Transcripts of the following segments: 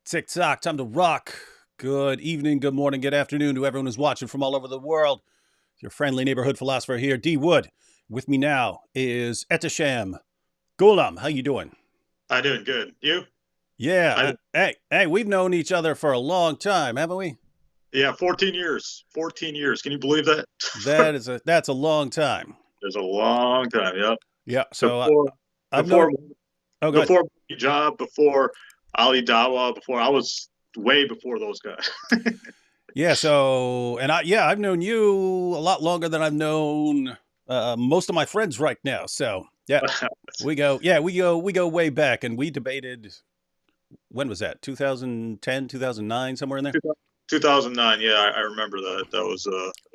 Tick-tock, time to rock. Good evening, good morning, good afternoon to everyone who's watching from all over the world. Your friendly neighborhood philosopher here, D. Wood. With me now is Ehteshaam. Gulam, how you doing? I doing good. You? Yeah, I hey, we've known each other for a long time, haven't we? yeah, 14 years. 14 years. Can you believe that? That's a long time. There's a long time. Yep. Yeah, so Before I've known. before Oh, good. before my job, before Ali Dawa, before I was way before those guys. Yeah, I've known you a lot longer than I've known most of my friends right now. So yeah, we go way back, and we debated. When was that? 2010, 2009, somewhere in there. 2009. Yeah, I remember that. That was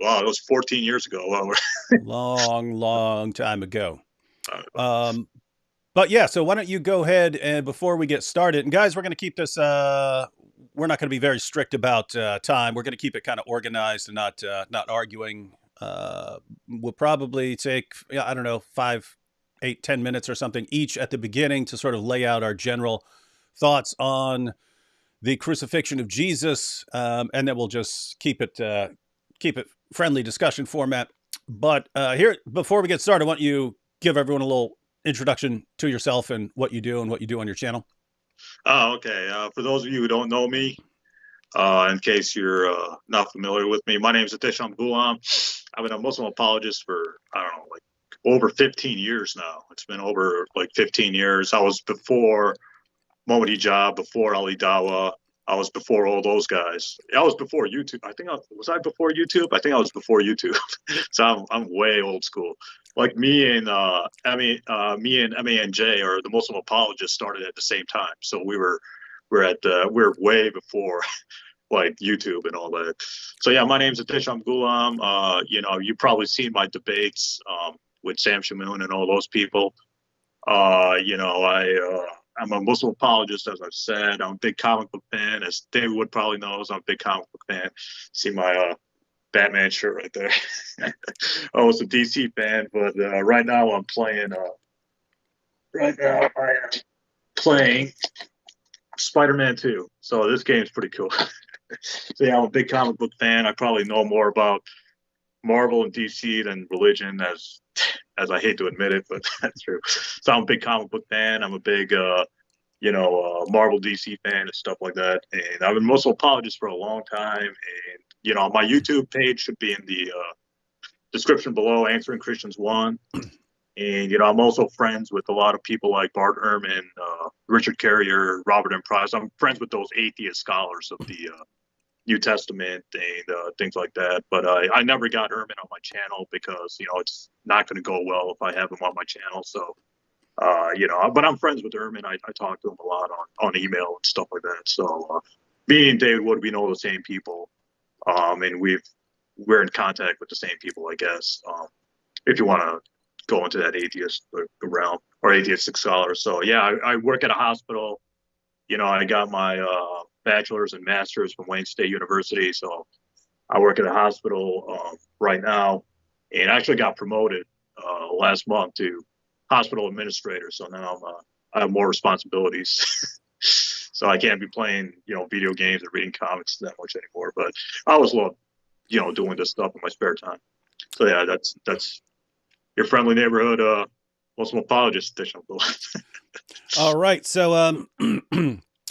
wow, it was 14 years ago. Wow. Long time ago. Um, but yeah, so why don't you go ahead and before we get started, and guys, we're going to keep this. We're not going to be very strict about time. We're going to keep it kind of organized and not arguing. We'll probably take, yeah, I don't know, 5, 8, 10 minutes or something each at the beginning to sort of lay out our general thoughts on the crucifixion of Jesus, and then we'll just keep it friendly discussion format. But here, before we get started, I want you give everyone a little introduction to yourself and what you do on your channel. Oh, okay. For those of you who don't know me, in case you're not familiar with me, my name is Ehteshaam Gulam. I've been a Muslim apologist for, I don't know, like over 15 years now. It's been over like 15 years. I was before Mohammed Hijab, before Ali Dawa. I was before all those guys. I was before YouTube. I think I before YouTube. I think I was before YouTube. So I'm way old school. Like me and me and Ma and J or the Muslim apologists started at the same time. So we're way before like YouTube and all that. So yeah, my name's Ehteshaam Gulam. You probably seen my debates with Sam Shamoon and all those people. I'm a Muslim apologist, as I've said. I'm a big comic book fan, as David Wood probably knows. I'm a big comic book fan. See my Batman shirt right there. I was a DC fan, but right now I'm playing. Right now I am playing Spider-Man 2. So this game's pretty cool. So yeah, I'm a big comic book fan. I probably know more about Marvel and DC than religion, as I hate to admit it, but that's true. So I'm a big comic book fan. I'm a big Marvel DC fan and stuff like that. And I've been Muslim apologist for a long time. And my YouTube page should be in the description below. Answering Christians One. And I'm also friends with a lot of people like Bart Ehrman, Richard Carrier, Robert M. Price. I'm friends with those atheist scholars of the New Testament and things like that. But I never got Ehrman on my channel because it's not going to go well if I have him on my channel. So but I'm friends with Ehrman. I talk to him a lot on email and stuff like that. So me and David Wood, we know the same people, and we're in contact with the same people, I guess. If you want to go into that atheist realm or atheistic scholar. So yeah, I work at a hospital. I got my bachelor's and master's from Wayne State University. So I work at a hospital right now, and I actually got promoted last month to hospital administrator. So now I have more responsibilities. So I can't be playing video games and reading comics that much anymore. But I always love doing this stuff in my spare time. So yeah, that's your friendly neighborhood Muslim apologist edition. All right, so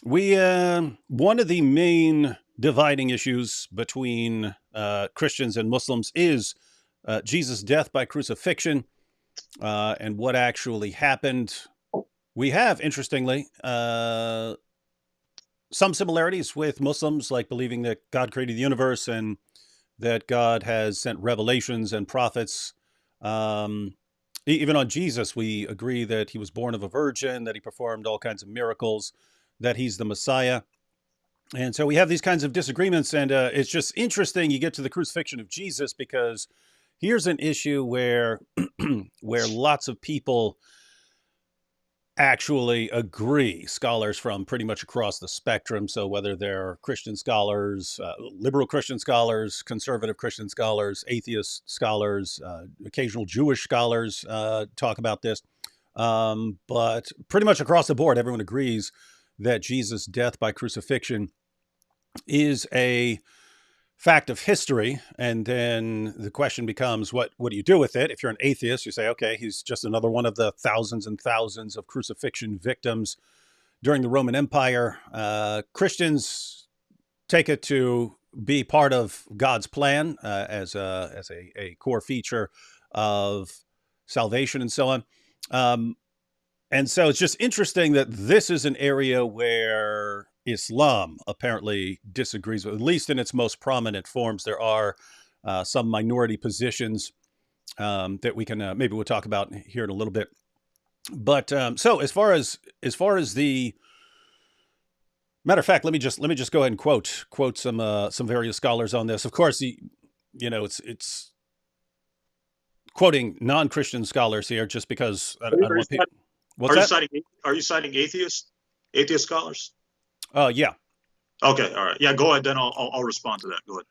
we one of the main dividing issues between Christians and Muslims is Jesus' death by crucifixion and what actually happened. We have, interestingly, some similarities with Muslims, like believing that God created the universe and that God has sent revelations and prophets. Even on Jesus, we agree that he was born of a virgin, that he performed all kinds of miracles, that he's the Messiah. And so we have these kinds of disagreements, and it's just interesting. You get to the crucifixion of Jesus because here's an issue where where lots of people actually agree, scholars from pretty much across the spectrum. So whether they're Christian scholars, liberal Christian scholars, conservative Christian scholars, atheist scholars, occasional Jewish scholars talk about this. But pretty much across the board, everyone agrees that Jesus' death by crucifixion is a fact of history, and then the question becomes, what do you do with it? If you're an atheist, you say, okay, he's just another one of the thousands and thousands of crucifixion victims during the Roman Empire. Christians take it to be part of God's plan as a core feature of salvation and so on. And so it's just interesting that this is an area where Islam apparently disagrees with, at least in its most prominent forms. There are some minority positions that we can maybe we'll talk about here in a little bit. But so as far as the matter of fact, let me just go ahead and quote some various scholars on this. Of course, it's quoting non-Christian scholars here just because I don't want people. What's that? Are you citing atheist scholars? Yeah. Okay, all right. Yeah, go ahead. Then I'll respond to that. Go ahead.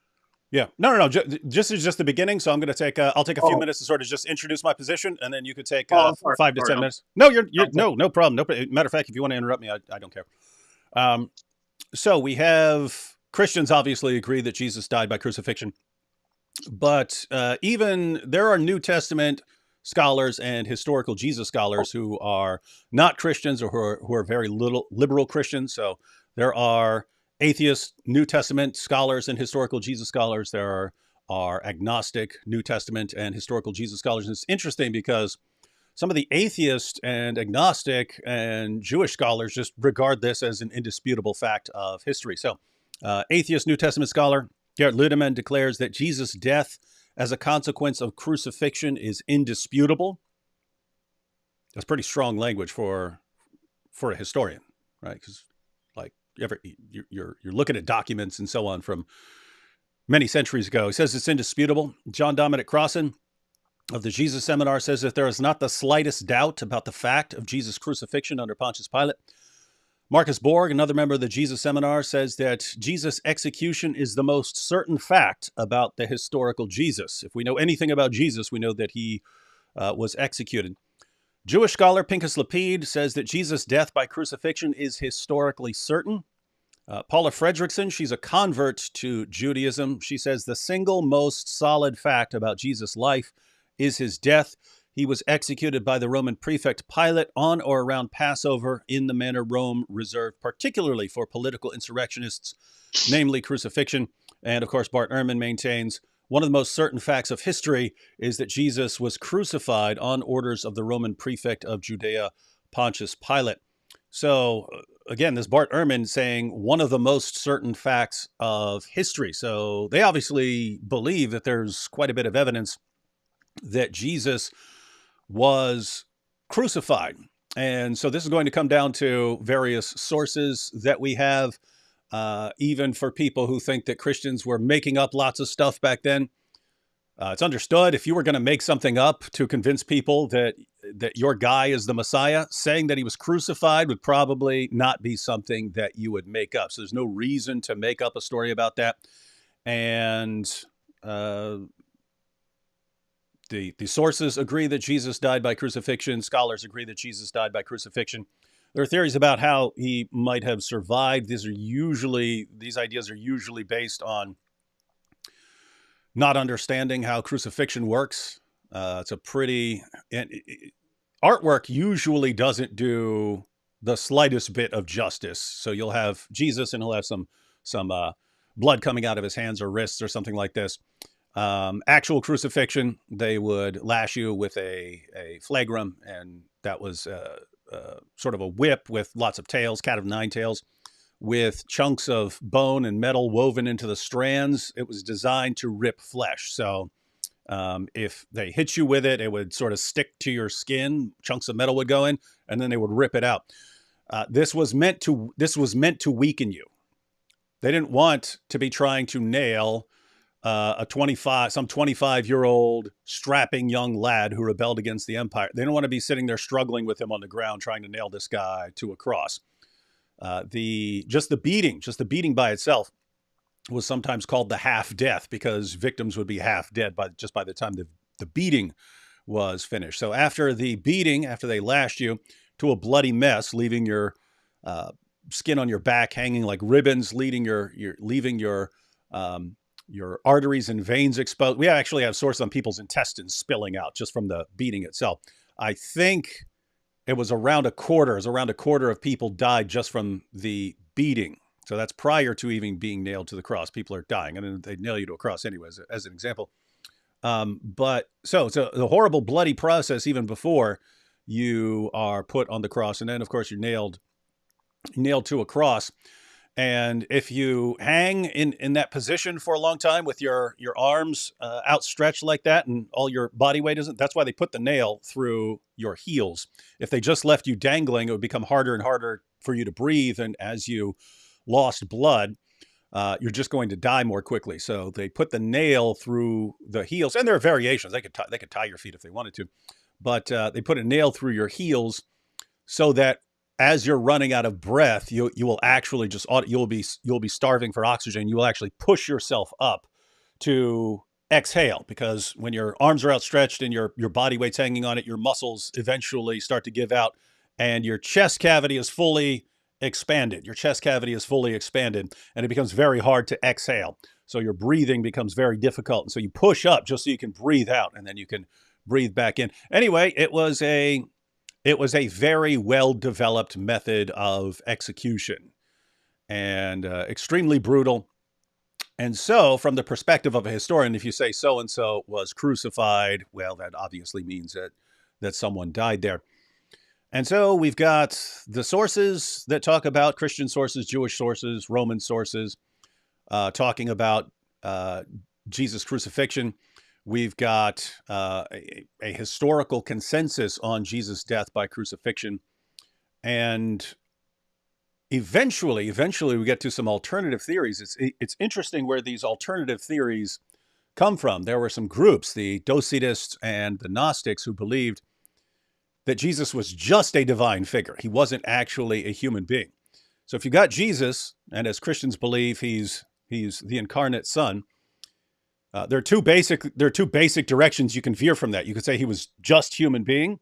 Yeah. No. Just is just the beginning. So I'm going to take I'll take a few minutes to sort of just introduce my position, and then you could take 5 to 10 minutes. No, you're no problem. No, matter of fact, if you want to interrupt me, I don't care. So we have Christians obviously agree that Jesus died by crucifixion, but even there are New Testament scholars and historical Jesus scholars who are not Christians or who are very liberal Christians. So there are atheist New Testament scholars and historical Jesus scholars. There are agnostic New Testament and historical Jesus scholars. And it's interesting because some of the atheist and agnostic and Jewish scholars just regard this as an indisputable fact of history. So atheist New Testament scholar Gerrit Ludemann declares that Jesus' death as a consequence of crucifixion is indisputable. That's pretty strong language for a historian, right? Because like you're looking at documents and so on from many centuries ago. He says it's indisputable. John Dominic Crossan of the Jesus Seminar says that there is not the slightest doubt about the fact of Jesus' crucifixion under Pontius Pilate. Marcus Borg, another member of the Jesus Seminar, says that Jesus' execution is the most certain fact about the historical Jesus. If we know anything about Jesus, we know that he was executed. Jewish scholar Pinchas Lapid says that Jesus' death by crucifixion is historically certain. Paula Fredrickson, she's a convert to Judaism. She says the single most solid fact about Jesus' life is his death. He was executed by the Roman prefect Pilate on or around Passover in the manner Rome reserved particularly for political insurrectionists, namely crucifixion. And of course, Bart Ehrman maintains one of the most certain facts of history is that Jesus was crucified on orders of the Roman prefect of Judea, Pontius Pilate. So again, this Bart Ehrman saying one of the most certain facts of history. So they obviously believe that there's quite a bit of evidence that Jesus was crucified. And so this is going to come down to various sources that we have, even for people who think that Christians were making up lots of stuff back then. It's understood if you were going to make something up to convince people that your guy is the Messiah, saying that he was crucified would probably not be something that you would make up. So there's no reason to make up a story about that. And the sources agree that Jesus died by crucifixion. Scholars agree that Jesus died by crucifixion. There are theories about how he might have survived. These ideas are usually based on not understanding how crucifixion works. It's a pretty artwork usually doesn't do the slightest bit of justice. So you'll have Jesus and he'll have some blood coming out of his hands or wrists or something like this. Actual crucifixion, they would lash you with a flagrum, and that was sort of a whip with lots of tails, cat of nine tails, with chunks of bone and metal woven into the strands. It was designed to rip flesh. So if they hit you with it, it would sort of stick to your skin. Chunks of metal would go in, and then they would rip it out. This was meant to weaken you. They didn't want to be trying to nail some 25-year-old strapping young lad who rebelled against the empire. They didn't want to be sitting there struggling with him on the ground trying to nail this guy to a cross. Just the beating by itself was sometimes called the half death because victims would be half dead by the time the beating was finished. So after the beating, after they lashed you to a bloody mess, leaving your skin on your back hanging like ribbons, leaving your arteries and veins exposed. We actually have sources on people's intestines spilling out just from the beating itself. I think it was around a quarter. It was around a quarter of people died just from the beating. So that's prior to even being nailed to the cross. People are dying, and then they nail you to a cross anyways, as an example. But so it's a horrible, bloody process even before you are put on the cross, and then of course you're nailed to a cross. And if you hang in that position for a long time with your arms outstretched like that, and all your body weight isn't, that's why they put the nail through your heels. If they just left you dangling, it would become harder and harder for you to breathe, and as you lost blood, you're just going to die more quickly. So they put the nail through the heels, and there are variations. They could tie your feet if they wanted to, but they put a nail through your heels so that as you're running out of breath, you will actually just you'll be starving for oxygen. You will actually push yourself up to exhale, because when your arms are outstretched and your body weight's hanging on it, your muscles eventually start to give out, and your chest cavity is fully expanded. Your chest cavity is fully expanded, and it becomes very hard to exhale. So your breathing becomes very difficult, and so you push up just so you can breathe out, and then you can breathe back in. Anyway, it was a very well-developed method of execution, and extremely brutal. And so, from the perspective of a historian, if you say so-and-so was crucified, well, that obviously means that someone died there. And so we've got the sources that talk about, Christian sources, Jewish sources, Roman sources, talking about Jesus' crucifixion. We've got a historical consensus on Jesus' death by crucifixion. And eventually we get to some alternative theories. It's interesting where these alternative theories come from. There were some groups, the Docetists and the Gnostics, who believed that Jesus was just a divine figure. He wasn't actually a human being. So if you got Jesus, and as Christians believe he's the incarnate Son, there are two basic directions you can veer from that. You could say he was just human being,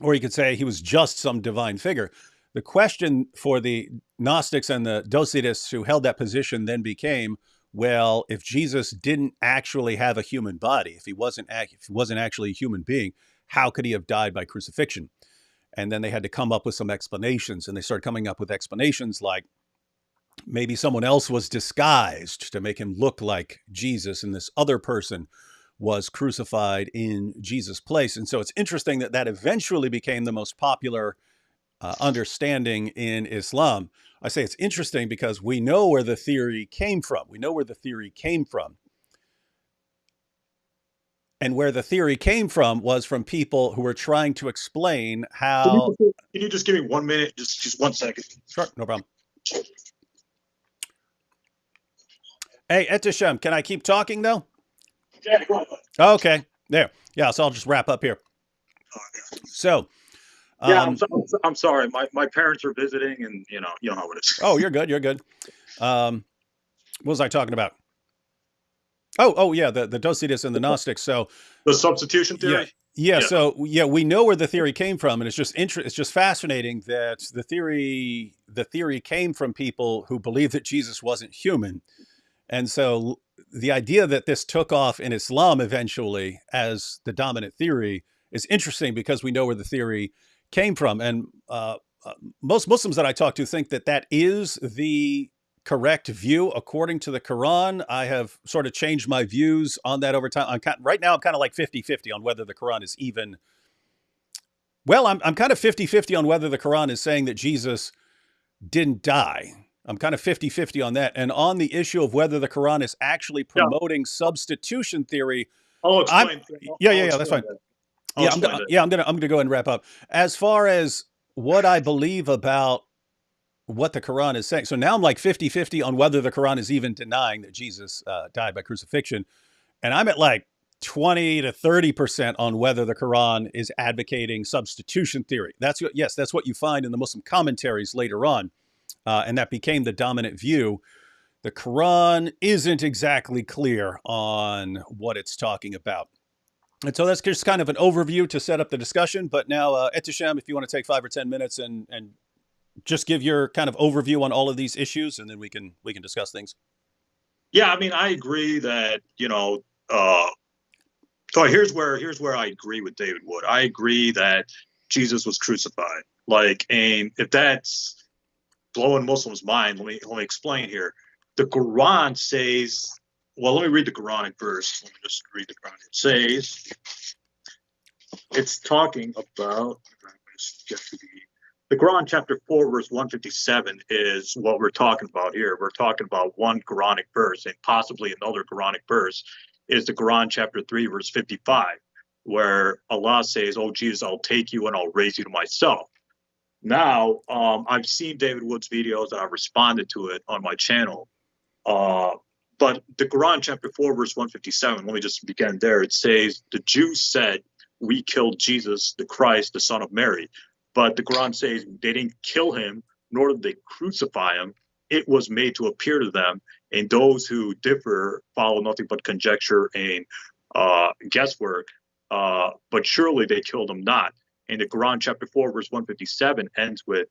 or you could say he was just some divine figure. The question for the Gnostics and the Docetists who held that position then became, well, if Jesus didn't actually have a human body, if he wasn't actually a human being, how could he have died by crucifixion? And then they had to come up with some explanations, and they started coming up with explanations like maybe someone else was disguised to make him look like Jesus, and this other person was crucified in Jesus' place. And so it's interesting that eventually became the most popular understanding in Islam. I say it's interesting because we know where the theory came from. And where the theory came from was from people who were trying to explain how... Can you just give me 1 minute? Just 1 second. Sure, no problem. Hey, Ehteshaam, can I keep talking though? Yeah, go ahead. Okay, there. Yeah, so I'll just wrap up here. So... yeah, I'm sorry. My parents are visiting, and you know how it is. Oh, you're good. What was I talking about? Oh, yeah, the Docetists and the Gnostics. So the substitution theory. Yeah. So we know where the theory came from, and it's just fascinating that the theory came from people who believed that Jesus wasn't human, and so the idea that this took off in Islam eventually as the dominant theory is interesting because we know where the theory came from, and most Muslims that I talk to think that is the correct view according to the Quran. I have sort of changed my views on that over time. Right now I'm kind of like 50-50 on whether the Quran is even... Well, I'm kind of 50-50 on whether the Quran is saying that Jesus didn't die. I'm kind of 50-50 on that. And on the issue of whether the Quran is actually promoting substitution theory... I'll explain. That's fine. I'm gonna go ahead and wrap up. As far as what I believe about what the Quran is saying, so now I'm like 50-50 on whether the Quran is even denying that Jesus died by crucifixion, and I'm at like 20 to 30% on whether the Quran is advocating substitution theory. That's what you find in the Muslim commentaries later on, and that became the dominant view. The Quran isn't exactly clear on what it's talking about. And so that's just kind of an overview to set up the discussion. But now, Ehteshaam, if you want to take 5 or 10 minutes and just give your kind of overview on all of these issues, and then we can discuss things. Yeah, I mean, I agree that so here's where I agree with David Wood. I agree that Jesus was crucified. Like, and if that's blowing Muslims' mind, let me explain here. The Quran says, well, let me read the Quranic verse. Let me just read the Quran. It says, it's talking about. Let's get to the Quran chapter 4 verse 157 is what we're talking about here. We're talking about one Quranic verse, and possibly another Quranic verse is the Quran chapter 3 verse 55, where Allah says, "Oh Jesus, I'll take you and I'll raise you to myself." Now, I've seen David Wood's videos and I've responded to it on my channel. But the Quran chapter 4 verse 157, let me just begin there. It says, the Jews said, "We killed Jesus, the Christ, the son of Mary." But the Quran says they didn't kill him, nor did they crucify him. It was made to appear to them, and those who differ follow nothing but conjecture and guesswork. But surely they killed him not. And the Quran chapter 4 verse 157 ends with,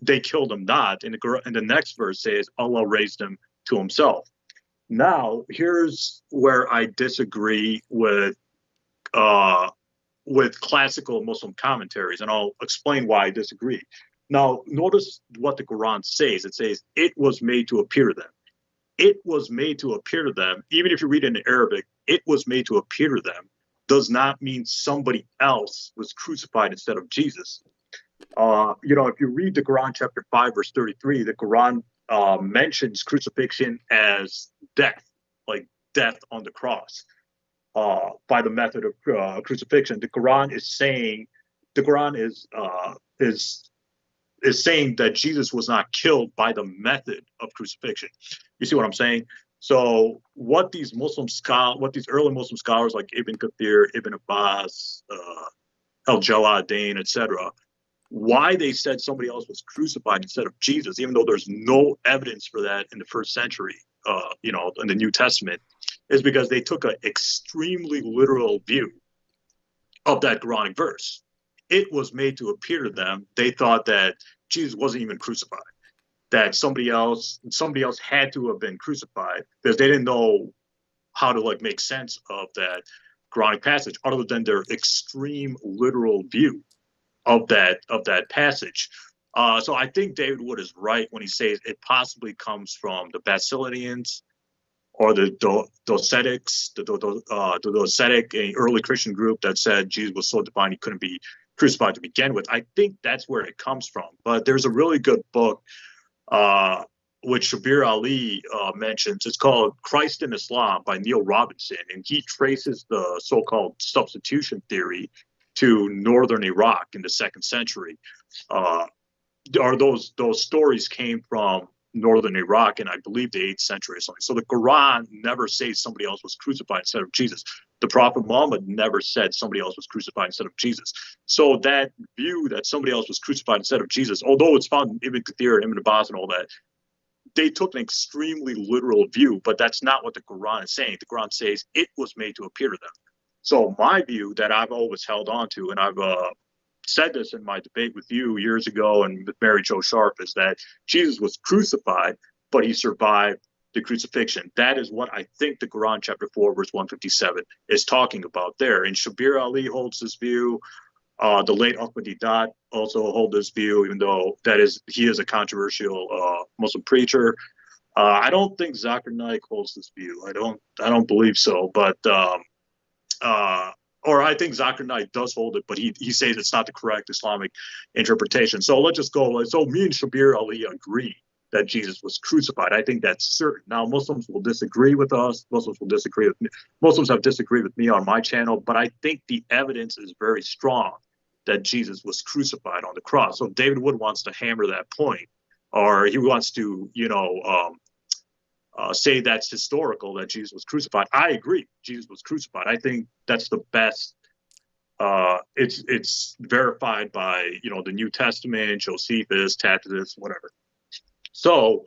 they killed him not. And the next verse says, Allah raised him to himself. Now, here's where I disagree with classical Muslim commentaries, and I'll explain why I disagree. Now, notice what the Quran says. It says, it was made to appear to them. It was made to appear to them. Even if you read it in Arabic, it was made to appear to them does not mean somebody else was crucified instead of Jesus. If you read the Quran chapter 5, verse 33, the Quran mentions crucifixion as death, like death on the cross. By the method of crucifixion, the Quran is saying saying that Jesus was not killed by the method of crucifixion. You see what I'm saying? So what these early Muslim scholars like Ibn Kathir, Ibn Abbas, Al-Jalalain, etc., why they said somebody else was crucified instead of Jesus, even though there's no evidence for that in the first century, in the New Testament, is because they took an extremely literal view of that Quranic verse. It was made to appear to them. They thought that Jesus wasn't even crucified, that somebody else had to have been crucified, because they didn't know how to make sense of that Quranic passage other than their extreme literal view of that passage. So I think David Wood is right when he says it possibly comes from the Basilians or the Docetics, the Docetic, early Christian group that said Jesus was so divine he couldn't be crucified to begin with. I think that's where it comes from. But there's a really good book which Shabir Ali mentions. It's called Christ in Islam by Neil Robinson, and he traces the so-called substitution theory to northern Iraq in the 2nd century. Those stories came from northern Iraq in, I believe, the 8th century or something. So the Quran never says somebody else was crucified instead of Jesus. The Prophet Muhammad never said somebody else was crucified instead of Jesus. So that view that somebody else was crucified instead of Jesus, although it's found in Ibn Kathir and Ibn Abbas and all that, they took an extremely literal view, but that's not what the Quran is saying. The Quran says it was made to appear to them. So my view that I've always held on to, and I've said this in my debate with you years ago and with Mary Jo Sharp, is that Jesus was crucified, but he survived the crucifixion. That is what I think the Quran chapter 4 verse 157 is talking about there. And Shabir Ali holds this view. The late Ahmadidat also hold this view, even though he is a controversial Muslim preacher. I don't think Zakir Naik holds this view. I don't believe so, but or I think Zakir Naik does hold it, but he says it's not the correct Islamic interpretation. So let's just go. So me and Shabir Ali agree that Jesus was crucified. I think that's certain. Now, Muslims will disagree with us. Muslims will disagree with me. Muslims have disagreed with me on my channel, but I think the evidence is very strong that Jesus was crucified on the cross. So David Wood wants to hammer that point, or he wants to, say that's historical, that Jesus was crucified. I agree, Jesus was crucified. I think that's the best. It's verified by the New Testament, Josephus, Tacitus, whatever. So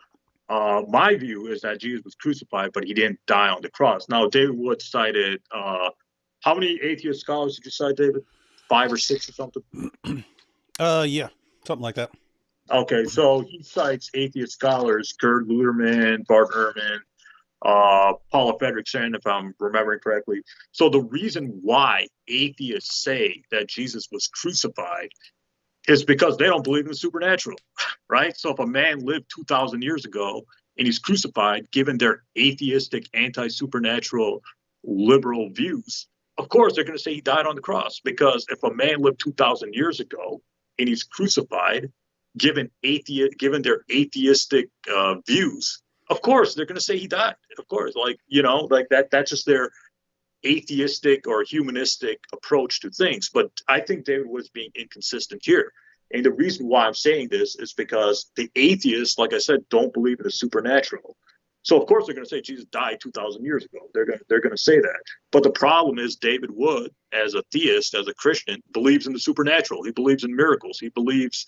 my view is that Jesus was crucified, but he didn't die on the cross. Now, David Wood cited how many atheist scholars did you cite, David? 5 or 6 or something? Yeah, something like that. Okay, so he cites atheist scholars Gerd Luderman, Bart Ehrman, Paula Fredrickson, if I'm remembering correctly. So the reason why atheists say that Jesus was crucified is because they don't believe in the supernatural, right? So if a man lived 2,000 years ago and he's crucified, given their atheistic, anti-supernatural, liberal views, of course they're going to say he died on the cross. Because if a man lived 2,000 years ago and he's crucified, given their atheistic views, of course they're going to say he died. Of course, like like that. That's just their atheistic or humanistic approach to things. But I think David was being inconsistent here. And the reason why I'm saying this is because the atheists, like I said, don't believe in the supernatural. So of course they're going to say Jesus died 2,000 years ago. They're going to say that. But the problem is David Wood, as a theist, as a Christian, believes in the supernatural. He believes in miracles. He believes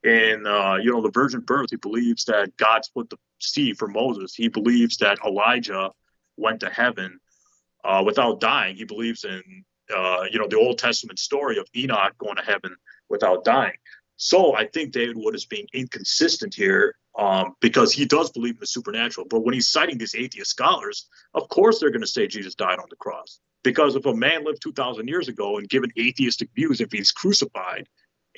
in the virgin birth. He believes that God split the sea for Moses. He believes that Elijah went to heaven without dying. He believes in the Old Testament story of Enoch going to heaven without dying. So I think David Wood is being inconsistent here because he does believe in the supernatural. But when he's citing these atheist scholars, of course they're going to say Jesus died on the cross. Because if a man lived 2,000 years ago and given atheistic views, if he's crucified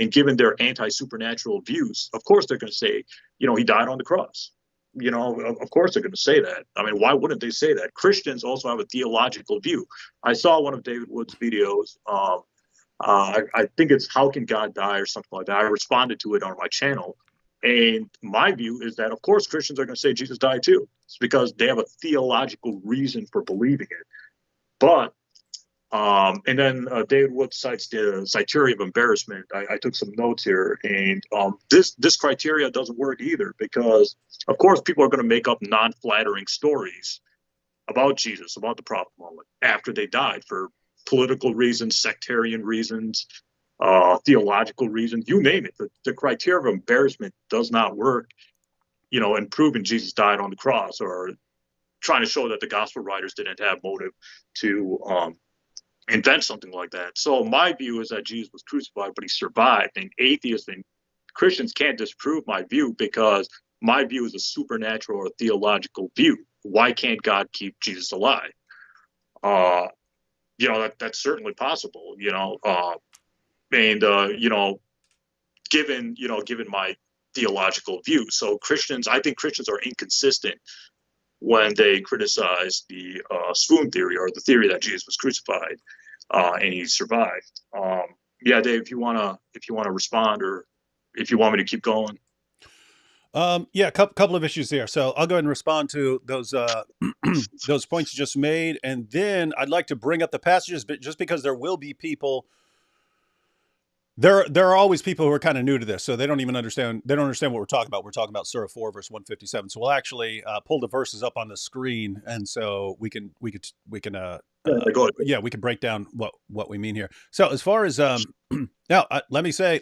and given their anti-supernatural views, of course they're going to say, he died on the cross. Of course they're going to say that. I mean, why wouldn't they say that? Christians also have a theological view. I saw one of David Wood's videos. I think it's "How Can God Die" or something like that. I responded to it on my channel, and my view is that, of course, Christians are going to say Jesus died too. It's because they have a theological reason for believing it. But and then David Wood cites the criteria of embarrassment. I took some notes here, and this criteria doesn't work either because, of course, people are going to make up non-flattering stories about Jesus, about the Prophet Muhammad after they died for political reasons, sectarian reasons, theological reasons, you name it. The criteria of embarrassment does not work, in proving Jesus died on the cross or trying to show that the gospel writers didn't have motive to invent something like that. So my view is that Jesus was crucified, but he survived. And atheists and Christians can't disprove my view because my view is a supernatural or theological view. Why can't God keep Jesus alive? That's certainly possible. And given my theological view. So I think Christians are inconsistent when they criticize the swoon theory or the theory that Jesus was crucified and he survived. Yeah, Dave, if you wanna respond, or if you want me to keep going. Yeah, couple of issues there. So I'll go ahead and respond to those those points you just made, and then I'd like to bring up the passages, but just because there will be people. There are always people who are kind of new to this, so they don't even understand. They don't understand what we're talking about. We're talking about Surah 4, verse 157. So we'll actually pull the verses up on the screen, and so we can Go ahead. yeah, we can break down what we mean here. So as far as now, let me say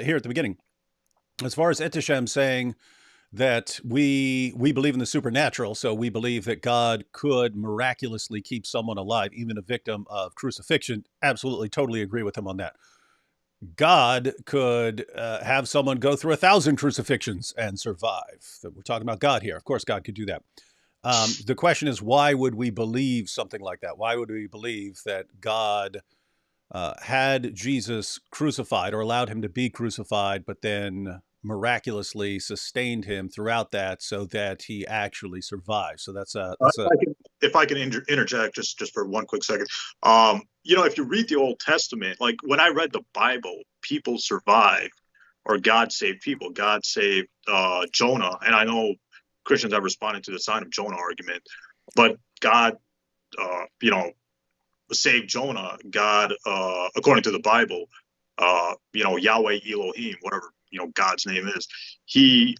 here at the beginning, as far as Ehteshaam saying that we believe in the supernatural, so we believe that God could miraculously keep someone alive, even a victim of crucifixion. Absolutely, totally agree with him on that. God could have someone go through 1,000 crucifixions and survive. We're talking about God here. Of course, God could do that. The question is, why would we believe something like that? Why would we believe that God had Jesus crucified or allowed him to be crucified, but then miraculously sustained him throughout that so that he actually survived? So that's a If I can interject just for one quick second. If you read the Old Testament, like when I read the Bible, people survived, or God saved people. God saved Jonah, and I know Christians have responded to the sign of Jonah argument, but God, saved Jonah. God, according to the Bible, Yahweh Elohim, whatever God's name is, he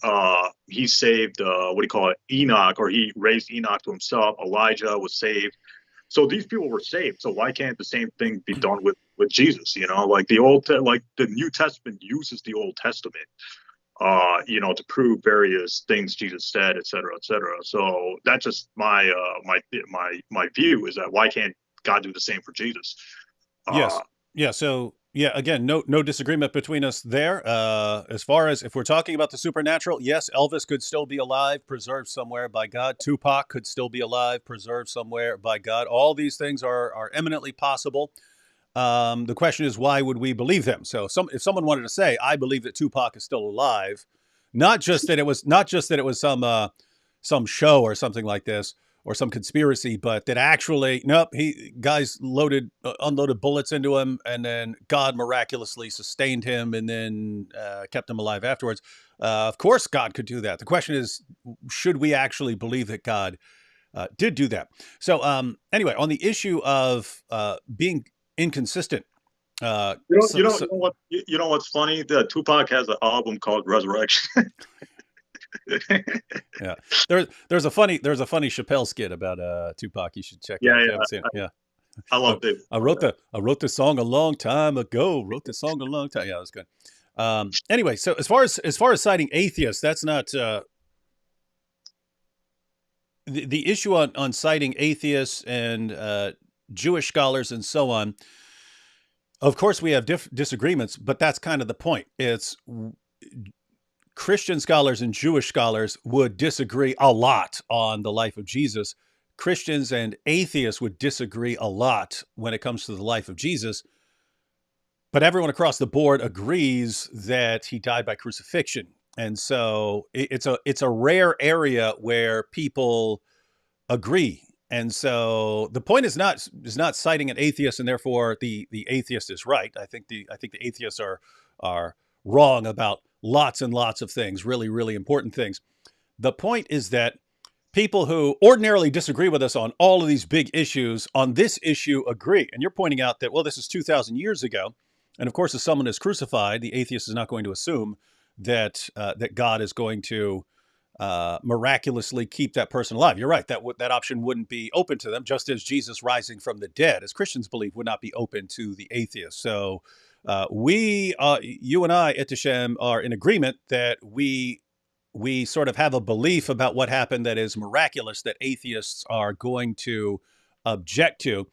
saved what do you call it, Enoch, or he raised Enoch to himself. Elijah was saved. So these people were saved. So why can't the same thing be done with Jesus? Like the New Testament uses the Old Testament, to prove various things Jesus said, et cetera, et cetera. So that's just my view, is that why can't God do the same for Jesus? yes, yeah. So Yeah, again, no disagreement between us there. As far as if we're talking about the supernatural, yes, Elvis could still be alive, preserved somewhere by God. Tupac could still be alive, preserved somewhere by God. All these things are eminently possible. The question is, why would we believe them? So, if someone wanted to say, "I believe that Tupac is still alive," not just that it was some show or something like this or some conspiracy, but that actually, nope, he guys unloaded bullets into him, and then God miraculously sustained him, and then kept him alive afterwards. Of course, God could do that. The question is, should we actually believe that God did do that? So, anyway, on the issue of being inconsistent. You know what's funny? The Tupac has an album called Resurrection. Yeah, there's a funny Chappelle skit about Tupac. You should check out if you haven't seen it. Yeah, I love it. I wrote the song a long time ago. Yeah, that was good. Anyway, so as far as citing atheists, that's not the issue on citing atheists and Jewish scholars and so on. Of course, we have disagreements, but that's kind of the point. It's Christian scholars and Jewish scholars would disagree a lot on the life of Jesus. Christians and atheists would disagree a lot when it comes to the life of Jesus. But everyone across the board agrees that he died by crucifixion. And so it's a rare area where people agree. And so the point is not citing an atheist and therefore the atheist is right. I think the atheists are wrong about lots and lots of things, really, really important things. The point is that people who ordinarily disagree with us on all of these big issues, on this issue agree. And you're pointing out that, well, this is 2,000 years ago. And of course, if someone is crucified, the atheist is not going to assume that God is going to miraculously keep that person alive. You're right. That option wouldn't be open to them, just as Jesus rising from the dead, as Christians believe, would not be open to the atheist. So you and I, Ehteshaam, are in agreement that we sort of have a belief about what happened that is miraculous that atheists are going to object to.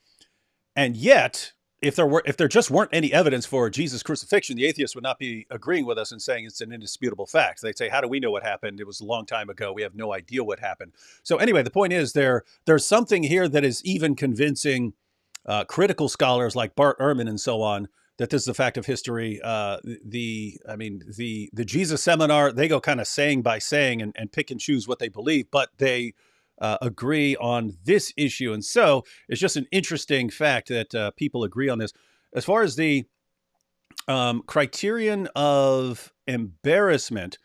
And yet, if there just weren't any evidence for Jesus' crucifixion, the atheists would not be agreeing with us and saying it's an indisputable fact. They'd say, how do we know what happened? It was a long time ago. We have no idea what happened. So anyway, the point is there's something here that is even convincing critical scholars like Bart Ehrman and so on that this is a fact of history. The Jesus seminar, they go kind of saying by saying and pick and choose what they believe, but they agree on this issue. And so it's just an interesting fact that people agree on this. As far as the criterion of embarrassment,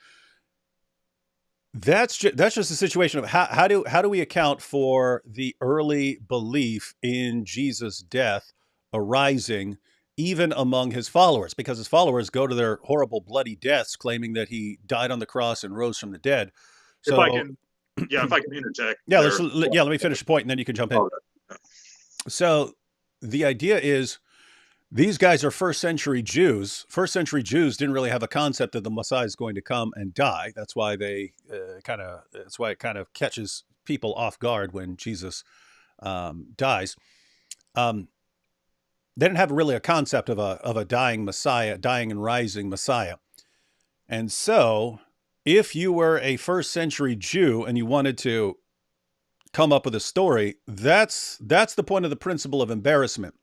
that's just a situation of how do we account for the early belief in Jesus' death arising even among his followers, because his followers go to their horrible bloody deaths claiming that he died on the cross and rose from the dead. So if I can interject. Let me finish the point and then you can jump in. So the idea is these guys are first century Jews. First century Jews didn't really have a concept that the Messiah is going to come and die. That's why it kind of catches people off guard when Jesus dies. They didn't have really a concept of a dying Messiah, dying and rising Messiah. And so if you were a first century Jew and you wanted to come up with a story, that's the point of the principle of embarrassment.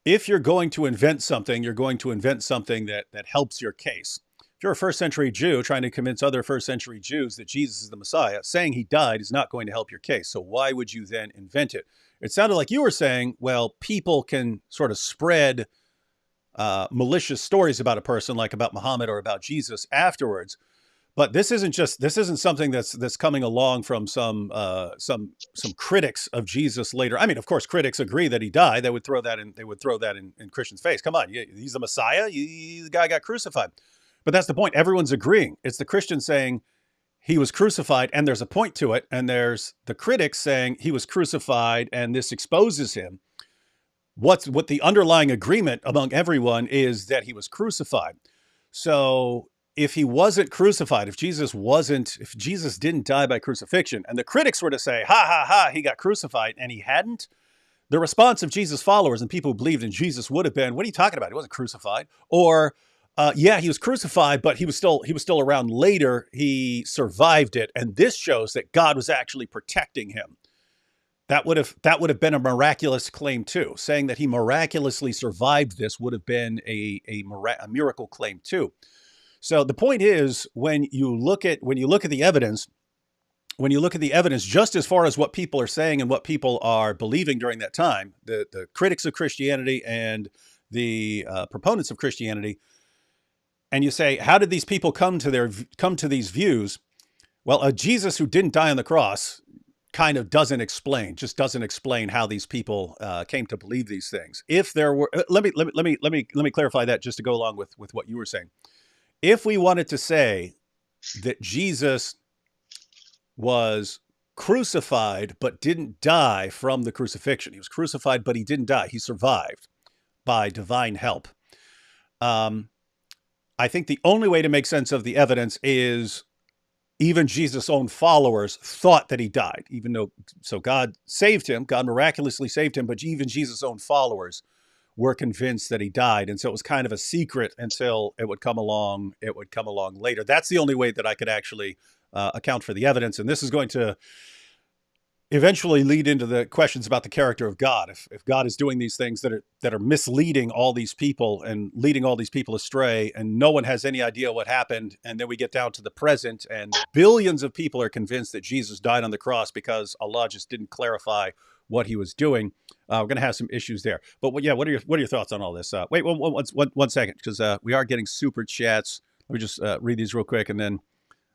If you're going to invent something, you're going to invent something that helps your case. If you're a first century Jew trying to convince other first century Jews that Jesus is the Messiah, saying he died is not going to help your case. So why would you then invent it? It sounded like you were saying, well, people can sort of spread malicious stories about a person, like about Muhammad or about Jesus afterwards. But this isn't something that's coming along from some critics of Jesus later. I mean, of course, critics agree that he died. They would throw that in Christians' face. Come on, he's the Messiah. The guy got crucified. But that's the point. Everyone's agreeing. It's the Christians saying he was crucified, and there's a point to it. And there's the critics saying he was crucified, and this exposes him. What the underlying agreement among everyone is that he was crucified. So if he wasn't crucified, if Jesus didn't die by crucifixion, and the critics were to say, ha, ha, ha, he got crucified, and he hadn't, the response of Jesus' followers and people who believed in Jesus would have been, "What are you talking about? He wasn't crucified." Or, "Yeah, he was crucified, but he was still around later. He survived it, and this shows that God was actually protecting him." That would have been a miraculous claim too. Saying that he miraculously survived this would have been a miracle claim too. So the point is, when you look at the evidence, just as far as what people are saying and what people are believing during that time, the critics of Christianity and the proponents of Christianity, and you say, how did these people come to these views? Well, a Jesus who didn't die on the cross kind of doesn't explain how these people came to believe these things. If there were, let me clarify that just to go along with what you were saying. If we wanted to say that Jesus was crucified but didn't die from the crucifixion, he was crucified but he didn't die, he survived by divine help. I think the only way to make sense of the evidence is even Jesus' own followers thought that he died, so God saved him, God miraculously saved him, but even Jesus' own followers were convinced that he died. And so it was kind of a secret until it would come along later. That's the only way that I could actually account for the evidence. And this is going to eventually lead into the questions about the character of God. If God is doing these things that are misleading all these people and leading all these people astray, and no one has any idea what happened, and then we get down to the present, and billions of people are convinced that Jesus died on the cross because Allah just didn't clarify what he was doing, we're going to have some issues there. But yeah, what are your thoughts on all this? Wait one second, because we are getting super chats. Let me just read these real quick, and then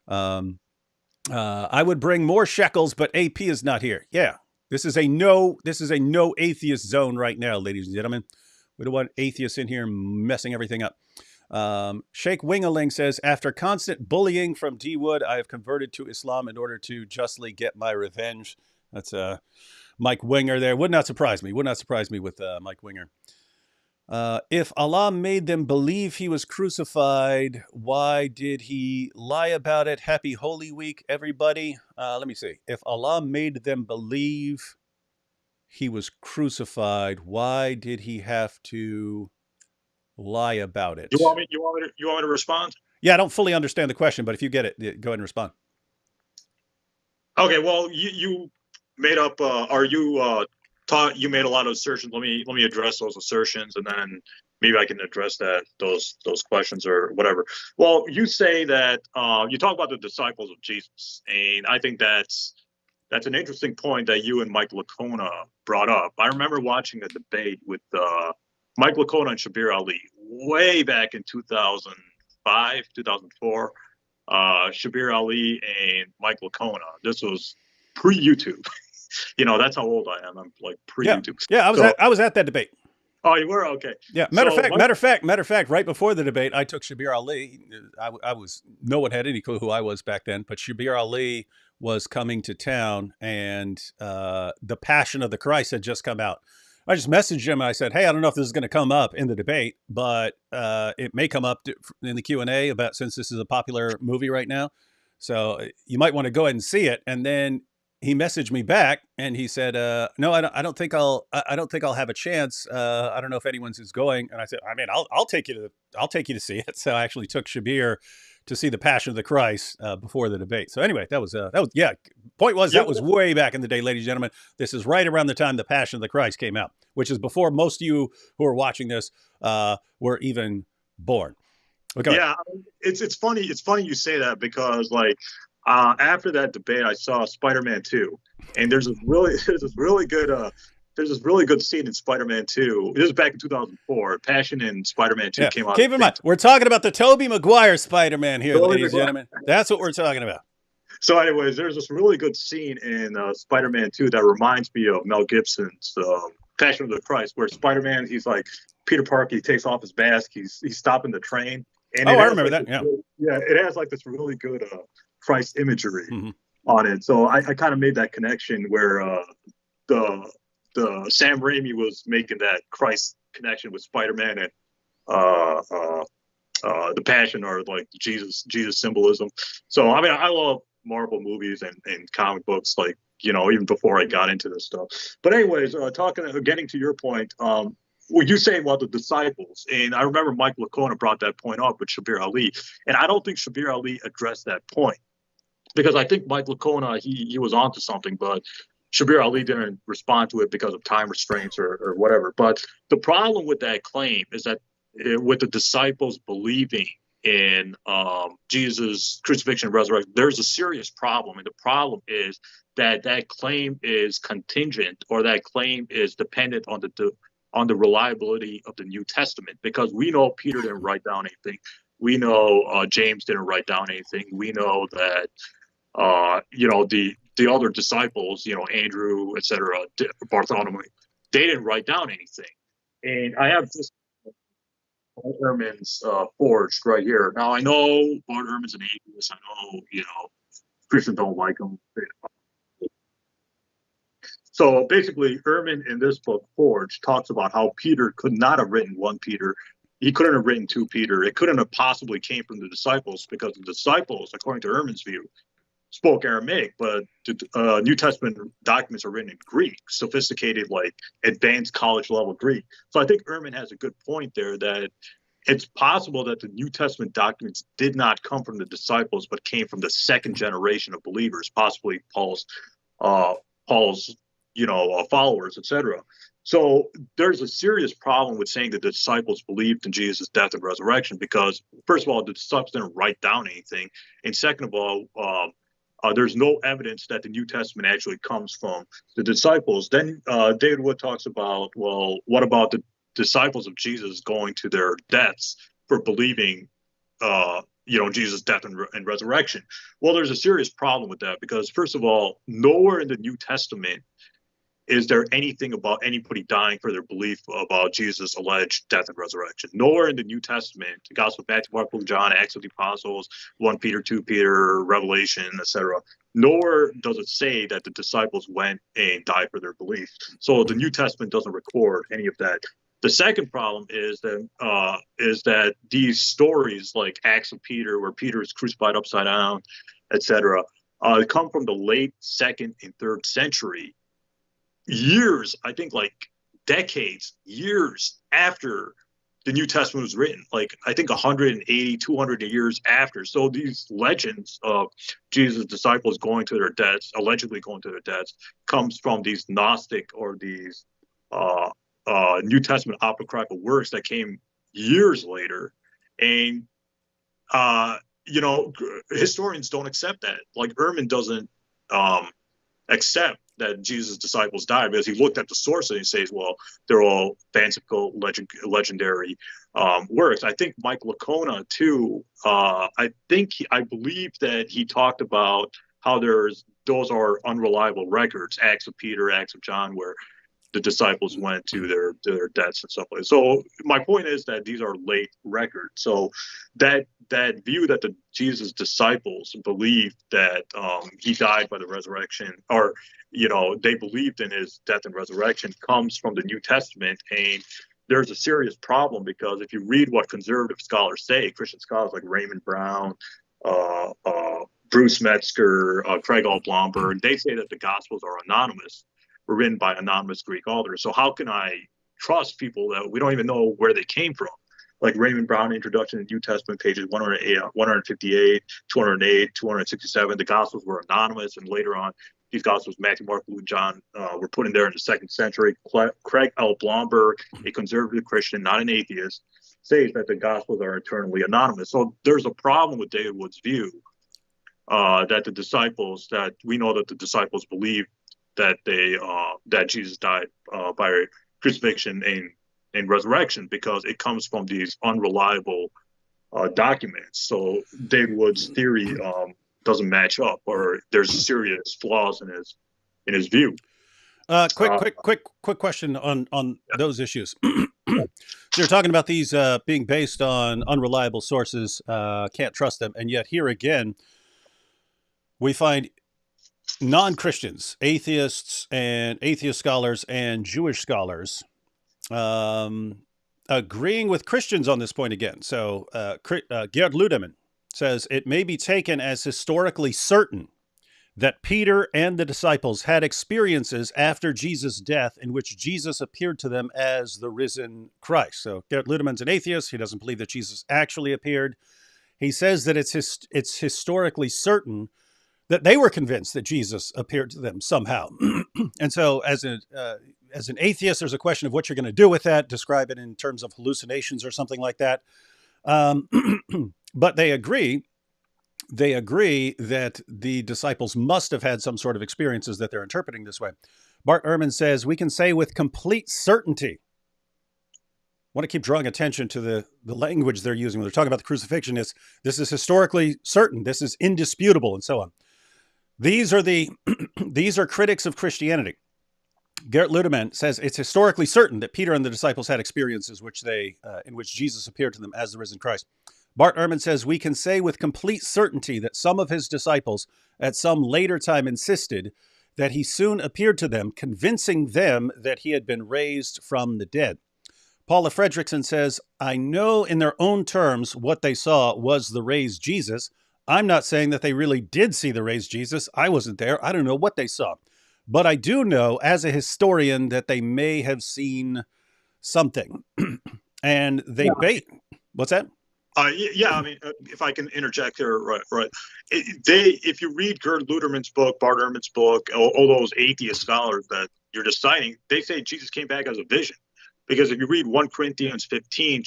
I would bring more shekels, but AP is not here. Yeah, this is a no atheist zone right now, ladies and gentlemen. We don't want atheists in here messing everything up. Sheikh Wingaling says, after constant bullying from D Wood, I have converted to Islam in order to justly get my revenge. That's Mike Winger there. Would not surprise me with Mike Winger. If Allah made them believe he was crucified, why did he lie about it? Happy Holy Week, everybody. Let me see. If Allah made them believe he was crucified, why did he have to lie about it? You want me to respond? Yeah, I don't fully understand the question, but if you get it, go ahead and respond. Okay, well, you made up, you made a lot of assertions. Let me address those assertions, and then maybe I can address those questions or whatever. Well, you say that you talk about the disciples of Jesus, and I think that's an interesting point that you and Mike Licona brought up. I remember watching a debate with Mike Licona and Shabir Ali way back in 2005, 2004. Shabir Ali and Mike Licona. This was pre-YouTube. That's how old I am. I'm like pre-YouTube. Yeah, I was at that debate. Oh, you were? Okay. Yeah. Matter of fact, right before the debate, I took Shabir Ali. No one had any clue who I was back then, but Shabir Ali was coming to town, and The Passion of the Christ had just come out. I just messaged him and I said, hey, I don't know if this is going to come up in the debate, but it may come up in the Q&A since this is a popular movie right now. So you might want to go ahead and see it. And then he messaged me back and he said, no, I don't think I'll have a chance. I don't know if anyone's is going. And I said, I mean, I'll take you to see it. So I actually took Shabir to see The Passion of the Christ before the debate. So anyway, that was point was, that was way back in the day, ladies and gentlemen. This is right around the time The Passion of the Christ came out, which is before most of you who are watching this were even born. Okay. Yeah, it's funny. It's funny you say that because after that debate, I saw Spider-Man 2, and there's this really good scene in Spider-Man 2. This is back in 2004. Passion and Spider-Man 2 came out. Keep in mind, we're talking about the Tobey Maguire Spider-Man here, ladies and gentlemen. That's what we're talking about. So anyways, there's this really good scene in Spider-Man 2 that reminds me of Mel Gibson's Passion of the Christ, where Spider-Man, he's like Peter Parker, he takes off his mask, he's stopping the train. And I remember that. Yeah. It has like this really good Christ imagery on it. So I kind of made that connection where the Sam Raimi was making that Christ connection with Spider-Man and the Passion, or like Jesus symbolism. So I mean, I love Marvel movies and comic books. Like even before I got into this stuff. But anyways, getting to your point, what you saying about the disciples, and I remember Mike Lacona brought that point up with Shabir Ali, and I don't think Shabir Ali addressed that point because I think Mike Lacona he was onto something, but Shabir Ali didn't respond to it because of time restraints or whatever. But the problem with that claim is that with the disciples believing in Jesus' crucifixion and resurrection, there's a serious problem. And the problem is that that claim is contingent, or that claim is dependent on the reliability of the New Testament, because we know Peter didn't write down anything. We know James didn't write down anything. We know that the other disciples, Andrew, etc., Bartholomew, they didn't write down anything. And I have this Bart Ehrman's forged right here. Now I know Bart Ehrman's an atheist. I know Christians don't like him. So basically, Ehrman in this book, Forged, talks about how Peter could not have written 1 Peter. He couldn't have written 2 Peter. It couldn't have possibly came from the disciples, because the disciples, according to Ehrman's view, spoke Aramaic, but the New Testament documents are written in Greek, sophisticated, like advanced college level Greek. So I think Ehrman has a good point there, that it's possible that the New Testament documents did not come from the disciples, but came from the second generation of believers, possibly Paul's followers, etc. So there's a serious problem with saying that the disciples believed in Jesus' death and resurrection, because first of all, the disciples didn't write down anything, and second of all, there's no evidence that the New Testament actually comes from the disciples. Then David Wood talks about, well, what about the disciples of Jesus going to their deaths for believing Jesus' death and resurrection? Well, there's a serious problem with that, because first of all, nowhere in the New Testament is there anything about anybody dying for their belief about Jesus' alleged death and resurrection. Nowhere in the New Testament, the Gospel of Matthew, Mark, Luke, John, Acts of the Apostles, 1 Peter, 2 Peter, Revelation, etc., nowhere does it say that the disciples went and died for their belief. So the New Testament doesn't record any of that. The second problem is that these stories like Acts of Peter, where Peter is crucified upside down, etc., come from the late 2nd and 3rd century, years, I think like decades, years after the New Testament was written, like I think 180, 200 years after. So these legends of Jesus' disciples going to their deaths, allegedly going to their deaths, comes from these Gnostic or these New Testament apocryphal works that came years later. And, historians don't accept that. Like Ehrman doesn't accept that Jesus' disciples died, because he looked at the source and he says, well, they're all fanciful, legendary works. I think Mike Lacona, too, I believe that he talked about how those are unreliable records, Acts of Peter, Acts of John, where the disciples went to their deaths and stuff like that. So my point is that these are late records. So that view that the Jesus disciples believed that he died by the resurrection, or they believed in his death and resurrection, comes from the New Testament. And there's a serious problem, because if you read what conservative scholars say, Christian scholars like Raymond Brown, Bruce Metzger, Craig L. Blomberg, they say that the Gospels are anonymous, were written by anonymous Greek authors. So how can I trust people that we don't even know where they came from? Like Raymond Brown, Introduction to the New Testament, pages 158, 208, 267. The Gospels were anonymous, and later on, these Gospels, Matthew, Mark, Luke, John, were put in there in the 2nd century. Craig L. Blomberg, a conservative Christian, not an atheist, says that the Gospels are eternally anonymous. So there's a problem with David Wood's view that the disciples believe that that Jesus died by crucifixion and resurrection, because it comes from these unreliable documents. So David Wood's theory doesn't match up, or there's serious flaws in his view. Quick question on those issues. So you're talking about these being based on unreliable sources, can't trust them, and yet here again we find non-Christians, atheists and atheist scholars and Jewish scholars agreeing with Christians on this point again. So Gerd Ludemann says it may be taken as historically certain that Peter and the disciples had experiences after Jesus' death in which Jesus appeared to them as the risen Christ. So Gerrit Ludeman's an atheist. He doesn't believe that Jesus actually appeared. He says that it's historically certain that they were convinced that Jesus appeared to them somehow. And so as an atheist, there's a question of what you're going to do with that, describe it in terms of hallucinations or something like that. But they agree that the disciples must have had some sort of experiences that they're interpreting this way. Bart Ehrman says, we can say with complete certainty. I want to keep drawing attention to the language they're using when they're talking about the crucifixion. This is historically certain. This is indisputable, and so on. These are critics of Christianity. Gerrit Ludeman says it's historically certain that Peter and the disciples had experiences in which Jesus appeared to them as the risen Christ. Bart Ehrman says we can say with complete certainty that some of his disciples at some later time insisted that he soon appeared to them, convincing them that he had been raised from the dead. Paula Fredrickson says, I know in their own terms what they saw was the raised Jesus. I'm not saying that they really did see the raised Jesus. I wasn't there. I don't know what they saw. But I do know as a historian that they may have seen something. And they what's that? Yeah, I mean, if I can interject here, right. If you read Gerrit Ludeman's book, Bart Ehrman's book, all those atheist scholars that you're just citing, they say Jesus came back as a vision. Because if you read 1 Corinthians 15,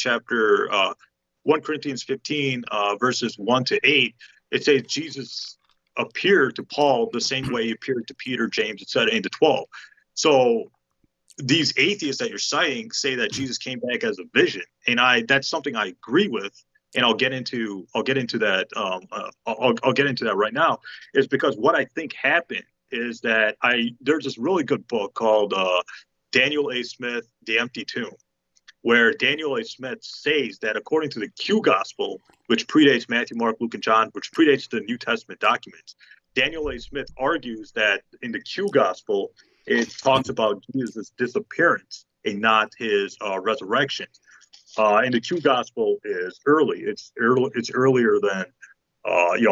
verses 1 to 8, it says Jesus appeared to Paul the same way he appeared to Peter, James, etc., and the 12. So these atheists that you're citing say that Jesus came back as a vision, and that's something I agree with. And I'll get into that. I'll get into that right now. Is because what I think happened is that there's this really good book called Daniel A. Smith, The Empty Tomb, where Daniel A. Smith says that according to the Q Gospel, which predates Matthew, Mark, Luke, and John, which predates the New Testament documents, Daniel A. Smith argues that in the Q Gospel, it talks about Jesus' disappearance and not his resurrection. And the Q Gospel is early. It's earlier than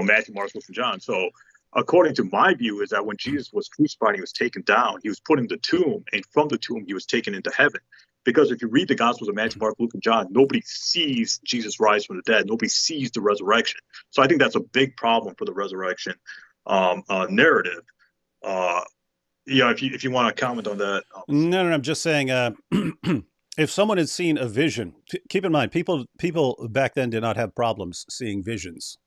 Matthew, Mark, Luke, and John. So according to my view, is that when Jesus was crucified, he was taken down, he was put in the tomb, and from the tomb, he was taken into heaven. Because if you read the Gospels of Matthew, Mark, Luke, and John, nobody sees Jesus rise from the dead. Nobody sees the resurrection. So I think that's a big problem for the resurrection narrative. If you want to comment on that. No, I'm just saying, if someone had seen a vision, keep in mind, people back then did not have problems seeing visions.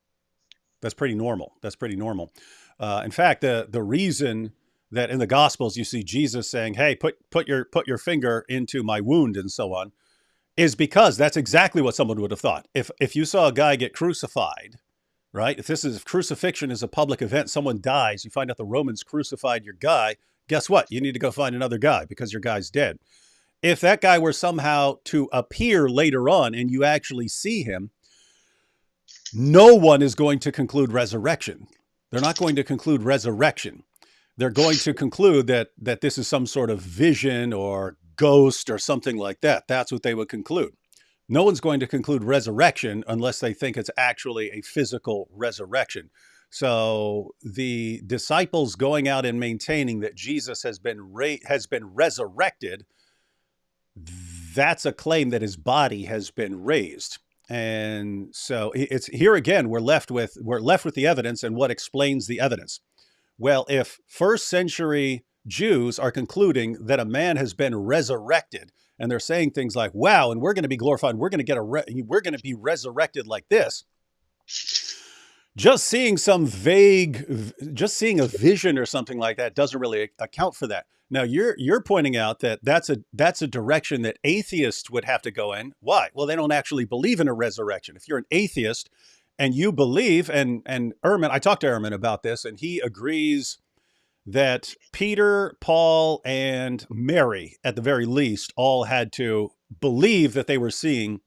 That's pretty normal. In fact, the reason that in the Gospels you see Jesus saying, "Hey, put your finger into my wound," and so on, is because that's exactly what someone would have thought. If you saw a guy get crucified, right? If crucifixion is a public event, someone dies, you find out the Romans crucified your guy. Guess what? You need to go find another guy because your guy's dead. If that guy were somehow to appear later on and you actually see him, no one is going to conclude resurrection. They're not going to conclude resurrection. They're going to conclude that this is some sort of vision or ghost or something like that. That's what they would conclude. No one's going to conclude resurrection unless they think it's actually a physical resurrection. So the disciples going out and maintaining that Jesus has been resurrected, that's a claim that his body has been raised. And so it's here again, we're left with the evidence and what explains the evidence. Well, if first century Jews are concluding that a man has been resurrected, and they're saying things like, "Wow, and we're going to be glorified, we're going to be resurrected like this," just seeing a vision or something like that doesn't really account for that. Now you're pointing out that that's a direction that atheists would have to go in. Why? Well, they don't actually believe in a resurrection. If you're an atheist and you believe, and Ehrman, I talked to Ehrman about this, and he agrees that Peter, Paul, and Mary, at the very least, all had to believe that they were seeing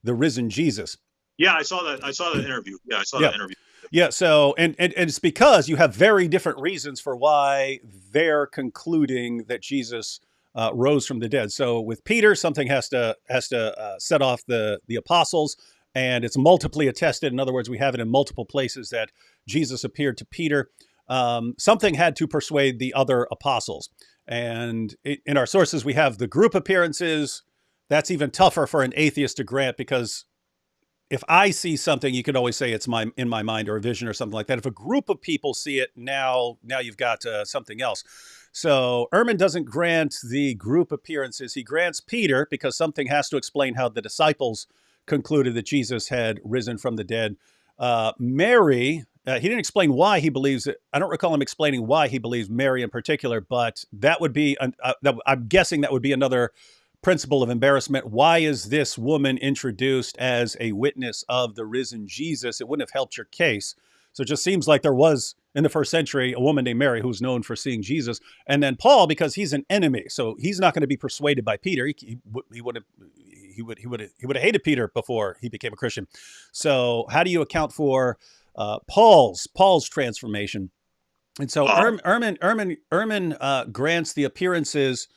the risen Jesus. Yeah, I saw that. I saw that interview. Yeah, I saw that interview. Yeah, so, and it's because you have very different reasons for why they're concluding that Jesus rose from the dead. So with Peter, something has to set off the apostles, and it's multiply attested. In other words, we have it in multiple places that Jesus appeared to Peter. something had to persuade the other apostles. And in our sources, we have the group appearances. That's even tougher for an atheist to grant, because if I see something, you could always say it's in my mind, or a vision or something like that. If a group of people see it, now you've got something else. So Ehrman doesn't grant the group appearances. He grants Peter, because something has to explain how the disciples concluded that Jesus had risen from the dead. Mary, he didn't explain why he believes it. I don't recall him explaining why he believes Mary in particular, but that would be, I'm guessing that would be another principle of embarrassment. Why is this woman introduced as a witness of the risen Jesus? It wouldn't have helped your case. So it just seems like there was, in the first century, a woman named Mary who's known for seeing Jesus. And then Paul, because he's an enemy, so he's not going to be persuaded by Peter. He would have hated Peter before he became a Christian. So how do you account for Paul's transformation? And so Ehrman grants the appearances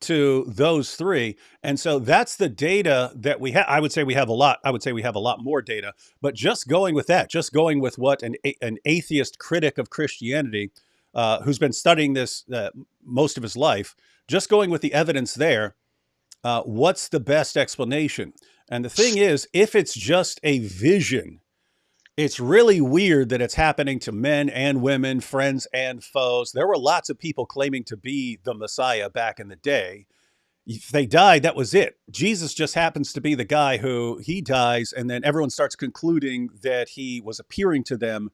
to those three. And so that's the data that we have. I would say we have a lot. I would say we have a lot more data, but just going with that, just going with what an atheist critic of Christianity, who's been studying this most of his life, just going with the evidence there, what's the best explanation? And the thing is, if it's just a vision, it's really weird that it's happening to men and women, friends and foes. There were lots of people claiming to be the Messiah back in the day. If they died, that was it. Jesus just happens to be the guy who he dies, and then everyone starts concluding that he was appearing to them,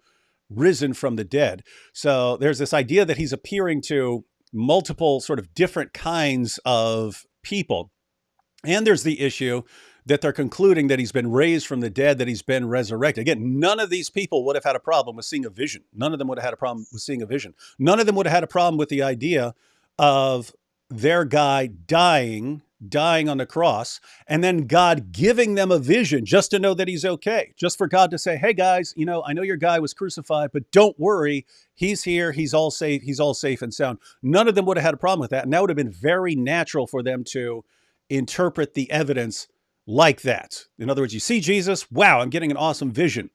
risen from the dead. So there's this idea that he's appearing to multiple sort of different kinds of people. And there's the issue that they're concluding that he's been raised from the dead, that he's been resurrected. Again, none of these people would have had a problem with seeing a vision. None of them would have had a problem with seeing a vision. None of them would have had a problem with the idea of their guy dying on the cross, and then God giving them a vision just to know that he's okay. Just for God to say, hey guys, I know your guy was crucified, but don't worry, he's here, he's all safe and sound. None of them would have had a problem with that. And that would have been very natural for them to interpret the evidence like that. In other words, you see Jesus, wow, I'm getting an awesome vision.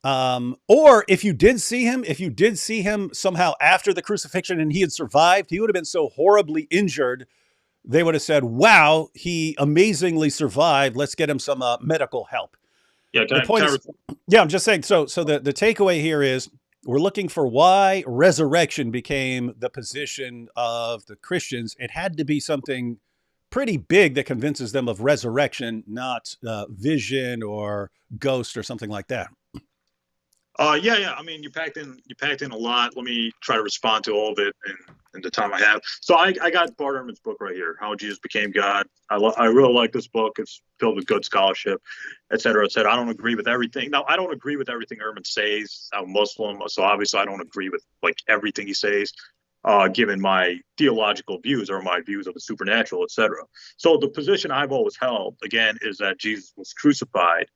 Or if you did see him somehow after the crucifixion and he had survived, he would have been so horribly injured, they would have said, wow, he amazingly survived. Let's get him some medical help. Yeah, I'm just saying. So the takeaway here is we're looking for why resurrection became the position of the Christians. It had to be something pretty big that convinces them of resurrection, not vision or ghost or something like that. Yeah. I mean, you packed in a lot. Let me try to respond to all of it in the time I have. So I got Bart Ehrman's book right here, How Jesus Became God. I really like this book. It's filled with good scholarship, et cetera, et cetera. I don't agree with everything. Now, I don't agree with everything Ehrman says. I'm Muslim, so obviously I don't agree with everything he says, given my theological views or my views of the supernatural, et cetera. So the position I've always held, again, is that Jesus was crucified,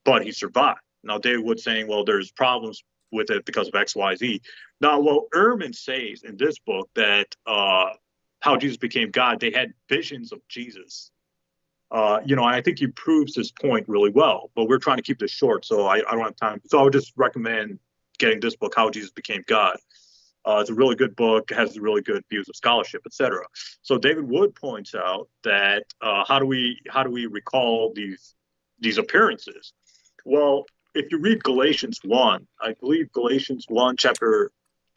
but he survived. Now, David Wood's saying, well, there's problems with it because of X, Y, Z. Now, well, Ehrman says in this book that How Jesus Became God, they had visions of Jesus. I think he proves this point really well, but we're trying to keep this short, so I don't have time. So I would just recommend getting this book, How Jesus Became God. It's a really good book, has really good views of scholarship, etc. So David Wood points out that how do we recall these appearances? Well, if you read Galatians 1, I believe Galatians 1, chapter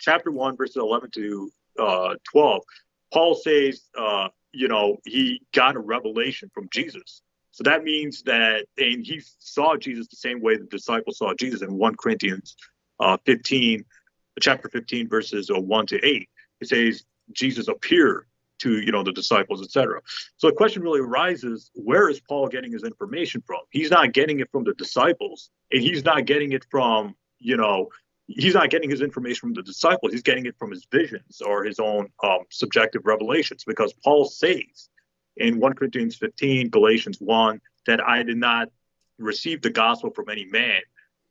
1, verses 11 to 12, Paul says, he got a revelation from Jesus. So that means that, and he saw Jesus the same way the disciples saw Jesus in 1 Corinthians 15, chapter 15, verses 1 to 8. It says Jesus appeared to, the disciples, etc. So the question really arises, where is Paul getting his information from? He's not getting it from the disciples, and he's not getting it from, he's not getting his information from the disciples. He's getting it from his visions or his own subjective revelations, because Paul says in 1 Corinthians 15, Galatians 1, that I did not receive the gospel from any man,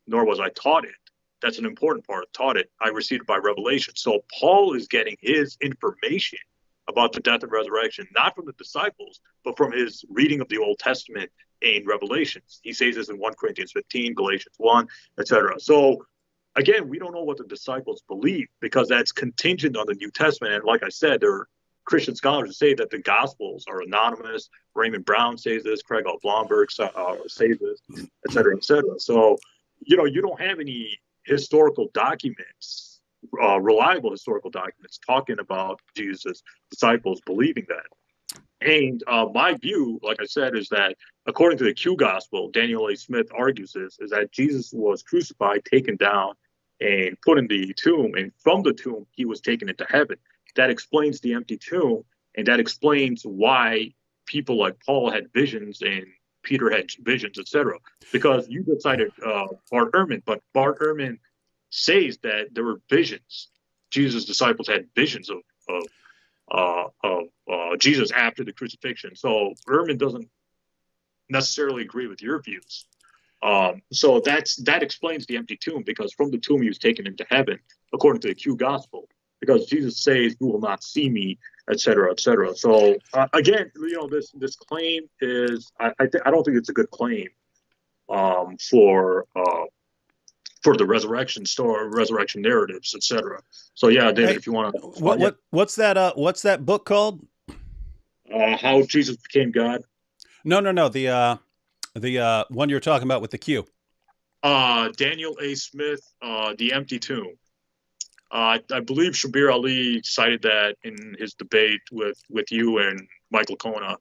nor was I taught it. That's an important part. Taught it. I received it by revelation. So Paul is getting his information about the death and resurrection, not from the disciples, but from his reading of the Old Testament and Revelations. He says this in 1 Corinthians 15, Galatians 1, etc. So again, we don't know what the disciples believe because that's contingent on the New Testament. And like I said, there are Christian scholars who say that the Gospels are anonymous. Raymond Brown says this, Craig L. Blomberg says this, et cetera, et cetera. So, you don't have any historical documents, reliable historical documents talking about Jesus' disciples believing that. And my view, like I said, is that according to the Q Gospel, Daniel A. Smith argues this, is that Jesus was crucified, taken down, and put in the tomb. And from the tomb, he was taken into heaven. That explains the empty tomb. And that explains why people like Paul had visions and Peter had visions, etc. Because you just cited Bart Ehrman, but Bart Ehrman says that there were visions. Jesus' disciples had visions of Jesus after the crucifixion. So Ehrman doesn't necessarily agree with your views. So that explains the empty tomb, because from the tomb he was taken into heaven, according to the Q Gospel. Because Jesus says, "You will not see me," et cetera, et cetera. So again, this claim is I don't think it's a good claim for the resurrection story, resurrection narratives, et cetera. So yeah, David, Hey, if you want to, what's that book called? How Jesus Became God. No, the one you're talking about with the Q. Daniel A. Smith, The Empty Tomb. I believe Shabir Ali cited that in his debate with you and Michael Kona.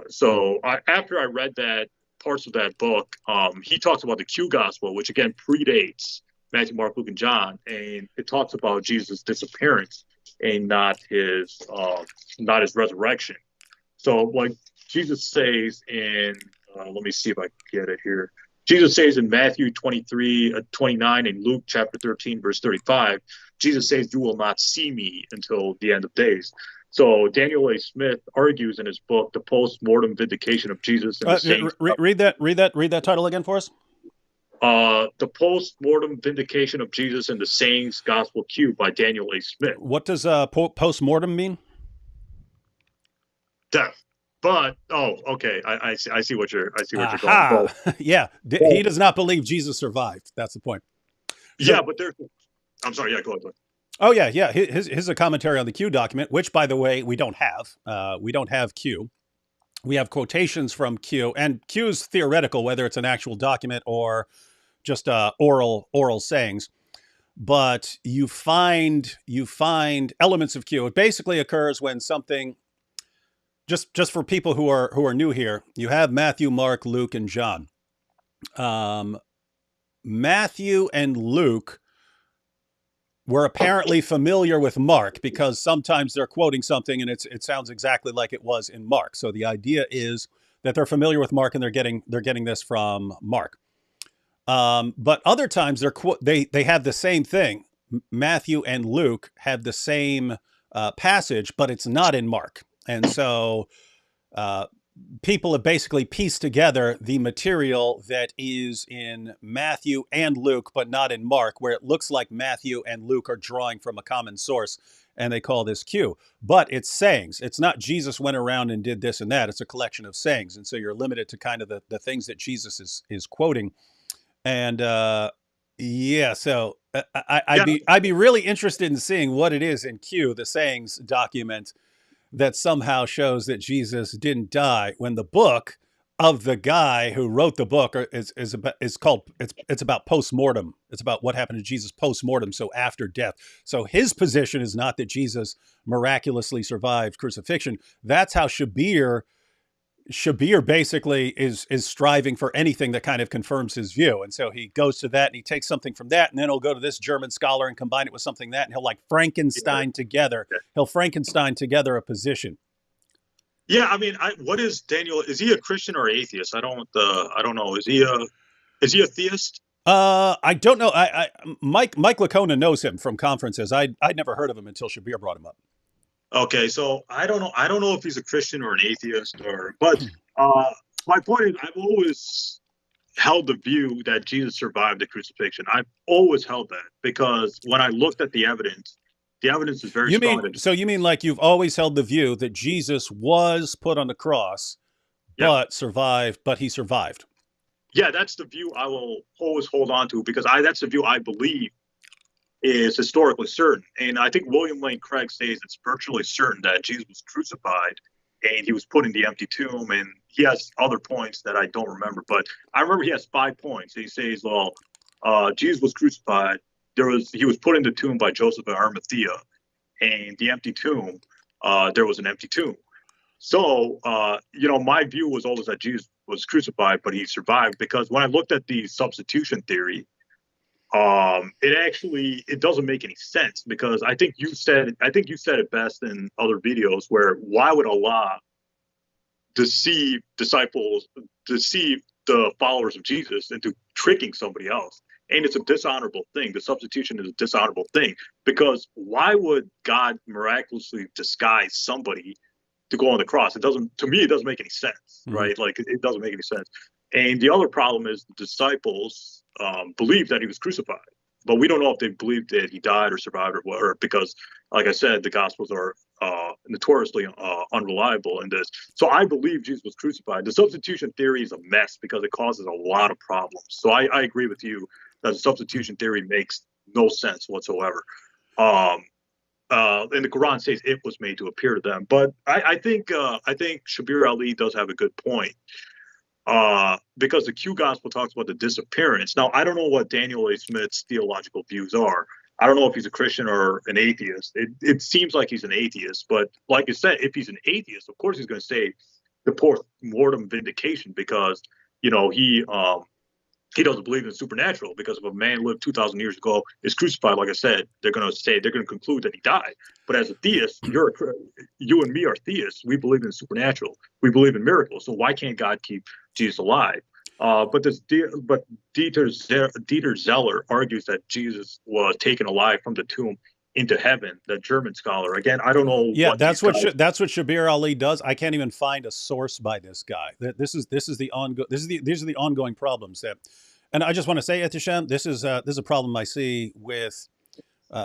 So after I read that parts of that book, he talks about the Q Gospel, which again predates Matthew, Mark, Luke, and John, and it talks about Jesus' disappearance and not his resurrection. So like Jesus says in, let me see if I can get it here. Jesus says in Matthew 23:29 and Luke chapter 13, verse 35, Jesus says, "You will not see me until the end of days." So Daniel A. Smith argues in his book, "The Post-Mortem Vindication of Jesus and the Saints." Read that title again for us. The Post-Mortem Vindication of Jesus and the Saints Gospel Q by Daniel A. Smith. What does post-mortem mean? Death. But okay, I see what you're going. But, yeah, he does not believe Jesus survived. That's the point. So, yeah, but I'm sorry. Yeah, go ahead. Oh yeah. Here's a commentary on the Q document, which, by the way, we don't have. We don't have Q. We have quotations from Q, and Q is theoretical, whether it's an actual document or just oral sayings. But you find elements of Q. It basically occurs when something. Just for people who are new here, you have Matthew, Mark, Luke, and John. Matthew and Luke were apparently familiar with Mark because sometimes they're quoting something and it sounds exactly like it was in Mark. So the idea is that they're familiar with Mark and they're getting this from Mark. But other times they have the same thing. Matthew and Luke have the same passage, but it's not in Mark. And so people have basically pieced together the material that is in Matthew and Luke, but not in Mark, where it looks like Matthew and Luke are drawing from a common source, and they call this Q. But it's sayings. It's not Jesus went around and did this and that. It's a collection of sayings. And so you're limited to kind of the things that Jesus is quoting. And so I'd be really interested in seeing what it is in Q, the sayings document, that somehow shows that Jesus didn't die, when the book of the guy who wrote the book it's about post-mortem. It's about what happened to Jesus post-mortem, so after death. So his position is not that Jesus miraculously survived crucifixion. That's how Shabir basically is striving for anything that kind of confirms his view. And so he goes to that and he takes something from that, and then he'll go to this German scholar and combine it with something that, and he'll like Frankenstein together. He'll Frankenstein together a position. Yeah, I mean, what is Daniel? Is he a Christian or atheist? I don't know. Is he a theist? I don't know. Mike Lacona knows him from conferences. I'd never heard of him until Shabir brought him up. Okay, so I don't know if he's a Christian or an atheist, but my point is, I've always held the view that Jesus survived the crucifixion. I've always held that, because when I looked at the evidence is very strong. So you mean like you've always held the view that Jesus was put on the cross, but he survived? yeah, that's the view I will always hold on to because I that's the view I believe is historically certain. And I think William Lane Craig says it's virtually certain that Jesus was crucified and he was put in the empty tomb. And he has other points that I don't remember, but I remember he has 5 points. He says, well, Jesus was crucified. He was put in the tomb by Joseph of Arimathea, and the empty tomb, there was an empty tomb. So, my view was always that Jesus was crucified, but he survived because when I looked at the substitution theory, it doesn't make any sense because I think you said it best in other videos where why would Allah deceive the followers of Jesus into tricking somebody else? And it's a dishonorable thing. The substitution is a dishonorable thing because why would God miraculously disguise somebody to go on the cross? To me, it doesn't make any sense, right? Mm-hmm. Like it doesn't make any sense. And the other problem is the disciples believed that he was crucified, but we don't know if they believed that he died or survived or whatever, because, like I said, the Gospels are notoriously unreliable in this. So I believe Jesus was crucified. The substitution theory is a mess because it causes a lot of problems. So I agree with you that the substitution theory makes no sense whatsoever. And the Quran says it was made to appear to them. But I think Shabir Ali does have a good point. Because the Q Gospel talks about the disappearance. Now, I don't know what Daniel A. Smith's theological views are. I don't know if he's a Christian or an atheist. It seems like he's an atheist, but like you said, if he's an atheist, of course he's going to say the post-mortem vindication because, he doesn't believe in supernatural because if a man lived 2,000 years ago, is crucified, like I said, they're going to conclude that he died. But as a theist, you and me are theists. We believe in supernatural. We believe in miracles. So why can't God keep Jesus alive? But Dieter Zeller argues that Jesus was taken alive from the tomb into heaven. The German scholar, again, I don't know. Yeah, that's what Shabir Ali does. I can't even find a source by this guy. These are the ongoing problems that, and I just want to say, Ehteshaam, this is a problem I see with.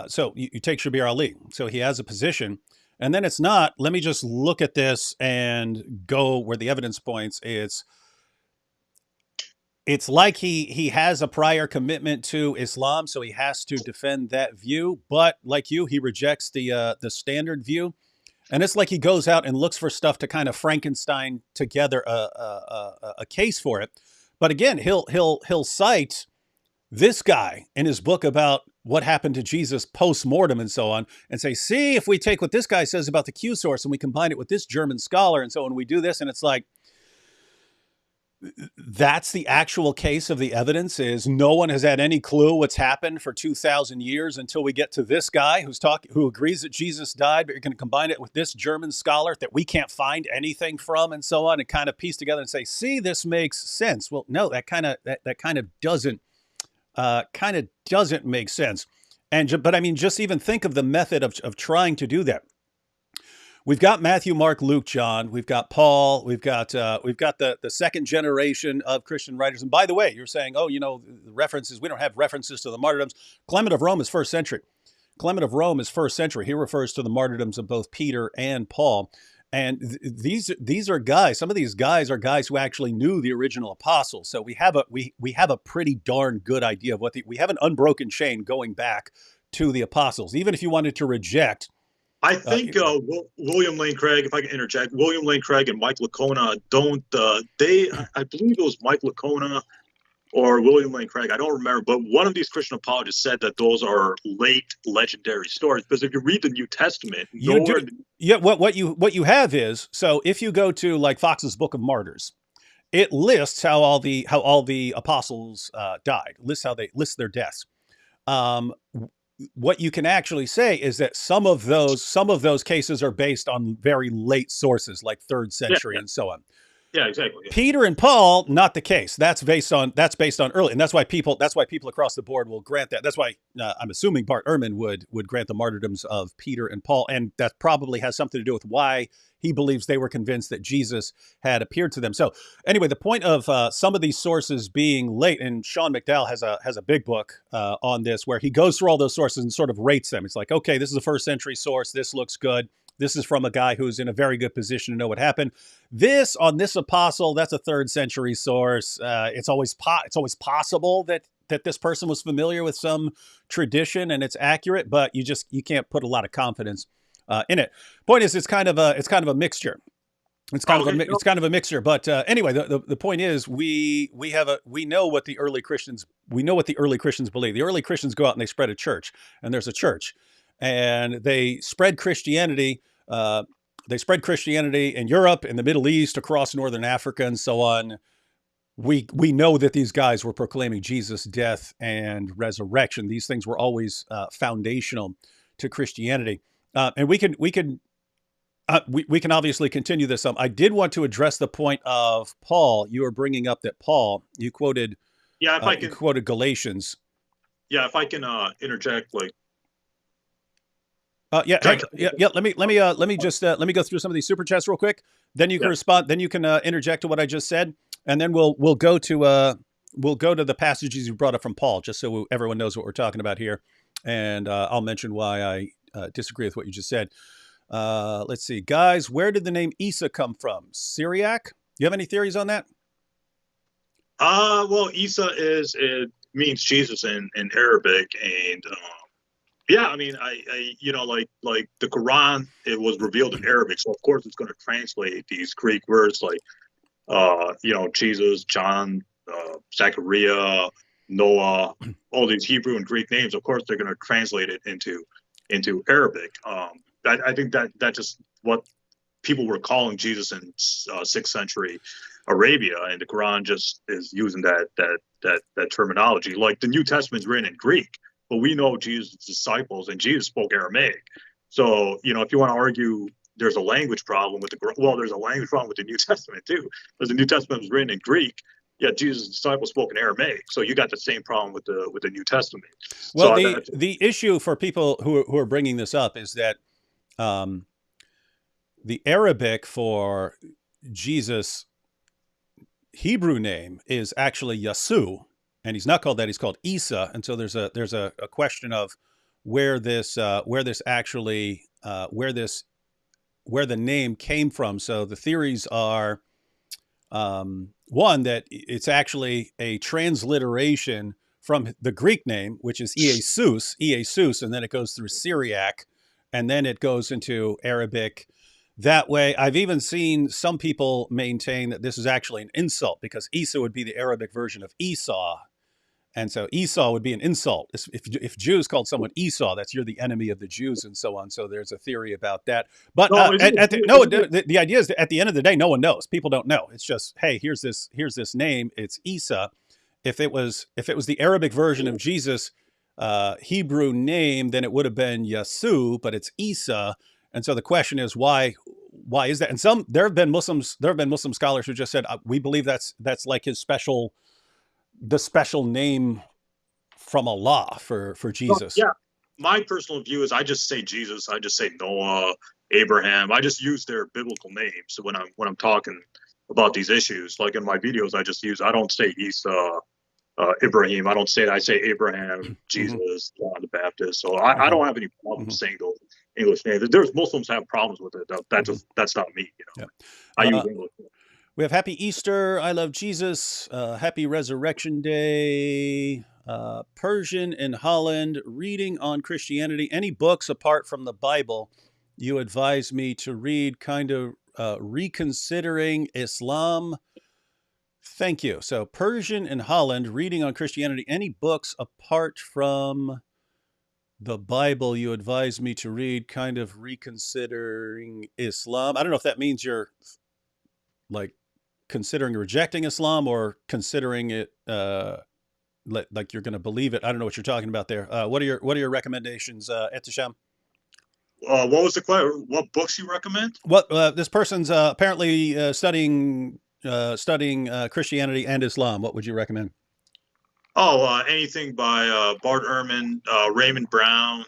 So you take Shabir Ali. So he has a position, and then it's not. Let me just look at this and go where the evidence points. It's like he has a prior commitment to Islam, so he has to defend that view. But like you, he rejects the standard view, and it's like he goes out and looks for stuff to kind of Frankenstein together a case for it. But again, he'll cite this guy in his book about what happened to Jesus post-mortem and so on, and say, see, if we take what this guy says about the Q source and we combine it with this German scholar and so on, we do this, and it's like, that's the actual case of the evidence is no one has had any clue what's happened for 2,000 years until we get to this guy who agrees that Jesus died, but you're going to combine it with this German scholar that we can't find anything from and so on and kind of piece together and say, see, this makes sense. Well, no, that kind of doesn't make sense. But I mean, just even think of the method of trying to do that. We've got Matthew, Mark, Luke, John. We've got Paul. We've got the second generation of Christian writers. And by the way, you're saying, the references. We don't have references to the martyrdoms. Clement of Rome is first century. He refers to the martyrdoms of both Peter and Paul. And these are guys. Some of these guys are guys who actually knew the original apostles. So we have a pretty darn good idea of we have an unbroken chain going back to the apostles. Even if you wanted to reject. I think William Lane Craig, if I can interject, William Lane Craig and Mike Licona I believe it was Mike Licona or William Lane Craig, I don't remember, but one of these Christian apologists said that those are late legendary stories. Because if you read the New Testament, what you have is, so if you go to like Fox's Book of Martyrs, it lists how all the apostles died, lists their deaths. What you can actually say is that some of those cases are based on very late sources, like 3rd century and so on. Yeah, exactly. Yeah. Peter and Paul, not the case. That's based on early, and that's why people across the board will grant that. That's why I'm assuming Bart Ehrman would grant the martyrdoms of Peter and Paul, and that probably has something to do with why he believes they were convinced that Jesus had appeared to them. So anyway, the point of some of these sources being late, and Sean McDowell has a big book on this where he goes through all those sources and sort of rates them. It's like, okay, this is a 1st century source. This looks good. This is from a guy who's in a very good position to know what happened. This on this apostle, that's a 3rd century source. It's always possible that this person was familiar with some tradition and it's accurate, but you can't put a lot of confidence in it. Point is, it's kind of a mixture. It's kind of a mixture. But anyway, the point is, we know what the early Christians believe. The early Christians go out and they spread a church, and there's a church, and they spread Christianity. They spread Christianity in Europe, in the Middle East, across northern Africa, and so on. We know that these guys were proclaiming Jesus' death and resurrection. These things were always foundational to Christianity, and we can obviously continue this. I did want to address the point of Paul. You were bringing up that Paul. You quoted. Yeah, if I can. You quoted Galatians. Yeah, if I can interject, like. Let me go through some of these super chats real quick. Then you can respond. Then you can interject to what I just said, and then we'll go to the passages you brought up from Paul, just so everyone knows what we're talking about here. And I'll mention why I disagree with what you just said. Let's see, guys. Where did the name Isa come from? Syriac? You have any theories on that? Well, Isa it means Jesus in Arabic, and yeah, I mean, I like the Quran, it was revealed in Arabic, so of course it's going to translate these Greek words like Jesus, John, Zechariah, Noah, all these Hebrew and Greek names. Of course, they're going to translate it into Arabic. I think that just what people were calling Jesus in 6th century Arabia, and the Quran just is using that terminology. Like the New Testament is written in Greek, but we know Jesus' disciples and Jesus spoke Aramaic. So if you want to argue there's a language problem with there's a language problem with the New Testament too, because the New Testament was written in Greek. Yeah, Jesus' disciples spoke in Aramaic, so you got the same problem with the New Testament. Well, so the issue for people who are bringing this up is that the Arabic for Jesus' Hebrew name is actually Yasu, and he's not called that; he's called Isa. And so there's a question of where the name came from. So the theories are one, that it's actually a transliteration from the Greek name, which is Iesus, and then it goes through Syriac, and then it goes into Arabic. That way, I've even seen some people maintain that this is actually an insult, because Isa would be the Arabic version of Esau. And so Esau would be an insult. If Jews called someone Esau, that's you're the enemy of the Jews and so on. So there's a theory about that. But the idea is that at the end of the day, no one knows. People don't know. It's just, hey, here's this name. It's Isa. If it was the Arabic version of Jesus' Hebrew name, then it would have been Yasu, but it's Isa. And so the question is, why is that? And there have been Muslim scholars who just said, we believe that's like the special name from Allah for Jesus. Well, yeah, my personal view is I just say Jesus. I just say Noah, Abraham. I just use their biblical names when I'm talking about these issues. Like in my videos, I don't say Isa, Ibrahim. I say Abraham, Jesus, John the Baptist. So I don't have any problem saying those English names. There's Muslims have problems with it. That's not me. Yeah. I use English. We have Happy Easter, I Love Jesus, Happy Resurrection Day, Persian in Holland, reading on Christianity. Any books apart from the Bible you advise me to read, kind of reconsidering Islam? Thank you. So Persian in Holland, reading on Christianity. Any books apart from the Bible you advise me to read, kind of reconsidering Islam? I don't know if that means you're like considering rejecting Islam or considering it like you're going to believe it. I don't know what you're talking about there. What are your recommendations, Ehteshaam? What was the question? What books you recommend? What this person's apparently studying Christianity and Islam. What would you recommend? Oh, anything by Bart Ehrman, Raymond Brown.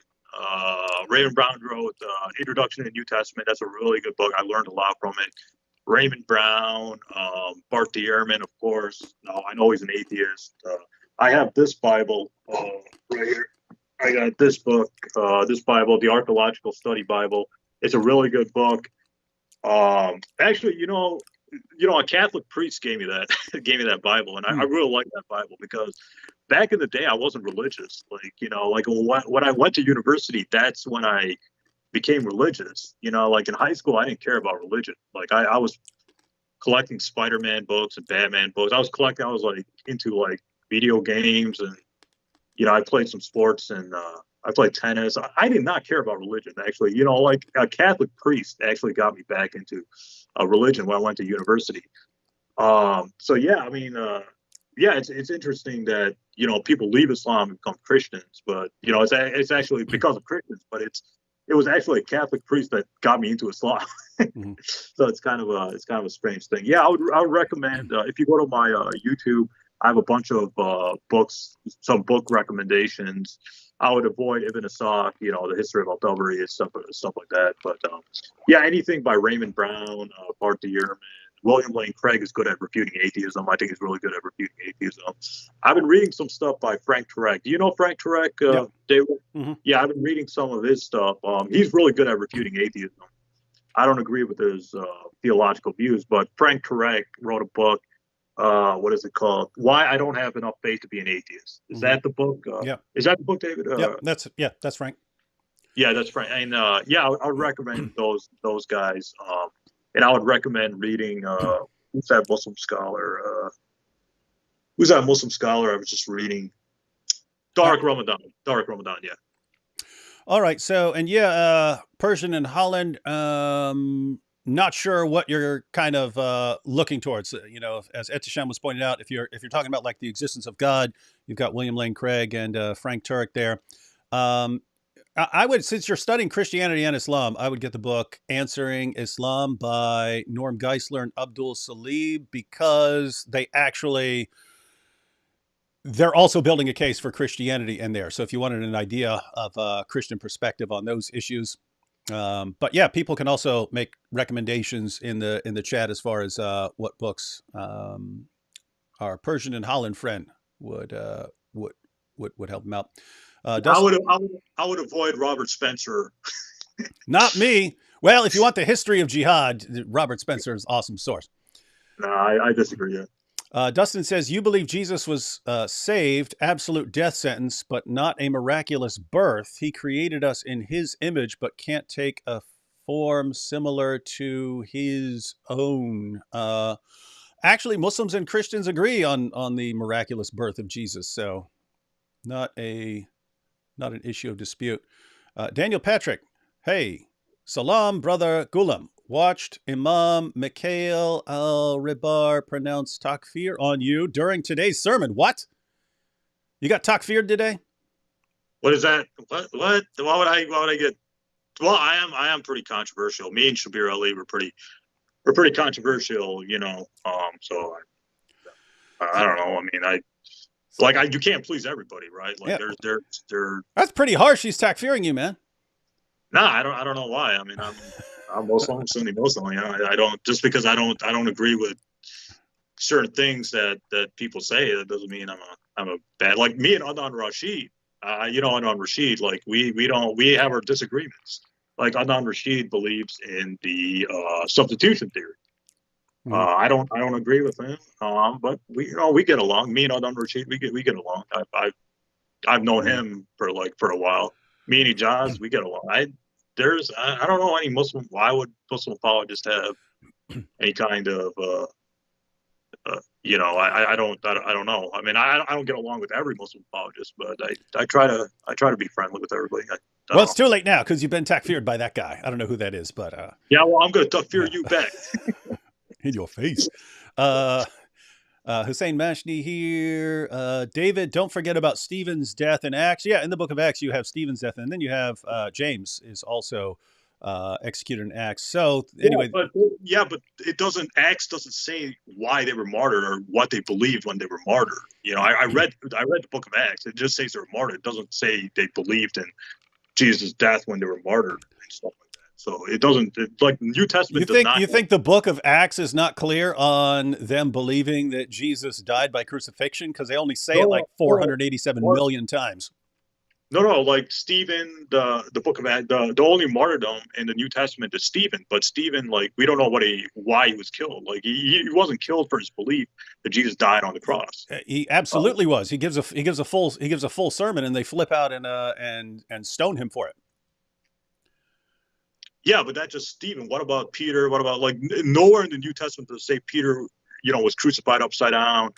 Raymond Brown wrote Introduction to the New Testament. That's a really good book. I learned a lot from it. Raymond Brown, Bart Ehrman, of course. I know he's an atheist. I have this Bible right here. I got this book, this Bible, the Archaeological Study Bible. It's a really good book. Actually, a Catholic priest gave me that gave me that Bible, and I really like that Bible because back in the day I wasn't religious. Like when I went to university, that's when I became religious. Like in high school, I didn't care about religion. Like I was collecting Spider-Man books and Batman books. I was like into like video games, and I played some sports, and I played tennis. I did not care about religion, actually. Like a Catholic priest actually got me back into religion when I went to university. So yeah, I mean, yeah, it's interesting that people leave Islam and become Christians, but it's actually because of Christians, but it was actually a Catholic priest that got me into Islam. Mm-hmm. So it's kind of a strange thing. Yeah, I would recommend if you go to my YouTube, I have a bunch of books, some book recommendations. I would avoid Ibn Asaq, the history of Al-Tabari and stuff like that. But yeah, anything by Raymond Brown, Bart de Ehrman, William Lane Craig is good at refuting atheism. I think he's really good at refuting atheism. I've been reading some stuff by Frank Turek. Do you know Frank Turek, David? Mm-hmm. Yeah, I've been reading some of his stuff. He's really good at refuting atheism. I don't agree with his theological views, but Frank Turek wrote a book. What is it called? Why I Don't Have Enough Faith to Be an Atheist. Is that the book? Yeah. Is that the book, David? That's Frank. Yeah, that's Frank. And yeah, I would recommend those guys. And I would recommend reading who's that Muslim scholar? Who's that Muslim scholar I was just reading? Tariq Ramadan. Tariq Ramadan, yeah. All right. So, and yeah, Persian and Holland, not sure what you're kind of looking towards. As Ehteshaam was pointing out, if you're talking about like the existence of God, you've got William Lane Craig and Frank Turek there. I would, since you're studying Christianity and Islam, I would get the book Answering Islam by Norm Geisler and Abdul Salib, because they're also building a case for Christianity in there. So if you wanted an idea of a Christian perspective on those issues. But yeah, people can also make recommendations in the chat as far as what books our Persian and Holland friend would help them out. I would avoid Robert Spencer. Not me. Well, if you want the history of jihad, Robert Spencer is an awesome source. No, I disagree. Yeah. Dustin says, you believe Jesus was saved, absolute death sentence, but not a miraculous birth. He created us in his image, but can't take a form similar to his own. Actually, Muslims and Christians agree on the miraculous birth of Jesus, so not an issue of dispute. Daniel Patrick, hey, salam, brother Gulam. Watched Imam Mikhail al-Ribar pronounce takfir on you during today's sermon. What? You got takfired today? What is that? What? Why would I get? Well, I am pretty controversial. Me and Shabir Ali were pretty controversial, So I don't know. I mean, you can't please everybody, right? Like yeah. they're. That's pretty harsh. He's takfiring you, man. Nah, I don't know why. I mean, I'm Muslim, I'm Sunni Muslim. I don't, just because I don't agree with certain things that people say, that doesn't mean I'm a bad, like me and Adnan Rashid. Adnan Rashid, like we have our disagreements. Like Adnan Rashid believes in the substitution theory. Mm-hmm. I don't agree with him. But we get along. Me and Adnan Rashid, we get along. I've known him for a while. Me and Ijaz, we get along. I don't know any Muslim. Why would Muslim apologists have any kind of I don't know. I mean, I don't get along with every Muslim apologist, but I try to be friendly with everybody. Well, it's too late now because you've been takfired by that guy. I don't know who that is, but yeah, well, I'm going to takfir you back in your face. Hussein Mashni here. David, don't forget about Stephen's death in Acts. Yeah, in the book of Acts, you have Stephen's death, and then you have James is also executed in Acts. So anyway, but Acts doesn't say why they were martyred or what they believed when they were martyred. I read the book of Acts. It just says they were martyred. It doesn't say they believed in Jesus' death when they were martyred and stuff like that. So it doesn't, like New Testament does not. You think the book of Acts is not clear on them believing that Jesus died by crucifixion? Because they only say it like 487 million times. No, no, like Stephen, the book of the only martyrdom in the New Testament is Stephen, but Stephen, like we don't know why he was killed. Like he wasn't killed for his belief that Jesus died on the cross. He Uh, absolutely was. He gives a full sermon, and they flip out and stone him for it. yeah, but that's just Stephen. What about Peter? What about like nowhere in the New Testament does it say Peter, was crucified upside down.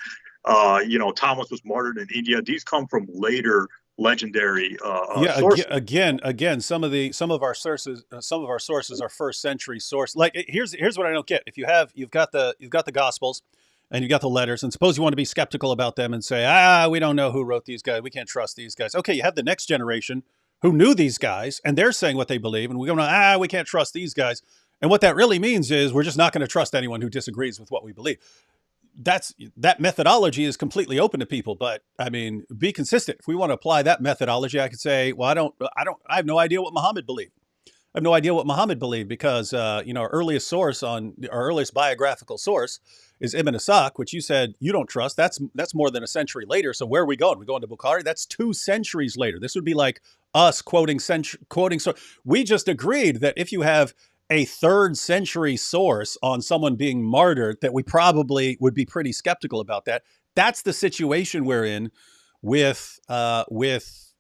Thomas was martyred in India. These come from later legendary Yeah, sources. again, some of our sources are first century source. Like here's what I don't get. If you've got the Gospels, and you've got the letters, and suppose you want to be skeptical about them and say, we don't know who wrote these guys, we can't trust these guys. Okay, you have the next generation who knew these guys, and they're saying what they believe, and we go, we can't trust these guys. And what that really means is we're just not going to trust anyone who disagrees with what we believe. That methodology is completely open to people, but I mean, be consistent. If we want to apply that methodology, I could say, well, I have no idea what Muhammad believed. I have no idea what Muhammad believed because our earliest biographical source is Ibn Ishaq, which you said you don't trust. That's more than a century later. So where are we going? We going to Bukhari? That's 2 centuries later. This would be like us quoting. So we just agreed that if you have a third-century source on someone being martyred, that we probably would be pretty skeptical about that. That's the situation we're in with with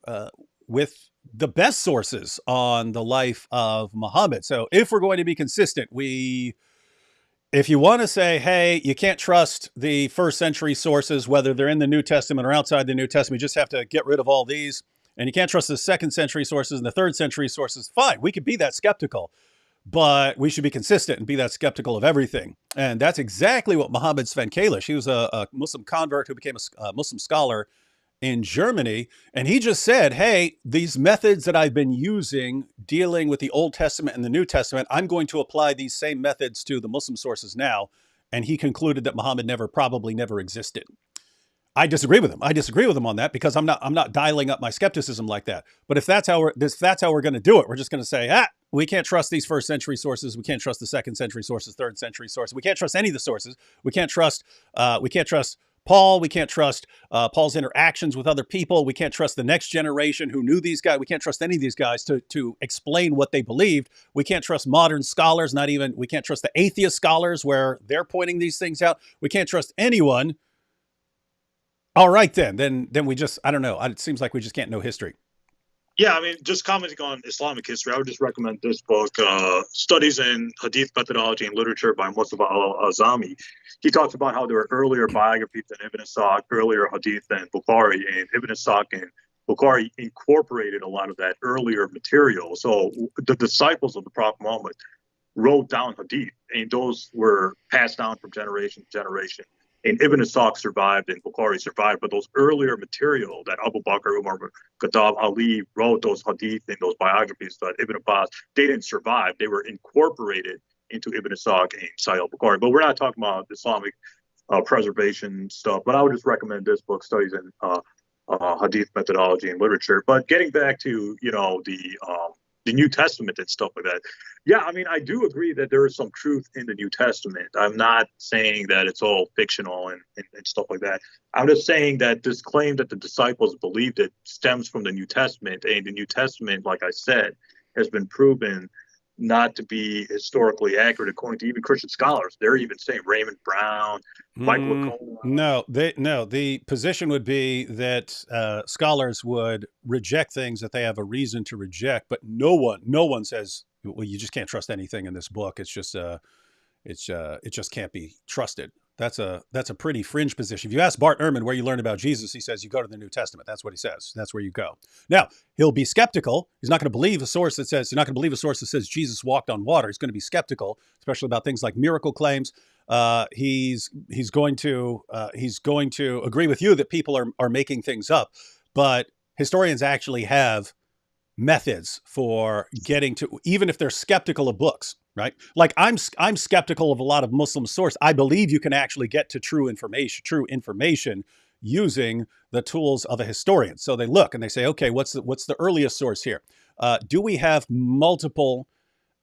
the best sources on the life of Muhammad. So if we're going to be consistent, if you want to say, hey, you can't trust the first century sources, whether they're in the New Testament or outside the New Testament, you just have to get rid of all these. And you can't trust the second century sources and the third century sources. Fine, we could be that skeptical, but we should be consistent and be that skeptical of everything. And that's exactly what Muhammad Sven Kalish, he was a Muslim convert who became a Muslim scholar in Germany. And he just said, hey, these methods that I've been using dealing with the Old Testament and the New Testament, I'm going to apply these same methods to the Muslim sources now. And he concluded that Muhammad probably never existed. I disagree with him. I disagree with him on that because I'm not dialing up my skepticism like that. But if that's how we're going to do it, we're just going to say, we can't trust these first century sources. We can't trust the second century sources, third century sources. We can't trust any of the sources. We can't trust Paul. We can't trust Paul's interactions with other people. We can't trust the next generation who knew these guys. We can't trust any of these guys to explain what they believed. We can't trust modern scholars. We can't trust the atheist scholars where they're pointing these things out. We can't trust anyone. All right, then we just, I don't know. It seems like we just can't know history. Yeah, I mean, just commenting on Islamic history, I would just recommend this book, Studies in Hadith Methodology and Literature by Mustafa al-Azami. He talks about how there were earlier biographies than Ibn Ishaq, earlier Hadith than Bukhari, and Ibn Ishaq and Bukhari incorporated a lot of that earlier material. So the disciples of the Prophet Muhammad wrote down Hadith, and those were passed down from generation to generation. And Ibn Ishaq survived and Bukhari survived, but those earlier material that Abu Bakr, Umar, Khattab, Ali wrote, those hadith and those biographies that Ibn Abbas, they didn't survive. They were incorporated into Ibn Ishaq and Sahih al-Bukhari. But we're not talking about Islamic preservation stuff. But I would just recommend this book, Studies in Hadith Methodology and Literature. But getting back to, the New Testament and stuff like that. Yeah, I mean, I do agree that there is some truth in the New Testament. I'm not saying that it's all fictional and stuff like that. I'm just saying that this claim that the disciples believed it stems from the New Testament. And the New Testament, like I said, has been proven not to be historically accurate according to even Christian scholars. They're even saying Raymond Brown, Michael Lacombe. No, the position would be that scholars would reject things that they have a reason to reject, but no one says, well, you just can't trust anything in this book. It just can't be trusted. That's a pretty fringe position. If you ask Bart Ehrman where you learn about Jesus, he says you go to the New Testament. That's what he says. That's where you go. Now, he'll be skeptical. He's not going to believe a source that says Jesus walked on water. He's going to be skeptical, especially about things like miracle claims. He's going to agree with you that people are making things up, but historians actually have methods for getting to, even if they're skeptical of books, right? Like I'm skeptical of a lot of Muslim sources. I believe you can actually get to true information using the tools of a historian. So they look and they say, okay, what's the earliest source here? Do we have multiple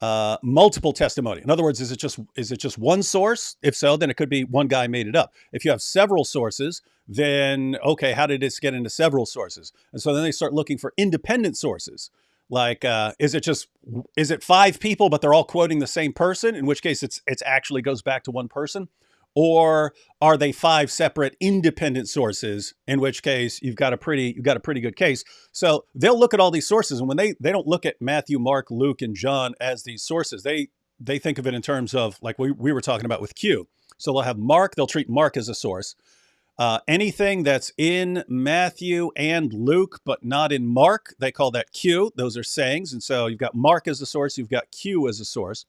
multiple testimony? In other words, is it just one source? If so, then it could be one guy made it up. If you have several sources, then okay, how did this get into several sources? And so then they start looking for independent sources. Like, is it five people, but they're all quoting the same person? In which case, it's actually goes back to one person, or are they five separate independent sources? In which case, you've got a pretty good case. So they'll look at all these sources, and when they don't look at Matthew, Mark, Luke, and John as these sources, they think of it in terms of like we were talking about with Q. So they'll have Mark. They'll treat Mark as a source. Anything that's in Matthew and Luke, but not in Mark, they call that Q. Those are sayings. And so you've got Mark as a source, you've got Q as a source.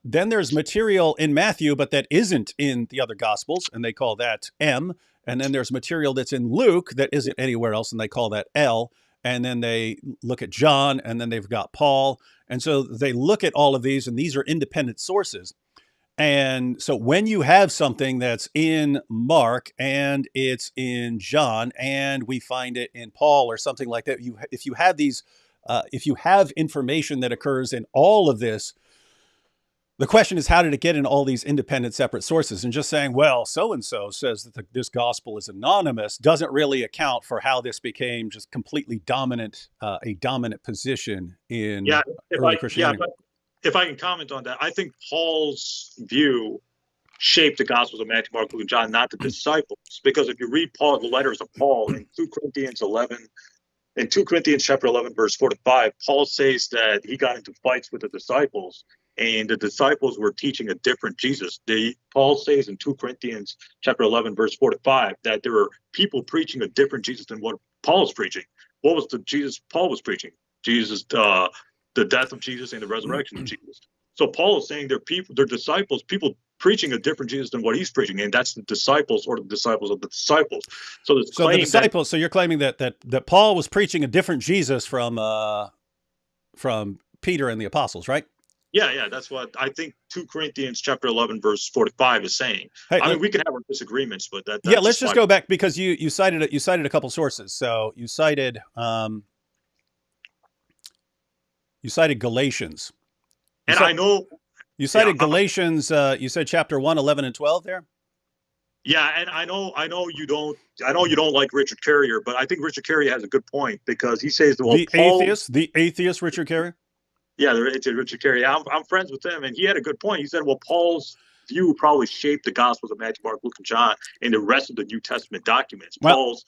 Then there's material in Matthew, but that isn't in the other Gospels, and they call that M. And then there's material that's in Luke that isn't anywhere else, and they call that L. And then they look at John, and then they've got Paul. And so they look at all of these, and these are independent sources. And so when you have something that's in Mark and it's in John and we find it in Paul or something like that, if you have information that occurs in all of this, the question is, how did it get in all these independent separate sources? And just saying, well, so-and-so says that this gospel is anonymous doesn't really account for how this became just completely dominant, a dominant position in early Christianity. Yeah, if I can comment on that, I think Paul's view shaped the Gospels of Matthew, Mark, Luke, and John, not the disciples. Because if you read the letters of Paul in 2 Corinthians chapter 11, verse 4 to 5, Paul says that he got into fights with the disciples, and the disciples were teaching a different Jesus. Paul says in 2 Corinthians chapter 11, verse 4 to 5, that there were people preaching a different Jesus than what Paul was preaching. What was the Jesus Paul was preaching? The death of Jesus and the resurrection of Jesus. So Paul is saying they're disciples, people preaching a different Jesus than what he's preaching, and that's the disciples or the disciples of the disciples. So the disciples. So you're claiming that Paul was preaching a different Jesus from Peter and the apostles, right? Yeah, that's what I think 2 Corinthians chapter 11, verse 45 is saying. Hey, I mean, we can have our disagreements, but that's let's just go back, because you cited a couple sources. So you cited Galatians. I know you cited Galatians. You said chapter 1, 11, and 12 there. Yeah, and I know you don't like Richard Carrier, but I think Richard Carrier has a good point, because he says the atheist Richard Carrier. Yeah, it's Richard Carrier. I'm friends with him, and he had a good point. He said, well, Paul's view probably shaped the Gospels of Matthew, Mark, Luke, and John, and the rest of the New Testament documents. Let's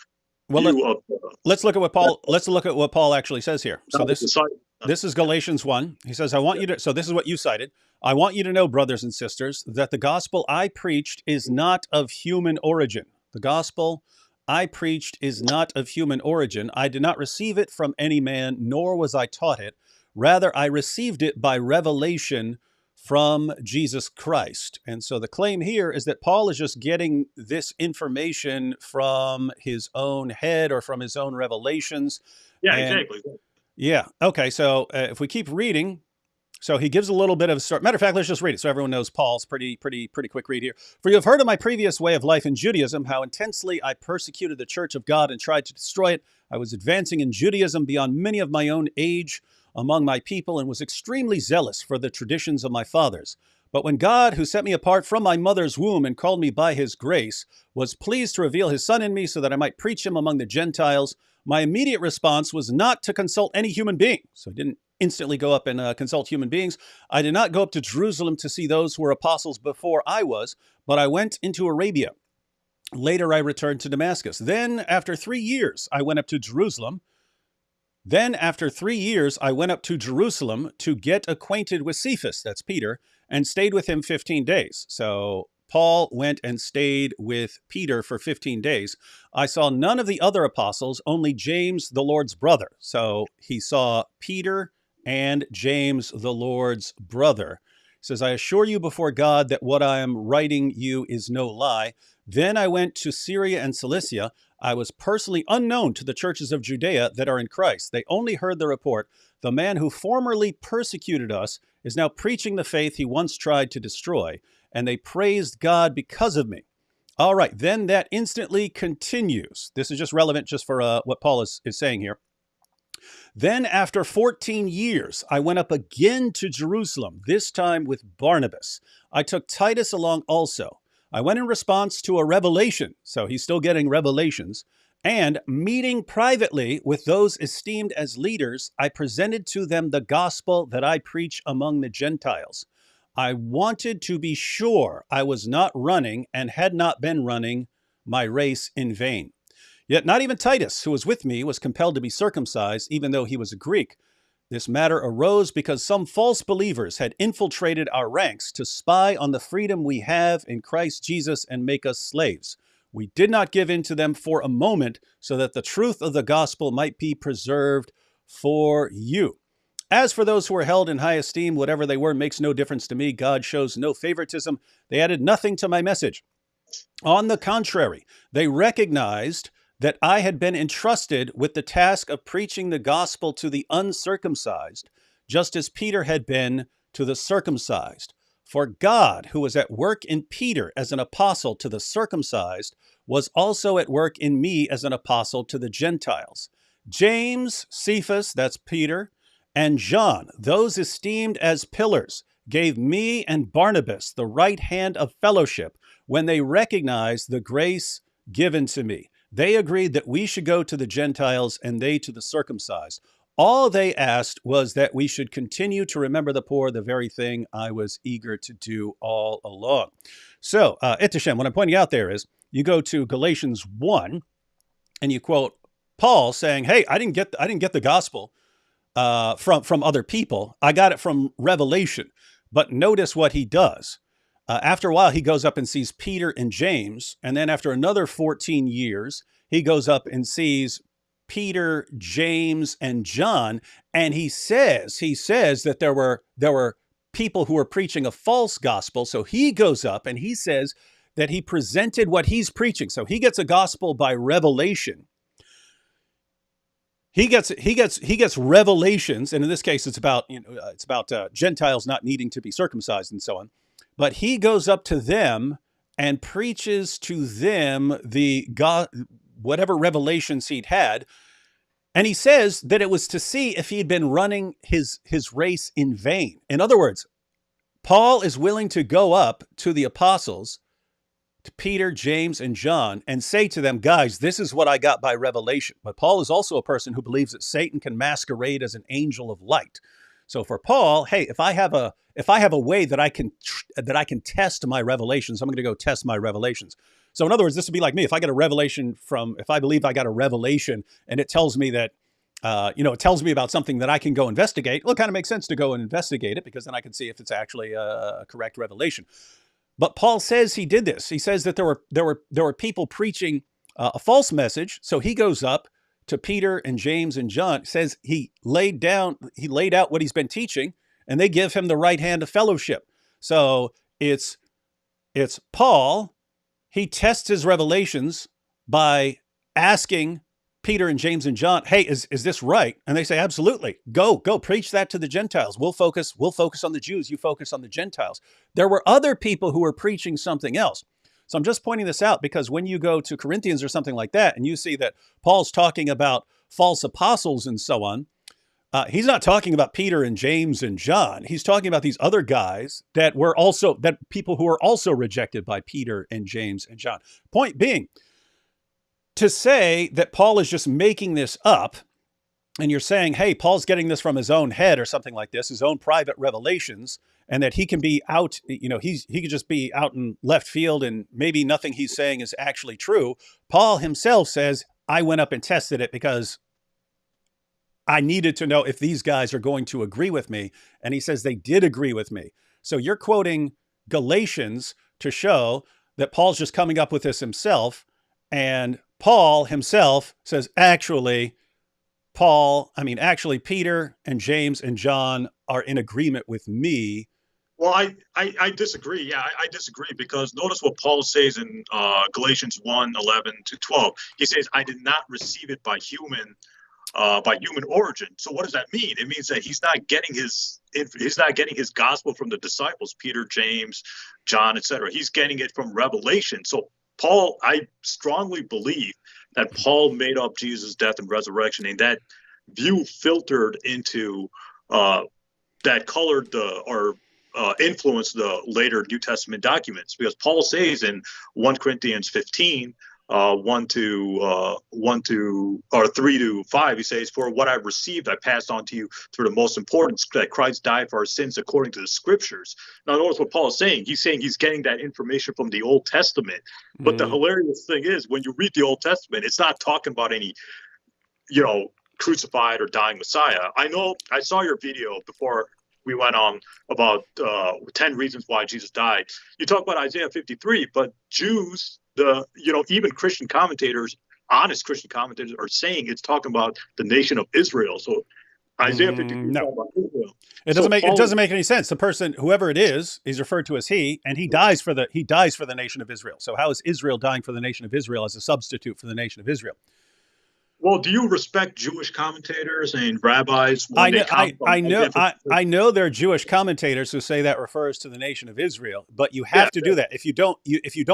look at what Paul actually says here. So this is Galatians 1. He says, so this is what you cited. I want you to know, brothers and sisters, that the gospel I preached is not of human origin. The gospel I preached is not of human origin. I did not receive it from any man, nor was I taught it. Rather, I received it by revelation from Jesus Christ. And so the claim here is that Paul is just getting this information from his own head or from his own revelations. Yeah, exactly. Yeah. Okay. So if we keep reading, so he gives a little bit of a start. Matter of fact, let's just read it so everyone knows Paul's pretty quick read here. For you have heard of my previous way of life in Judaism, how intensely I persecuted the church of God and tried to destroy it. I was advancing in Judaism beyond many of my own age among my people and was extremely zealous for the traditions of my fathers. But when God, who set me apart from my mother's womb and called me by his grace, was pleased to reveal his Son in me so that I might preach him among the Gentiles, my immediate response was not to consult any human being. So I didn't instantly go up and consult human beings. I did not go up to Jerusalem to see those who were apostles before I was, but I went into Arabia. Later I returned to Damascus. Then after 3 years, I went up to Jerusalem. To get acquainted with Cephas, that's Peter, and stayed with him 15 days. So Paul went and stayed with Peter for 15 days. I saw none of the other apostles, only James, the Lord's brother. So he saw Peter and James, the Lord's brother. He says, I assure you before God that what I am writing you is no lie. Then I went to Syria and Cilicia. I was personally unknown to the churches of Judea that are in Christ. They only heard the report. The man who formerly persecuted us is now preaching the faith he once tried to destroy, and they praised God because of me. All right, then that instantly continues. This is just relevant just for what Paul is saying here. Then after 14 years, I went up again to Jerusalem, this time with Barnabas. I took Titus along also. I went in response to a revelation, so he's still getting revelations, and meeting privately with those esteemed as leaders, I presented to them the gospel that I preach among the Gentiles. I wanted to be sure I was not running and had not been running my race in vain. Yet not even Titus, who was with me, was compelled to be circumcised, even though he was a Greek. This matter arose because some false believers had infiltrated our ranks to spy on the freedom we have in Christ Jesus and make us slaves. We did not give in to them for a moment so that the truth of the gospel might be preserved for you. As for those who are held in high esteem, whatever they were makes no difference to me. God shows no favoritism. They added nothing to my message. On the contrary, they recognized that I had been entrusted with the task of preaching the gospel to the uncircumcised, just as Peter had been to the circumcised. For God, who was at work in Peter as an apostle to the circumcised, was also at work in me as an apostle to the Gentiles. James, Cephas, that's Peter, and John, those esteemed as pillars, gave me and Barnabas the right hand of fellowship when they recognized the grace given to me. They agreed that we should go to the Gentiles and they to the circumcised. All they asked was that we should continue to remember the poor, the very thing I was eager to do all along. So, Ehteshaam, what I'm pointing out there is you go to Galatians 1 and you quote Paul saying, hey, I didn't get the gospel from other people. I got it from revelation. But notice what he does. After a while, he goes up and sees Peter and James. And then after another 14 years, he goes up and sees Peter, James, and John. And he says that there were people who were preaching a false gospel. So he goes up and he says that he presented what he's preaching. So he gets a gospel by revelation. He gets revelations, and in this case, it's about Gentiles not needing to be circumcised and so on. But he goes up to them and preaches to them the God, whatever revelations he'd had, and he says that it was to see if he had been running his race in vain. In other words, Paul is willing to go up to the apostles, to Peter, James, and John, and say to them, guys, this is what I got by revelation. But Paul is also a person who believes that Satan can masquerade as an angel of light. So for Paul, hey, if I have a way that I can test my revelations, I'm going to go test my revelations. So in other words, this would be like me. If I believe I got a revelation and it tells me that, it tells me about something that I can go investigate, well, it kind of makes sense to go and investigate it because then I can see if it's actually a correct revelation. But Paul says he did this. He says that there were people preaching a false message. So he goes up to Peter and James and John, says he laid out what he's been teaching, and they give him the right hand of fellowship. So it's Paul. He tests his revelations by asking Peter and James and John, hey, is this right? And they say, absolutely. Go preach that to the Gentiles. We'll focus on the Jews. You focus on the Gentiles. There were other people who were preaching something else. So I'm just pointing this out because when you go to Corinthians or something like that, and you see that Paul's talking about false apostles and so on, he's not talking about Peter and James and John. He's talking about these other guys that people who are also rejected by Peter and James and John. Point being, to say that Paul is just making this up, and you're saying, hey, Paul's getting this from his own head or something like this, his own private revelations, and that he can be out, he could just be out in left field and maybe nothing he's saying is actually true. Paul himself says, I went up and tested it because I needed to know if these guys are going to agree with me. And he says they did agree with me. So you're quoting Galatians to show that Paul's just coming up with this himself. And Paul himself says, actually, Peter and James and John are in agreement with me. Well, I disagree. Yeah, I disagree because notice what Paul says in Galatians 1:11-12. He says, I did not receive it by human origin. So what does that mean? It means that he's not getting his gospel from the disciples, Peter, James, John, etc. He's getting it from revelation. So Paul, I strongly believe that Paul made up Jesus' death and resurrection, and that view filtered into that colored or influenced the later New Testament documents, because Paul says in 1 Corinthians 15, 3 to 5, he says, "For what I received, I passed on to you through the most important, that Christ died for our sins according to the scriptures." Now, notice what Paul is saying. He's saying he's getting that information from the Old Testament. But the hilarious thing is, when you read the Old Testament, it's not talking about any, crucified or dying Messiah. I know I saw your video before we went on about 10 reasons why Jesus died. You talk about Isaiah 53, but Jews, even Christian commentators, honest Christian commentators, are saying it's talking about the nation of Israel. So Isaiah 53 is talking about Israel. It doesn't make any sense. The person, whoever it is referred to as he, and he dies for the nation of Israel. So how is Israel dying for the nation of Israel as a substitute for the nation of Israel? Well, do you respect Jewish commentators and rabbis? I know there are Jewish commentators who say that refers to the nation of Israel, but you have to do that. If you don't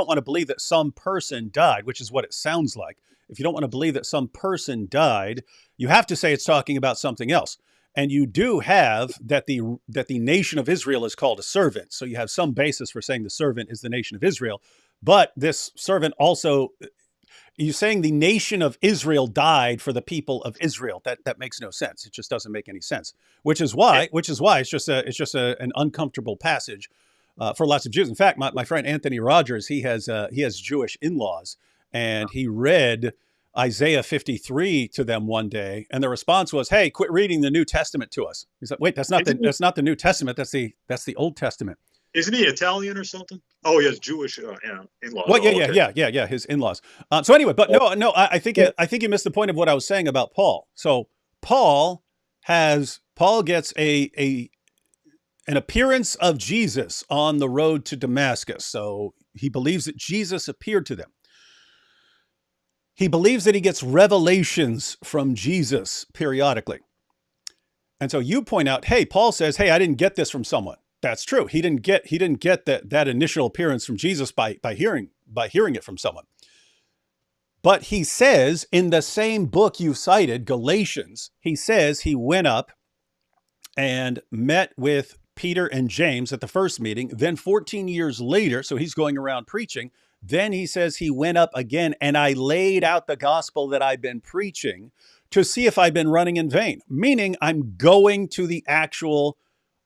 want to believe that some person died, which is what it sounds like, if you don't want to believe that some person died, you have to say it's talking about something else. And you do have that the nation of Israel is called a servant. So you have some basis for saying the servant is the nation of Israel. But this servant also, you're saying the nation of Israel died for the people of Israel. That makes no sense. It just doesn't make any sense. Which is why it's just an uncomfortable passage for lots of Jews. In fact, my friend Anthony Rogers, he has Jewish in-laws, and he read Isaiah 53 to them one day, and the response was, "Hey, quit reading the New Testament to us." He's like, "Wait, that's not the New Testament. That's the Old Testament." Isn't he Italian or something? Oh, he has Jewish in-laws. Well, yeah, his in-laws. So anyway, but no, I think you missed the point of what I was saying about Paul. So Paul gets an appearance of Jesus on the road to Damascus. So he believes that Jesus appeared to them. He believes that he gets revelations from Jesus periodically. And so you point out, hey, Paul says, hey, I didn't get this from someone. That's true. He didn't get that initial appearance from Jesus by hearing it from someone. But he says in the same book you cited, Galatians, he says he went up and met with Peter and James at the first meeting. Then 14 years later, so he's going around preaching. Then he says he went up again, and I laid out the gospel that I've been preaching to see if I've been running in vain. Meaning I'm going to the actual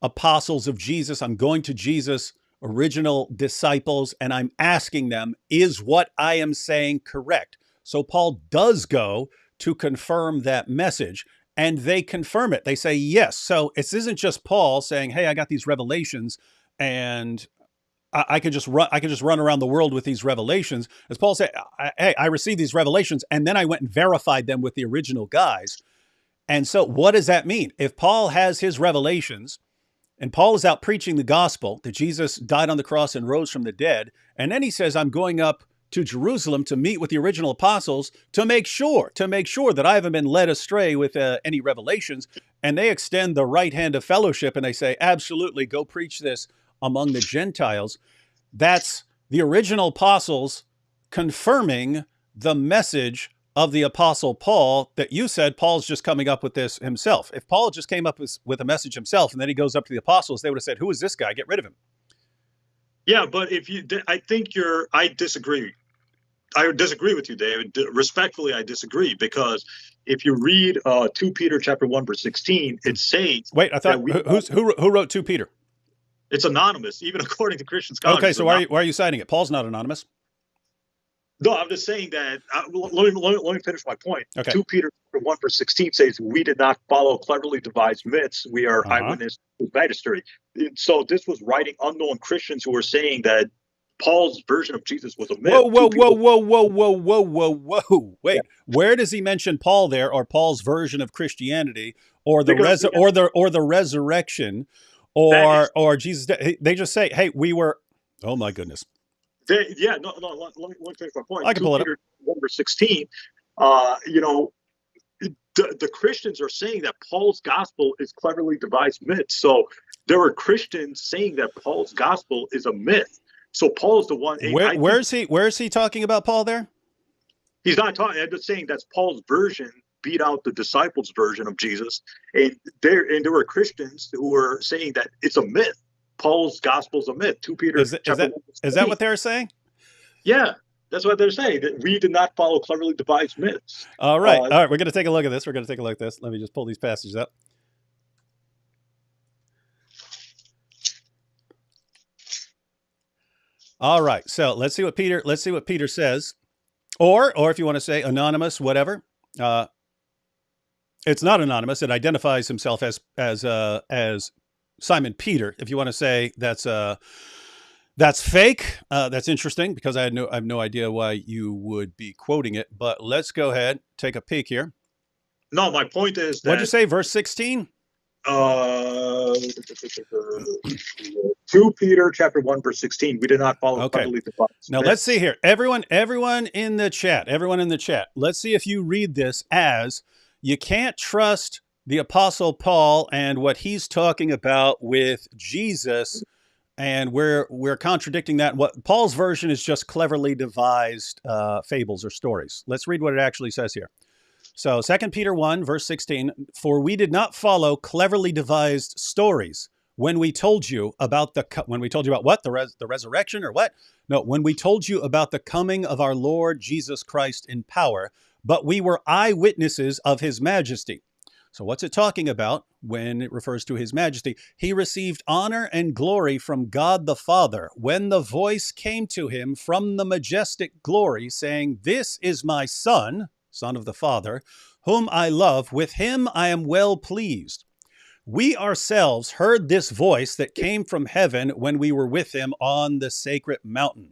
apostles of Jesus. I'm going to Jesus' original disciples, and I'm asking them, is what I am saying correct? So Paul does go to confirm that message, and they confirm it. They say, yes. So it isn't just Paul saying, hey, I got these revelations, and I could just run around the world with these revelations. As Paul said, hey, I received these revelations, and then I went and verified them with the original guys. And so what does that mean? If Paul has his revelations, and Paul is out preaching the gospel that Jesus died on the cross and rose from the dead, and then he says, I'm going up to Jerusalem to meet with the original apostles to make sure that I haven't been led astray with any revelations. And they extend the right hand of fellowship, and they say, absolutely, go preach this among the Gentiles. That's the original apostles confirming the message of the apostle Paul that you said Paul's just coming up with this himself. If Paul just came up with a message himself and then he goes up to the apostles, they would have said, who is this guy? Get rid of him. Yeah, but I disagree. I disagree with you, David. Respectfully, I disagree, because if you read 2 Peter chapter 1, verse 16, it says... Wait, I thought, who wrote 2 Peter? It's anonymous, even according to Christian scholars. Okay, so why are you citing it? Paul's not anonymous. No, I'm just saying that. Let me finish my point. Okay. 2 Peter 1 verse 16 says, "We did not follow cleverly devised myths. We are eyewitness to magistracy." So this was writing unknown Christians who were saying that Paul's version of Jesus was a myth. Whoa! Wait, where does he mention Paul there, or Paul's version of Christianity, or the resurrection, or Jesus? They just say, "Hey, we were." Oh my goodness. Let me finish my point. I can pull it up. 1 verse 16. The Christians are saying that Paul's gospel is cleverly devised myth. So there are Christians saying that Paul's gospel is a myth. So Paul is the one. Where is he talking about Paul there? He's not talking. I'm just saying that's Paul's version beat out the disciples' version of Jesus, and there were Christians who were saying that it's a myth. Paul's gospel is a myth. 2 Peter chapter 1, verse Is that 16. what they're saying? Yeah, that's what they're saying. That we did not follow cleverly devised myths. All right. All right. We're going to take a look at this. We're going to take a look at this. Let me just pull these passages up. All right. So let's see what Peter says. Or if you want to say anonymous, whatever. It's not anonymous. It identifies himself as Simon Peter. If you want to say that's fake, that's interesting, because I have no idea why you would be quoting it. But let's go ahead, take a peek here. No, my point is that. What'd you say? Verse 16. 2 Peter chapter 1, verse 16. We did not follow cleverly devised myths. Now let's see here. Everyone in the chat. Let's see if you read this as you can't trust the Apostle Paul and what he's talking about with Jesus, and we're contradicting that. What Paul's version is just cleverly devised fables or stories. Let's read what it actually says here. So 2 Peter 1, verse 16, for we did not follow cleverly devised stories when we told you about what? The resurrection, or what? No, when we told you about the coming of our Lord Jesus Christ in power, but we were eyewitnesses of his majesty. So what's it talking about when it refers to his majesty? He received honor and glory from God the Father when the voice came to him from the majestic glory, saying, "This is my Son, Son of the Father, whom I love. With him I am well pleased." We ourselves heard this voice that came from heaven when we were with him on the sacred mountain.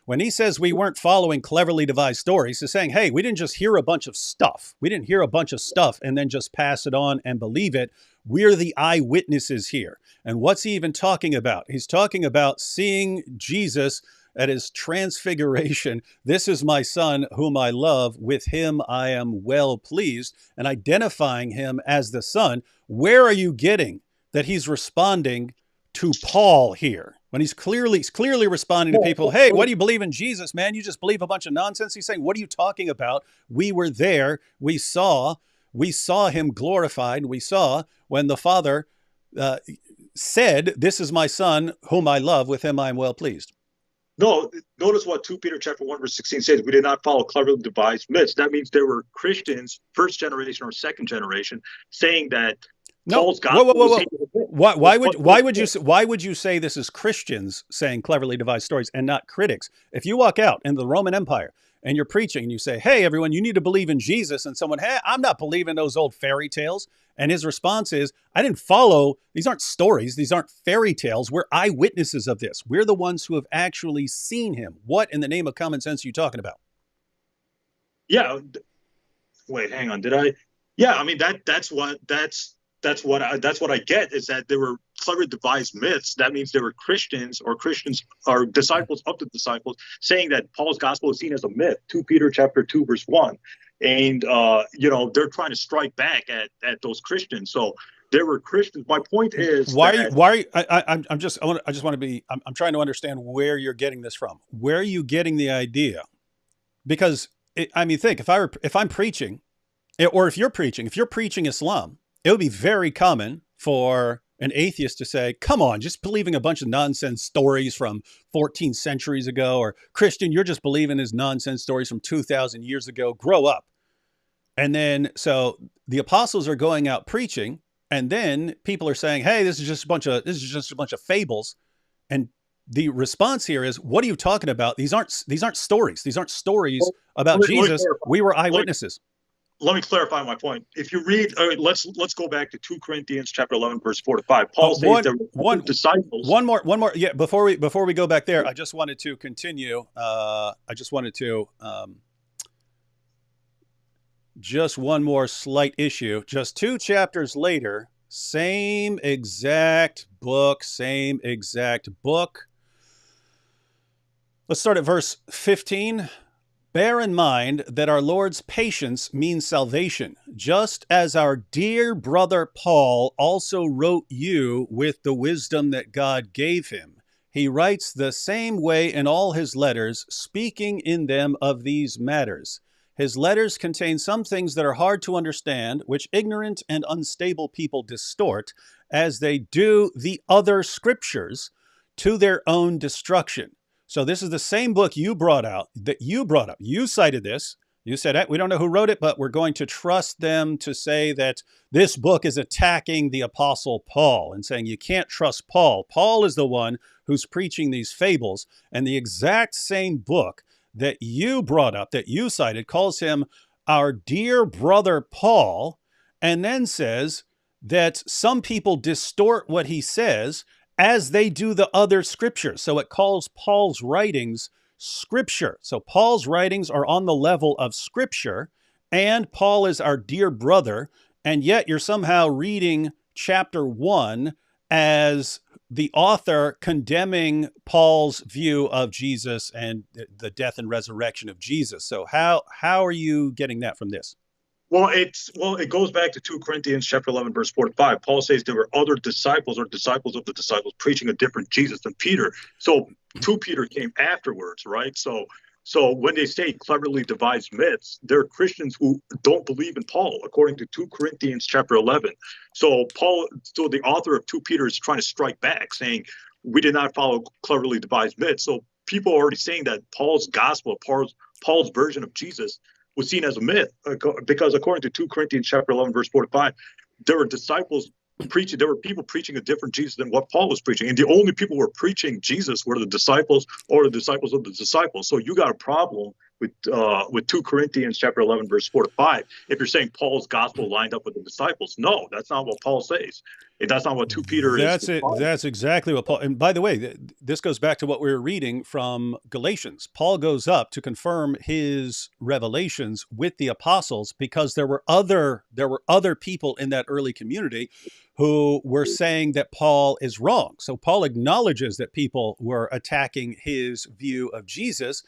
When he says we weren't following cleverly devised stories, he's saying, hey, we didn't just hear a bunch of stuff. We didn't hear a bunch of stuff and then just pass it on and believe it. We're the eyewitnesses here. And what's he even talking about? He's talking about seeing Jesus at his transfiguration. This is my Son whom I love. With him I am well pleased, and identifying him as the Son. Where are you getting that he's responding to Paul here, when he's clearly responding to people? Hey, what do you believe in Jesus, man? You just believe a bunch of nonsense. He's saying, what are you talking about? We were there. We saw him glorified. We saw when the Father said, this is my Son whom I love. With him I am well pleased. No, notice what 2 Peter chapter 1, verse 16 says. We did not follow cleverly devised myths. That means there were Christians, first generation or second generation, saying that Paul's gospel was Why would you say this is Christians saying cleverly devised stories and not critics? If you walk out in the Roman Empire and you're preaching and you say, hey, everyone, you need to believe in Jesus, and someone, hey, I'm not believing those old fairy tales. And his response is, I didn't follow. These aren't stories. These aren't fairy tales. We're eyewitnesses of this. We're the ones who have actually seen him. What in the name of common sense are you talking about? Yeah. Wait, hang on. Did I? Yeah. I mean, that's what I get, is that there were clever devised myths. That means there were Christians or disciples of the disciples saying that Paul's gospel is seen as a myth. 2 Peter chapter 2, verse 1. And, they're trying to strike back at those Christians. So there were Christians. My point is, I'm trying to understand where you're getting this from. Where are you getting the idea? Because think, if I'm preaching, or if you're preaching Islam, it would be very common for an atheist to say, come on, just believing a bunch of nonsense stories from 14 centuries ago, or Christian, you're just believing his nonsense stories from 2,000 years ago. Grow up. And then, so the apostles are going out preaching, and then people are saying, hey, this is just a bunch of fables. And the response here is, what are you talking about? These aren't stories. These aren't stories about Jesus. We were eyewitnesses. Let me clarify my point. If you read, let's go back to 2 Corinthians chapter 11, verse 4 to 5. Paul says there were disciples. One more. Yeah, before we go back there, I just wanted to continue. Just one more slight issue. Just 2 chapters later, same exact book. Let's start at verse 15. Bear in mind that our Lord's patience means salvation, just as our dear brother Paul also wrote you with the wisdom that God gave him. He writes the same way in all his letters, speaking in them of these matters. His letters contain some things that are hard to understand, which ignorant and unstable people distort, as they do the other scriptures, to their own destruction. So this is the same book you brought out, that you brought up. You cited this. You said, we don't know who wrote it, but we're going to trust them to say that this book is attacking the Apostle Paul and saying you can't trust Paul. Paul is the one who's preaching these fables. And the exact same book that you brought up, that you cited, calls him our dear brother Paul, and then says that some people distort what he says as they do the other scriptures. So it calls Paul's writings scripture. So Paul's writings are on the level of scripture, and Paul is our dear brother, and yet you're somehow reading chapter 1 as the author condemning Paul's view of Jesus and the death and resurrection of Jesus. So how are you getting that from this? Well, it goes back to 2 Corinthians chapter 11, verse 4 to 5. Paul says there were other disciples or disciples of the disciples preaching a different Jesus than Peter. So 2 Peter came afterwards, right? So when they say cleverly devised myths, they're Christians who don't believe in Paul, according to 2 Corinthians chapter 11. So the author of 2 Peter is trying to strike back, saying we did not follow cleverly devised myths. So people are already saying that Paul's gospel, Paul's version of Jesus, was seen as a myth, because according to 2 Corinthians chapter 11, verse 4 to 5, there were people preaching a different Jesus than what Paul was preaching. And the only people who were preaching Jesus were the disciples or the disciples of the disciples. So you got a problem with 2 Corinthians chapter 11, verse 4 to 5. If you're saying Paul's gospel lined up with the disciples, no, that's not what Paul says. That's not what 2 Peter is. That's it. That's exactly what Paul, and by the way, this goes back to what we were reading from Galatians. Paul goes up to confirm his revelations with the apostles because there were other people in that early community who were saying that Paul is wrong. So Paul acknowledges that people were attacking his view of Jesus.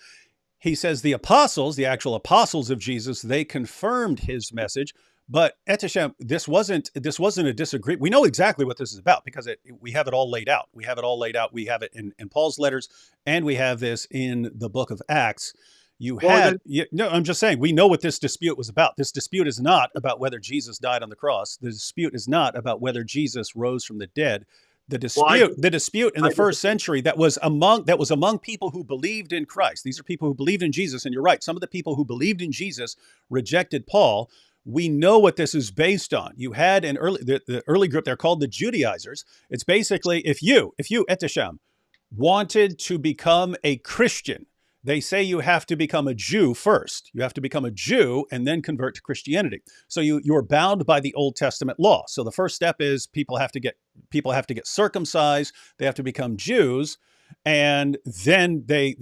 He says the apostles, the actual apostles of Jesus, they confirmed his message. But Ehteshaam, this wasn't a disagreement. We know exactly what this is about because we have it all laid out. We have it all laid out. We have it in Paul's letters, and we have this in the book of Acts. I'm just saying, we know what this dispute was about. This dispute is not about whether Jesus died on the cross. The dispute is not about whether Jesus rose from the dead. The dispute in the first century that was among people who believed in Christ. These are people who believed in Jesus, and you're right. Some of the people who believed in Jesus rejected Paul. We know what this is based on. You had the early group, they're called the Judaizers. It's basically if you Ehteshaam, wanted to become a Christian, they say you have to become a Jew first. You have to become a Jew and then convert to Christianity. So you're bound by the Old Testament law. So the first step is people have to get circumcised. They have to become Jews, and then they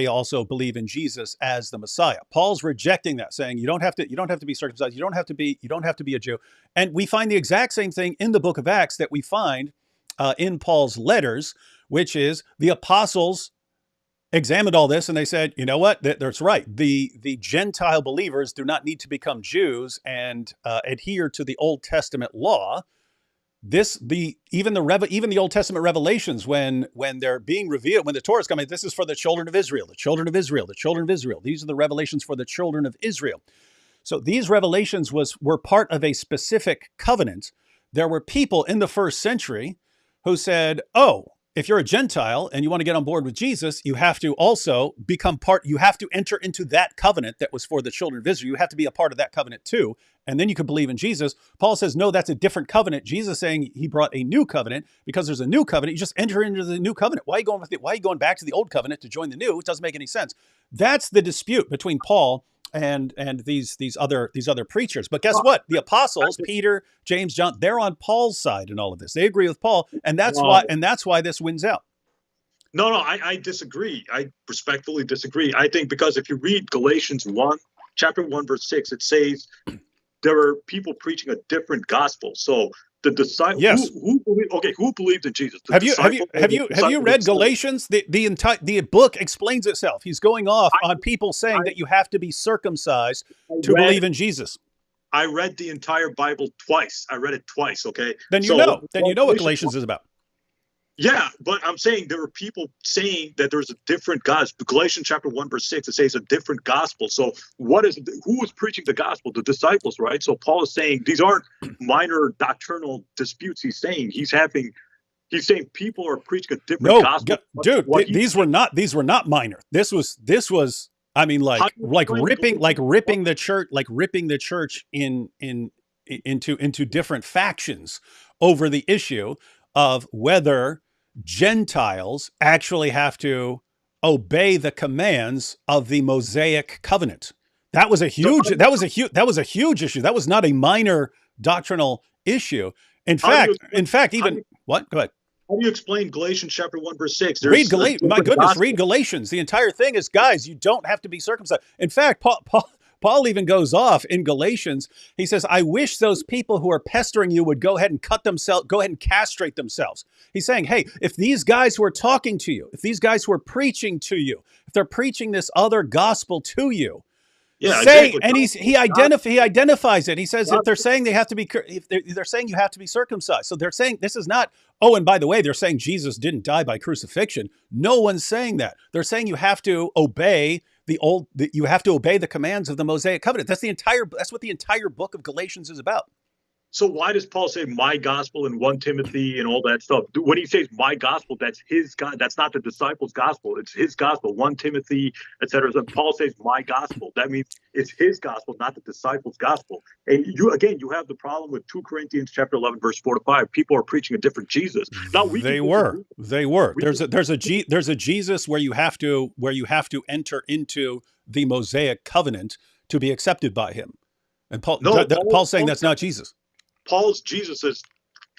also believe in Jesus as the Messiah. Paul's rejecting that, saying you don't have to be circumcised. You don't have to be a Jew. And we find the exact same thing in the book of Acts that we find in Paul's letters, which is the apostles examined all this and they said, you know what, that's right. The Gentile believers do not need to become Jews and adhere to the Old Testament law. Even the Old Testament revelations, when they're being revealed, when the Torah is coming, this is for the children of Israel, the children of Israel, the children of Israel. These are the revelations for the children of Israel. So these revelations were part of a specific covenant. There were people in the first century who said, oh, if you're a Gentile and you want to get on board with Jesus, you have to also you have to enter into that covenant that was for the children of Israel. You have to be a part of that covenant too. And then you can believe in Jesus. Paul says, no, that's a different covenant. Jesus saying he brought a new covenant. Because there's a new covenant, you just enter into the new covenant. Why are you going back to the old covenant to join the new? It doesn't make any sense. That's the dispute between Paul and these other preachers. But guess what? The apostles, Peter, James, John, they're on Paul's side in all of this. They agree with Paul, and that's why this wins out. No, I disagree. I respectfully disagree. I think because if you read Galatians 1, chapter 1, verse 6, it says there are people preaching a different gospel. So the disciples, yes. who believed in Jesus? Have you read Galatians? The book explains itself. He's going off on people saying that you have to be circumcised to believe in Jesus. I read the entire Bible twice. I read it twice. Okay. Then you know what Galatians is about. Yeah, but I'm saying there are people saying that there's a different gospel. Galatians chapter 1 verse 6, it says a different gospel. So who is preaching the gospel? The disciples, right? So Paul is saying these aren't minor doctrinal disputes. He's saying people are preaching a different No, gospel. dude, these were not minor. This was I mean, ripping the church into different factions over the issue of whether Gentiles actually have to obey the commands of the Mosaic covenant. That was a huge issue. That was not a minor doctrinal issue. In fact, even what? Go ahead. How do you explain Galatians chapter 1 verse 6? Read Galatians. The entire thing is, guys, you don't have to be circumcised. In fact, Paul even goes off in Galatians. He says, I wish those people who are pestering you would go ahead and castrate themselves. He's saying, hey, if these guys who are talking to you, if these guys who are preaching to you, if they're preaching this other gospel to you, and he identifies it. He says if they're saying they're saying you have to be circumcised. So they're saying this is not. Oh, and by the way, they're saying Jesus didn't die by crucifixion. No one's saying that. They're saying you have to obey the commands of the Mosaic covenant. That's what the entire book of Galatians is about. So why does Paul say my gospel in 1 Timothy and all that stuff? When he says my gospel, that's his God. That's not the disciples' gospel. It's his gospel. 1 Timothy, etc. So Paul says my gospel. That means it's his gospel, not the disciples' gospel. And you have the problem with 2 Corinthians chapter 11, verse 4-5. People are preaching a different Jesus. Now they were. There's a Jesus where you have to enter into the Mosaic covenant to be accepted by him. And Paul's saying that's not Jesus. Paul's Jesus is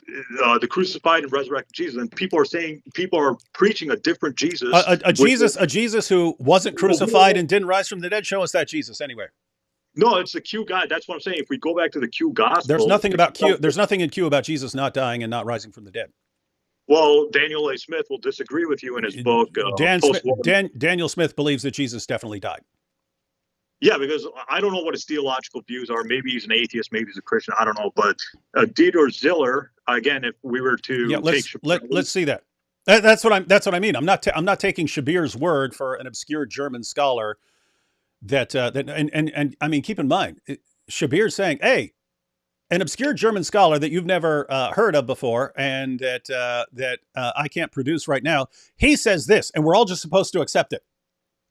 the crucified and resurrected Jesus, and people are preaching a different Jesus. A Jesus who wasn't crucified and didn't rise from the dead. Show us that Jesus anyway. No, it's the Q God. That's what I'm saying. If we go back to the Q gospel, there's nothing in Q about Jesus not dying and not rising from the dead. Well, Daniel A. Smith will disagree with you in his book. Daniel Smith believes that Jesus definitely died. Yeah, because I don't know what his theological views are. Maybe he's an atheist, maybe he's a Christian. I don't know. But Dieter Ziller, again, if we were to let's see that. That's what I mean. I'm not taking Shabir's word for an obscure German scholar. And I mean, keep in mind, Shabir's saying, hey, an obscure German scholar that you've never heard of before, and that I can't produce right now. He says this, and we're all just supposed to accept it.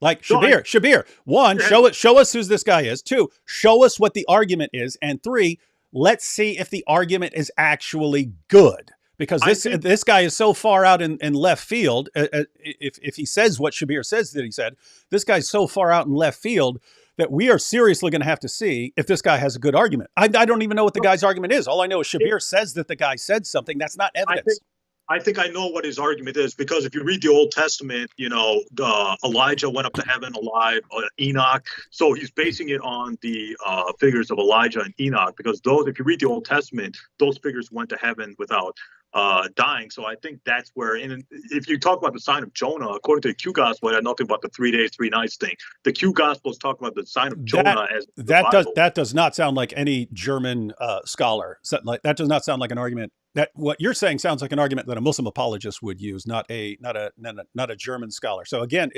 Like Shabir, one, show us who this guy is. Two, show us what the argument is. And three, let's see if the argument is actually good. Because this guy is so far out in left field. If he says what Shabir says that he said, this guy's so far out in left field that we are seriously going to have to see if this guy has a good argument. I don't even know what the guy's argument is. All I know is Shabir says that the guy said something. That's not evidence. I think I know what his argument is, because if you read the Old Testament, Elijah went up to heaven alive, Enoch. So he's basing it on the figures of Elijah and Enoch, because if you read the Old Testament, those figures went to heaven without dying. So I think that's where, and if you talk about the sign of Jonah, according to the Q gospel, I had nothing about the 3 days, 3 nights thing. The Q gospel is talking about the sign of Jonah that does not sound like any German scholar. That does not sound like an argument. That what you're saying sounds like an argument that a Muslim apologist would use, not a German scholar. So again,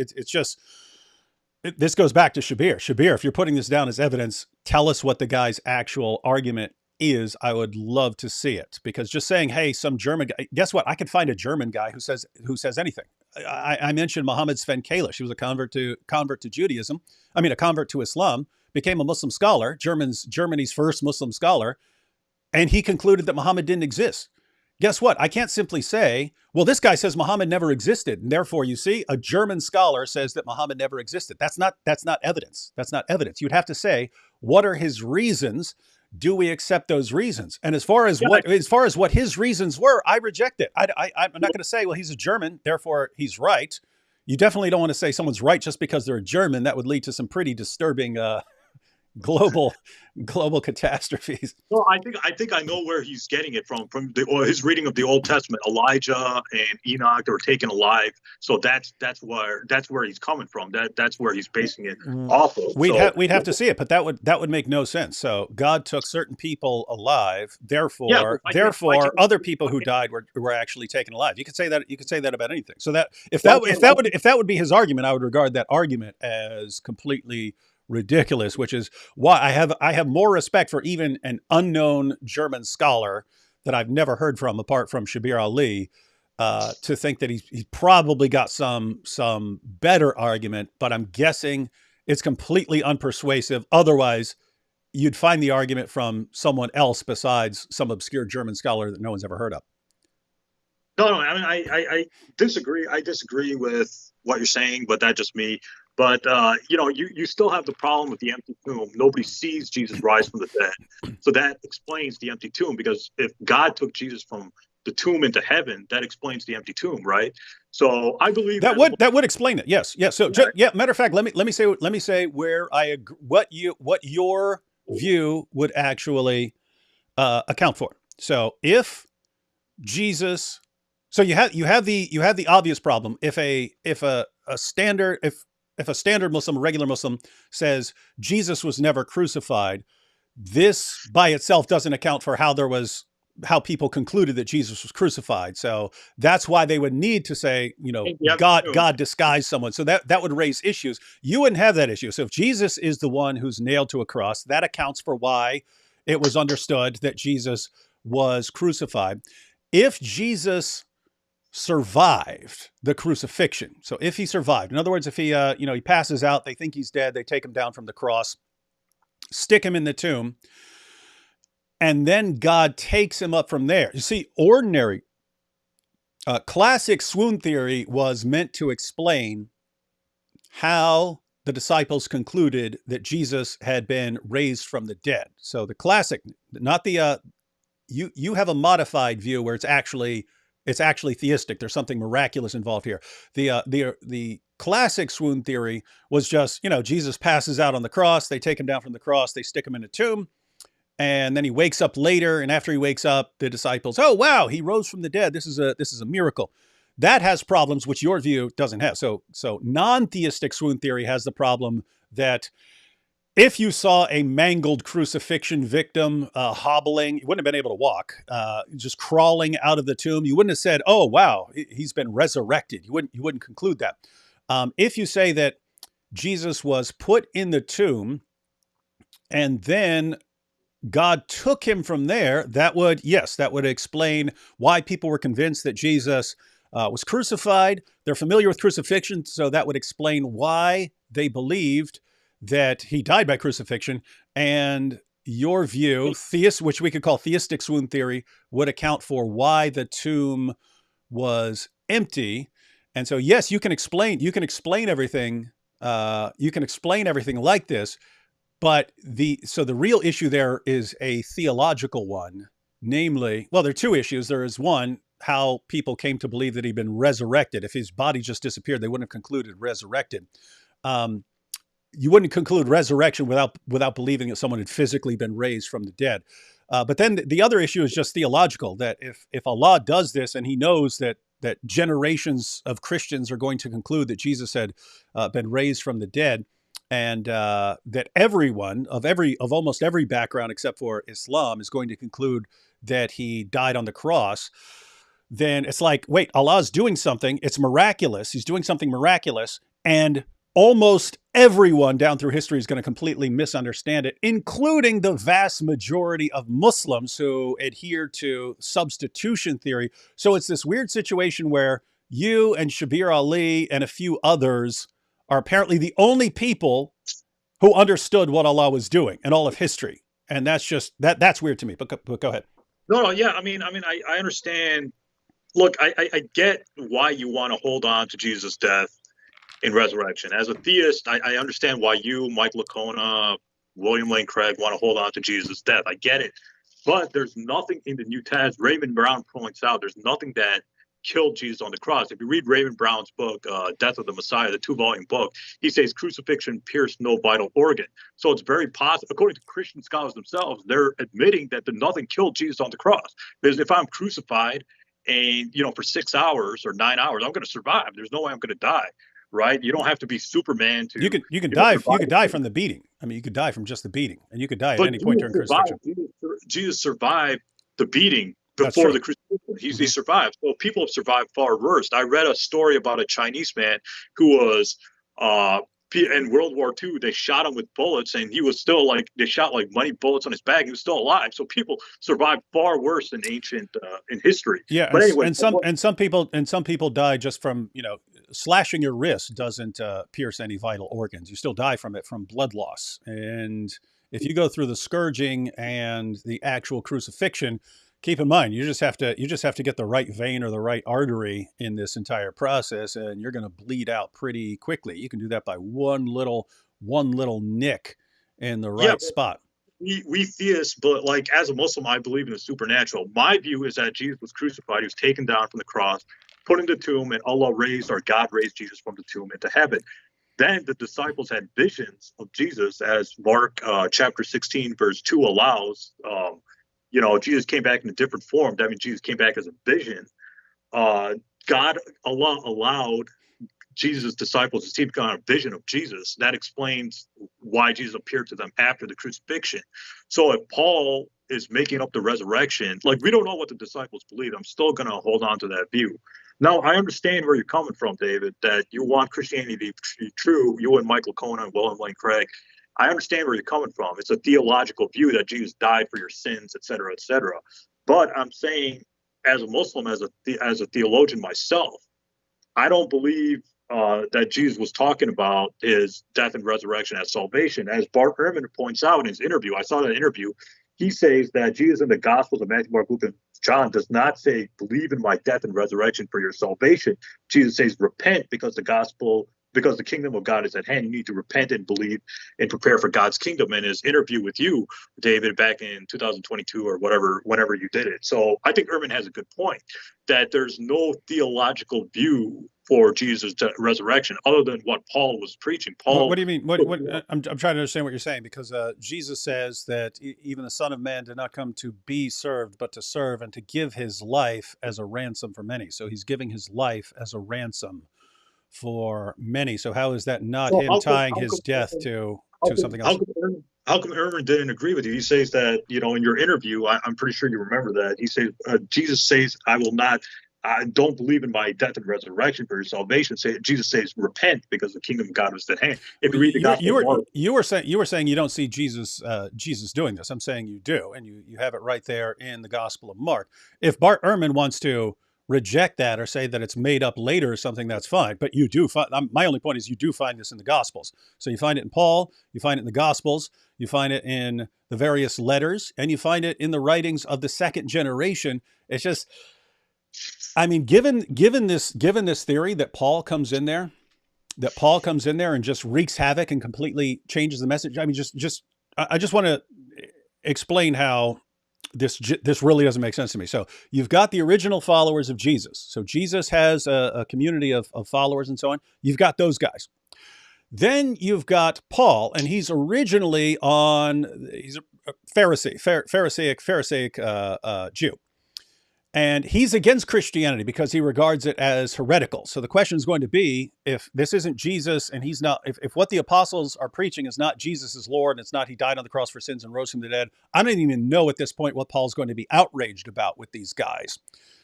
this goes back to Shabir. Shabir, if you're putting this down as evidence, tell us what the guy's actual argument is. I would love to see it, because just saying, hey, some German guy, guess what? I could find a German guy who says anything. I mentioned Mohammed Sven Kalish. He was a convert to Judaism. I mean, a convert to Islam, became a Muslim scholar, Germany's first Muslim scholar. And he concluded that Muhammad didn't exist. Guess what? I can't simply say, well, this guy says Muhammad never existed, and therefore, you see, a German scholar says that Muhammad never existed. That's not evidence. That's not evidence. You'd have to say, what are his reasons? Do we accept those reasons? And as far as what his reasons were, I reject it. I'm not going to say, well, he's a German, therefore he's right. You definitely don't want to say someone's right just because they're a German. That would lead to some pretty disturbing global global catastrophes. Well, I think I know where he's getting it from the or his reading of the Old Testament. Elijah and Enoch were taken alive, so that's where he's coming from. That's where he's basing it off of. So We'd have to see it, but that would make no sense. So God took certain people alive, yeah, but therefore other people who died were actually taken alive. You could say that about anything. So that why can't if that would be his argument, I would regard that argument as completely ridiculous, which is why I have more respect for even an unknown German scholar that I've never heard from apart from Shabir Ali, to think that he's probably got some better argument, but I'm guessing it's completely unpersuasive. Otherwise, you'd find the argument from someone else besides some obscure German scholar that no one's ever heard of. No, I mean, I disagree. I disagree with what you're saying, but that's just me. But you still have the problem with the empty tomb. Nobody sees Jesus rise from the dead, so that explains the empty tomb. Because if God took Jesus from the tomb into heaven, that explains the empty tomb, right? So I believe that would explain it. Yes, yes. So matter of fact, let me say where I agree, what your view would actually account for. So if Jesus, so you have the obvious problem. If a standard Muslim, a regular Muslim, says Jesus was never crucified, this by itself doesn't account for how people concluded that Jesus was crucified. So that's why they would need to say, God disguised someone. So that would raise issues. You wouldn't have that issue. So if Jesus is the one who's nailed to a cross, that accounts for why it was understood that Jesus was crucified. If Jesus survived the crucifixion, so if he survived, in other words, if he passes out, they think he's dead, they take him down from the cross, stick him in the tomb, and then God takes him up from there. You see, ordinary, classic swoon theory was meant to explain how the disciples concluded that Jesus had been raised from the dead. So the classic, not the, you have a modified view where it's actually theistic. There's something miraculous involved here. The classic swoon theory was just, Jesus passes out on the cross. They take him down from the cross. They stick him in a tomb. And then he wakes up later. And after he wakes up, the disciples, oh, wow, he rose from the dead. This is a miracle. That has problems, which your view doesn't have. So non-theistic swoon theory has the problem that if you saw a mangled crucifixion victim hobbling, you wouldn't have been able to walk, just crawling out of the tomb. You wouldn't have said, "Oh, wow, he's been resurrected." You wouldn't conclude that. If you say that Jesus was put in the tomb and then God took him from there, that would explain why people were convinced that Jesus was crucified. They're familiar with crucifixion, so that would explain why they believed that he died by crucifixion. And your view, which we could call theistic swoon theory, would account for why the tomb was empty. And so, yes, you can explain everything. You can explain everything like this. But the real issue there is a theological one, namely, well, there are two issues. There is one, how people came to believe that he'd been resurrected. If his body just disappeared, they wouldn't have concluded resurrected. You wouldn't conclude resurrection without believing that someone had physically been raised from the dead. But then the other issue is just theological, that if Allah does this and he knows that generations of Christians are going to conclude that Jesus had been raised from the dead, and that everyone of almost every background except for Islam is going to conclude that he died on the cross, then it's like, wait, Allah's doing something. It's miraculous. He's doing something miraculous. And almost everyone down through history is going to completely misunderstand it, including the vast majority of Muslims who adhere to substitution theory. So it's this weird situation where you and Shabir Ali and a few others are apparently the only people who understood what Allah was doing in all of history. And that's just, that's weird to me, but go ahead. No, yeah. I understand. Look, I get why you want to hold on to Jesus' death in resurrection. As a theist, I understand why you, Mike Lacona, William Lane Craig want to hold on to Jesus' death. I get it. But there's nothing in the New Testament. Raymond Brown points out there's nothing that killed Jesus on the cross. If you read Raymond Brown's book, Death of the Messiah, the 2-volume book, he says crucifixion pierced no vital organ. So it's very possible, according to Christian scholars themselves, they're admitting that nothing killed Jesus on the cross. Because if I'm crucified and, for 6 hours or 9 hours, I'm going to survive. There's no way I'm going to die. Right? You don't have to be Superman to. You can die from the beating. I mean, you could die from just the beating, and you could die at any point during crucifixion. Jesus survived the beating before the crucifixion. He survived. So people have survived far worse. I read a story about a Chinese man who was in World War II. They shot him with bullets, and he was still they shot many bullets on his back. He was still alive. So people survived far worse in ancient in history. Yeah, but anyway, and some people die just from slashing your wrist doesn't pierce any vital organs. You still die from it from blood loss. And if you go through the scourging and the actual crucifixion, keep in mind you just have to get the right vein or the right artery in this entire process, and you're going to bleed out pretty quickly. You can do that by one little nick in the right spot. We theists, but as a Muslim, I believe in the supernatural. My view is that Jesus was crucified. He was taken down from the cross, put in the tomb, and Allah raised, or God raised Jesus from the tomb into heaven. Then the disciples had visions of Jesus, as Mark chapter 16, verse 2 allows. Jesus came back in a different form. That means Jesus came back as a vision. Allah allowed Jesus' disciples to see a vision of Jesus. That explains why Jesus appeared to them after the crucifixion. So if Paul is making up the resurrection, we don't know what the disciples believe. I'm still going to hold on to that view. Now, I understand where you're coming from, David, that you want Christianity to be true. You and Michael Conan and William Lane Craig. I understand where you're coming from. It's a theological view that Jesus died for your sins, et cetera, et cetera. But I'm saying, as a Muslim, as a theologian myself, I don't believe that Jesus was talking about his death and resurrection as salvation. As Bart Ehrman points out in his interview, I saw that interview, he says that Jesus in the Gospels of Matthew, Mark, Luke, and John does not say, believe in my death and resurrection for your salvation. Jesus says, repent because the kingdom of God is at hand. You need to repent and believe and prepare for God's kingdom. In his interview with you, David, back in 2022 or whenever you did it. So I think Ehrman has a good point that there's no theological view for Jesus' resurrection other than what Paul was preaching. Paul, what do you mean? I'm trying to understand what you're saying, because Jesus says that even the Son of Man did not come to be served, but to serve and to give his life as a ransom for many. So he's giving his life as a ransom for many. So how is that not him tying his death to something else? How come Ehrman didn't agree with you? He says that, in your interview, I'm pretty sure you remember that. He says, Jesus says, I don't believe in my death and resurrection for your salvation. Jesus says, repent because the kingdom of God is at hand. If you read the Gospel, you were saying you don't see Jesus doing this. I'm saying you do, and you have it right there in the Gospel of Mark. If Bart Ehrman wants to reject that or say that it's made up later or something, that's fine. But you do find, my only point is you do find this in the Gospels. So you find it in Paul, you find it in the Gospels, you find it in the various letters, and you find it in the writings of the second generation. It's just, I mean, given this theory that Paul comes in there and just wreaks havoc and completely changes the message. I mean, I just want to explain how this really doesn't make sense to me. So you've got the original followers of Jesus. So Jesus has a community of followers and so on. You've got those guys. Then you've got Paul, and he's originally he's a Pharisaic Jew. And he's against Christianity because he regards it as heretical. So the question is going to be, if this isn't Jesus and he's not, if what the apostles are preaching is not Jesus is Lord, and it's not he died on the cross for sins and rose from the dead, I don't even know at this point what Paul's going to be outraged about with these guys.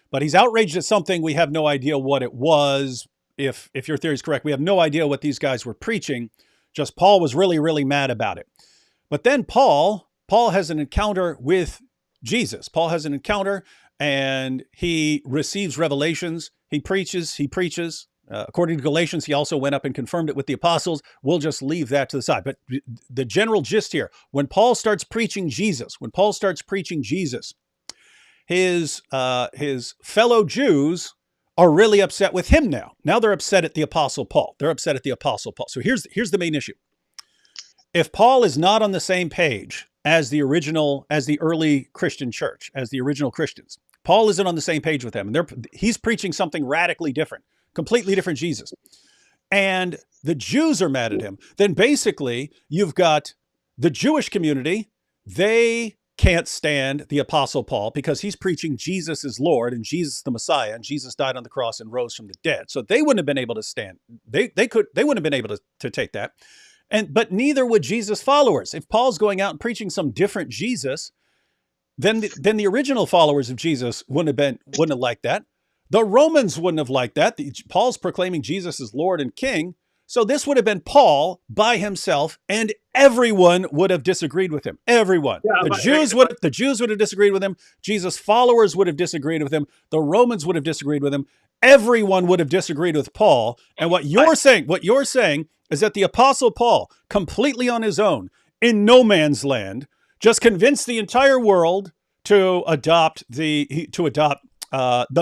But he's outraged at something. We have no idea what it was. If your theory is correct, we have no idea what these guys were preaching. Just Paul was really, really mad about it. But then Paul has an encounter with Jesus. Paul has an encounter, and he receives revelations. He preaches. According to Galatians, he also went up and confirmed it with the apostles. We'll just leave that to the side. But the general gist here, when Paul starts preaching Jesus, his fellow Jews are really upset with him now. Now they're upset at the Apostle Paul. So here's the main issue. If Paul is not on the same page as the early Christian church, as the original Christians, Paul isn't on the same page with them, and he's preaching something radically different, completely different Jesus. And the Jews are mad at him. Then basically you've got the Jewish community. They can't stand the Apostle Paul because he's preaching Jesus is Lord and Jesus is the Messiah, and Jesus died on the cross and rose from the dead. So they wouldn't have been able to stand. They wouldn't have been able to take that. But neither would Jesus' followers. If Paul's going out and preaching some different Jesus, then the original followers of Jesus wouldn't have liked that. The Romans wouldn't have liked that. Paul's proclaiming Jesus as Lord and King. So this would have been Paul by himself, and everyone would have disagreed with him. Everyone. Yeah, the Jews would have disagreed with him. Jesus' followers would have disagreed with him. The Romans would have disagreed with him. Everyone would have disagreed with Paul. And what you're saying is that the Apostle Paul, completely on his own, in no man's land, just convinced the entire world to adopt the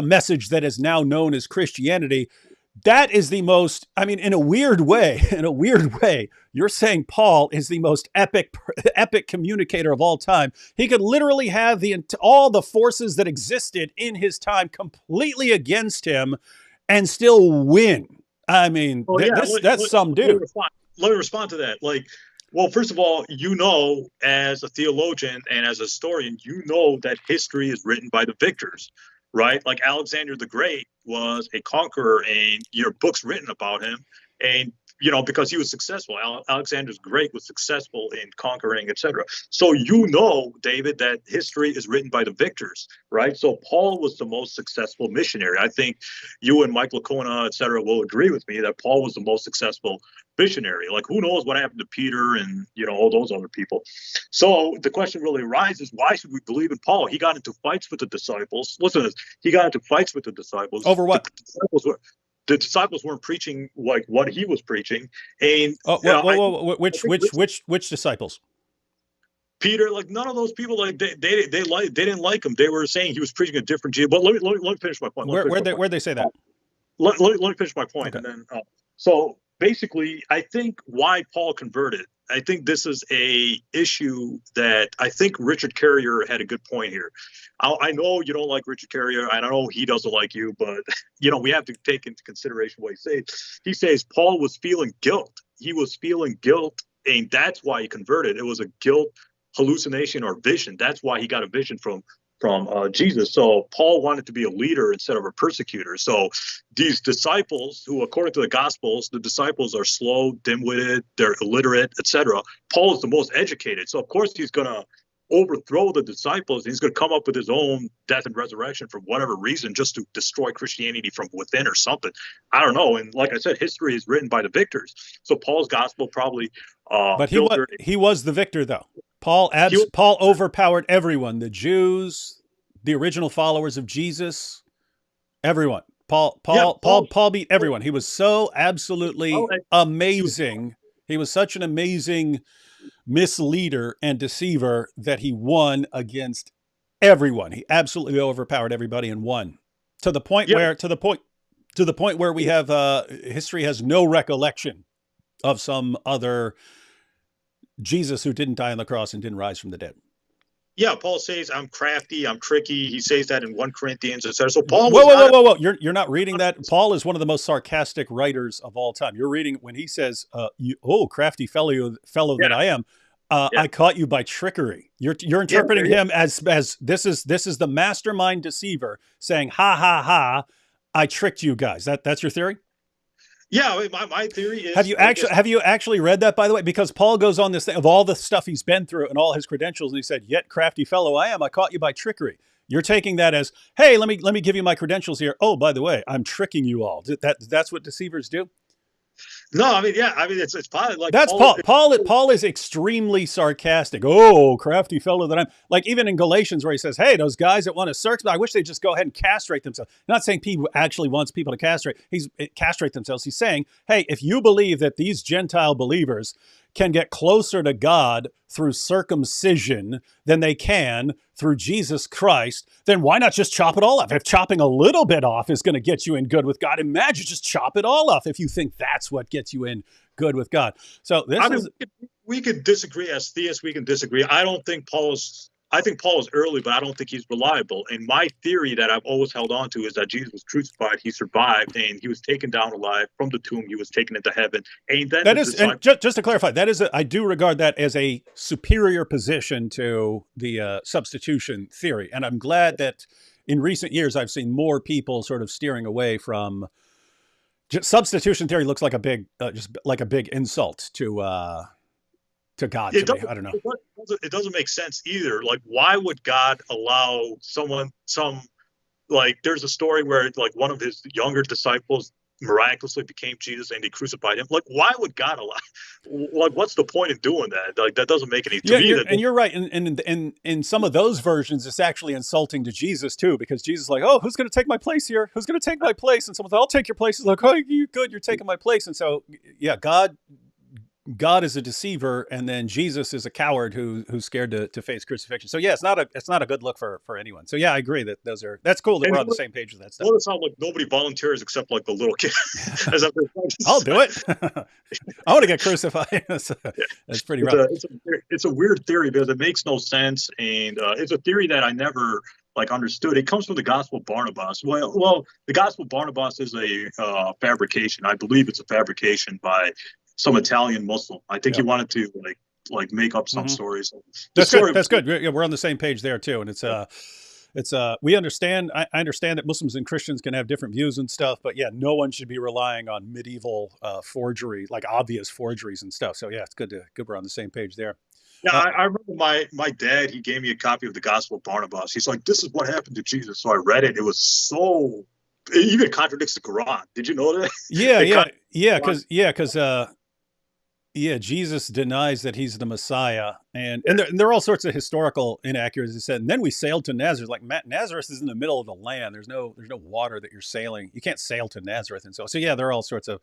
message that is now known as Christianity. That is the most, I mean, in a weird way, you're saying Paul is the most epic communicator of all time. He could literally have all the forces that existed in his time completely against him and still win. I mean, that's some dude. Let me respond to that. Well, first of all, as a theologian and as a historian, that history is written by the victors. Right? Like Alexander the Great was a conqueror, and your book's written about him. And, because he was successful. Alexander the Great was successful in conquering, etc. So, David, that history is written by the victors, right? So Paul was the most successful missionary. I think you and Mike Lacona, etc., will agree with me that Paul was the most successful missionary. Like, who knows what happened to Peter and, all those other people. So the question really arises, why should we believe in Paul? He got into fights with the disciples. Listen to this. He got into fights with the disciples. Over what? The disciples weren't preaching like what he was preaching. And which disciples? Peter, none of those people, they didn't like him. They were saying he was preaching a different Jesus. But let me finish my point. Where'd they say that? Let me finish my point, okay. And then so basically, I think why Paul converted. I think this is a issue that I think Richard Carrier had a good point here. I know you don't like Richard Carrier. I know he doesn't like you, but we have to take into consideration what he says. He says Paul was feeling guilt. He was feeling guilt, and that's why he converted. It was a guilt hallucination or vision. That's why he got a vision from Jesus. So Paul wanted to be a leader instead of a persecutor. So these disciples who, according to the Gospels, the disciples are slow, dim-witted, they're illiterate, etc. Paul is the most educated. So of course he's going to overthrow the disciples. He's going to come up with his own death and resurrection for whatever reason, just to destroy Christianity from within or something. I don't know. And like I said, history is written by the victors. So Paul's gospel probably. But he was the victor, though. Paul overpowered everyone. The Jews, the original followers of Jesus, everyone. Paul beat everyone. He was so absolutely amazing. He was such an amazing misleader and deceiver that he won against everyone. He absolutely overpowered everybody and won to the point where we have history has no recollection of some other Jesus who didn't die on the cross and didn't rise from the dead. Yeah, Paul says, I'm crafty, I'm tricky. He says that in 1 Corinthians, etc. So Paul Whoa. You're not reading that? Paul is one of the most sarcastic writers of all time. You're reading when he says, crafty fellow that I am. I caught you by trickery. You're interpreting him as this is the mastermind deceiver saying, ha, ha, ha, I tricked you guys. That's your theory? Yeah, my theory is. Have you actually read that, by the way? Because Paul goes on this thing of all the stuff he's been through and all his credentials, and he said, "Yet crafty fellow I am, I caught you by trickery." You're taking that as, "Hey, let me give you my credentials here. Oh, by the way, I'm tricking you all." That's what deceivers do. No, it's probably like that's Paul. Paul is extremely sarcastic. Oh, crafty fellow that I'm. Like even in Galatians where he says, "Hey, those guys that want to circumcise, I wish they'd just go ahead and castrate themselves." Not saying he actually wants people to castrate themselves. He's saying, "Hey, if you believe that these Gentile believers can get closer to God through circumcision than they can through Jesus Christ, then why not just chop it all off? If chopping a little bit off is going to get you in good with God, imagine just chop it all off if you think that's what gets you in good with God." So we could disagree as theists. We can disagree. I don't think Paul is I think Paul is early, but I don't think he's reliable. And my theory that I've always held on to is that Jesus was crucified, he survived, and he was taken down alive from the tomb. He was taken into heaven, and then That the is, and disciples. just to clarify, that is, I do regard that as a superior position to the substitution theory, and I'm glad that in recent years I've seen more people sort of steering away from substitution theory. Looks like a big, just like a big insult to God It to me. doesn't, I don't know. it doesn't make sense either. Like, why would God allow like, there's a story where like one of his younger disciples miraculously became Jesus and they crucified him. Like, why would God allow? Like, what's the point in doing that? Like, that doesn't make any to Yeah, me. That you're right. And in some of those versions, it's actually insulting to Jesus too, because Jesus is like, oh, who's going to take my place here? Who's going to take my place? And someone's like, I'll take your place. He's like, oh, you good? You're taking my place. And so, yeah, God is a deceiver, and then Jesus is a coward who's scared to face crucifixion. So yeah, it's not a good look for anyone. So yeah, I agree that that's cool that and we're on the same page with that stuff. notice how like nobody volunteers except like the little kid. I'll do it. I want to get crucified. That's pretty rough. It's a weird theory because it makes no sense, and it's a theory that I never like understood. It comes from the Gospel of Barnabas. Well, the Gospel of Barnabas is a fabrication. I believe it's a fabrication by some Italian Muslim. I think he wanted to like make up some stories. That's good. That's good. We're on the same page there too, and it's we understand. I understand that Muslims and Christians can have different views and stuff, but yeah, no one should be relying on medieval forgery, like obvious forgeries and stuff. So yeah, it's good we're on the same page there. Yeah, I remember my dad. He gave me a copy of the Gospel of Barnabas. He's like, "This is what happened to Jesus." So I read it. It was so. It even contradicts the Quran. Did you know that? Yeah, Jesus denies that he's the Messiah, and there are all sorts of historical inaccuracies. He said, and then we sailed to Nazareth. Like Nazareth is in the middle of the land. There's no water that you're sailing. You can't sail to Nazareth, and so yeah, there are all sorts of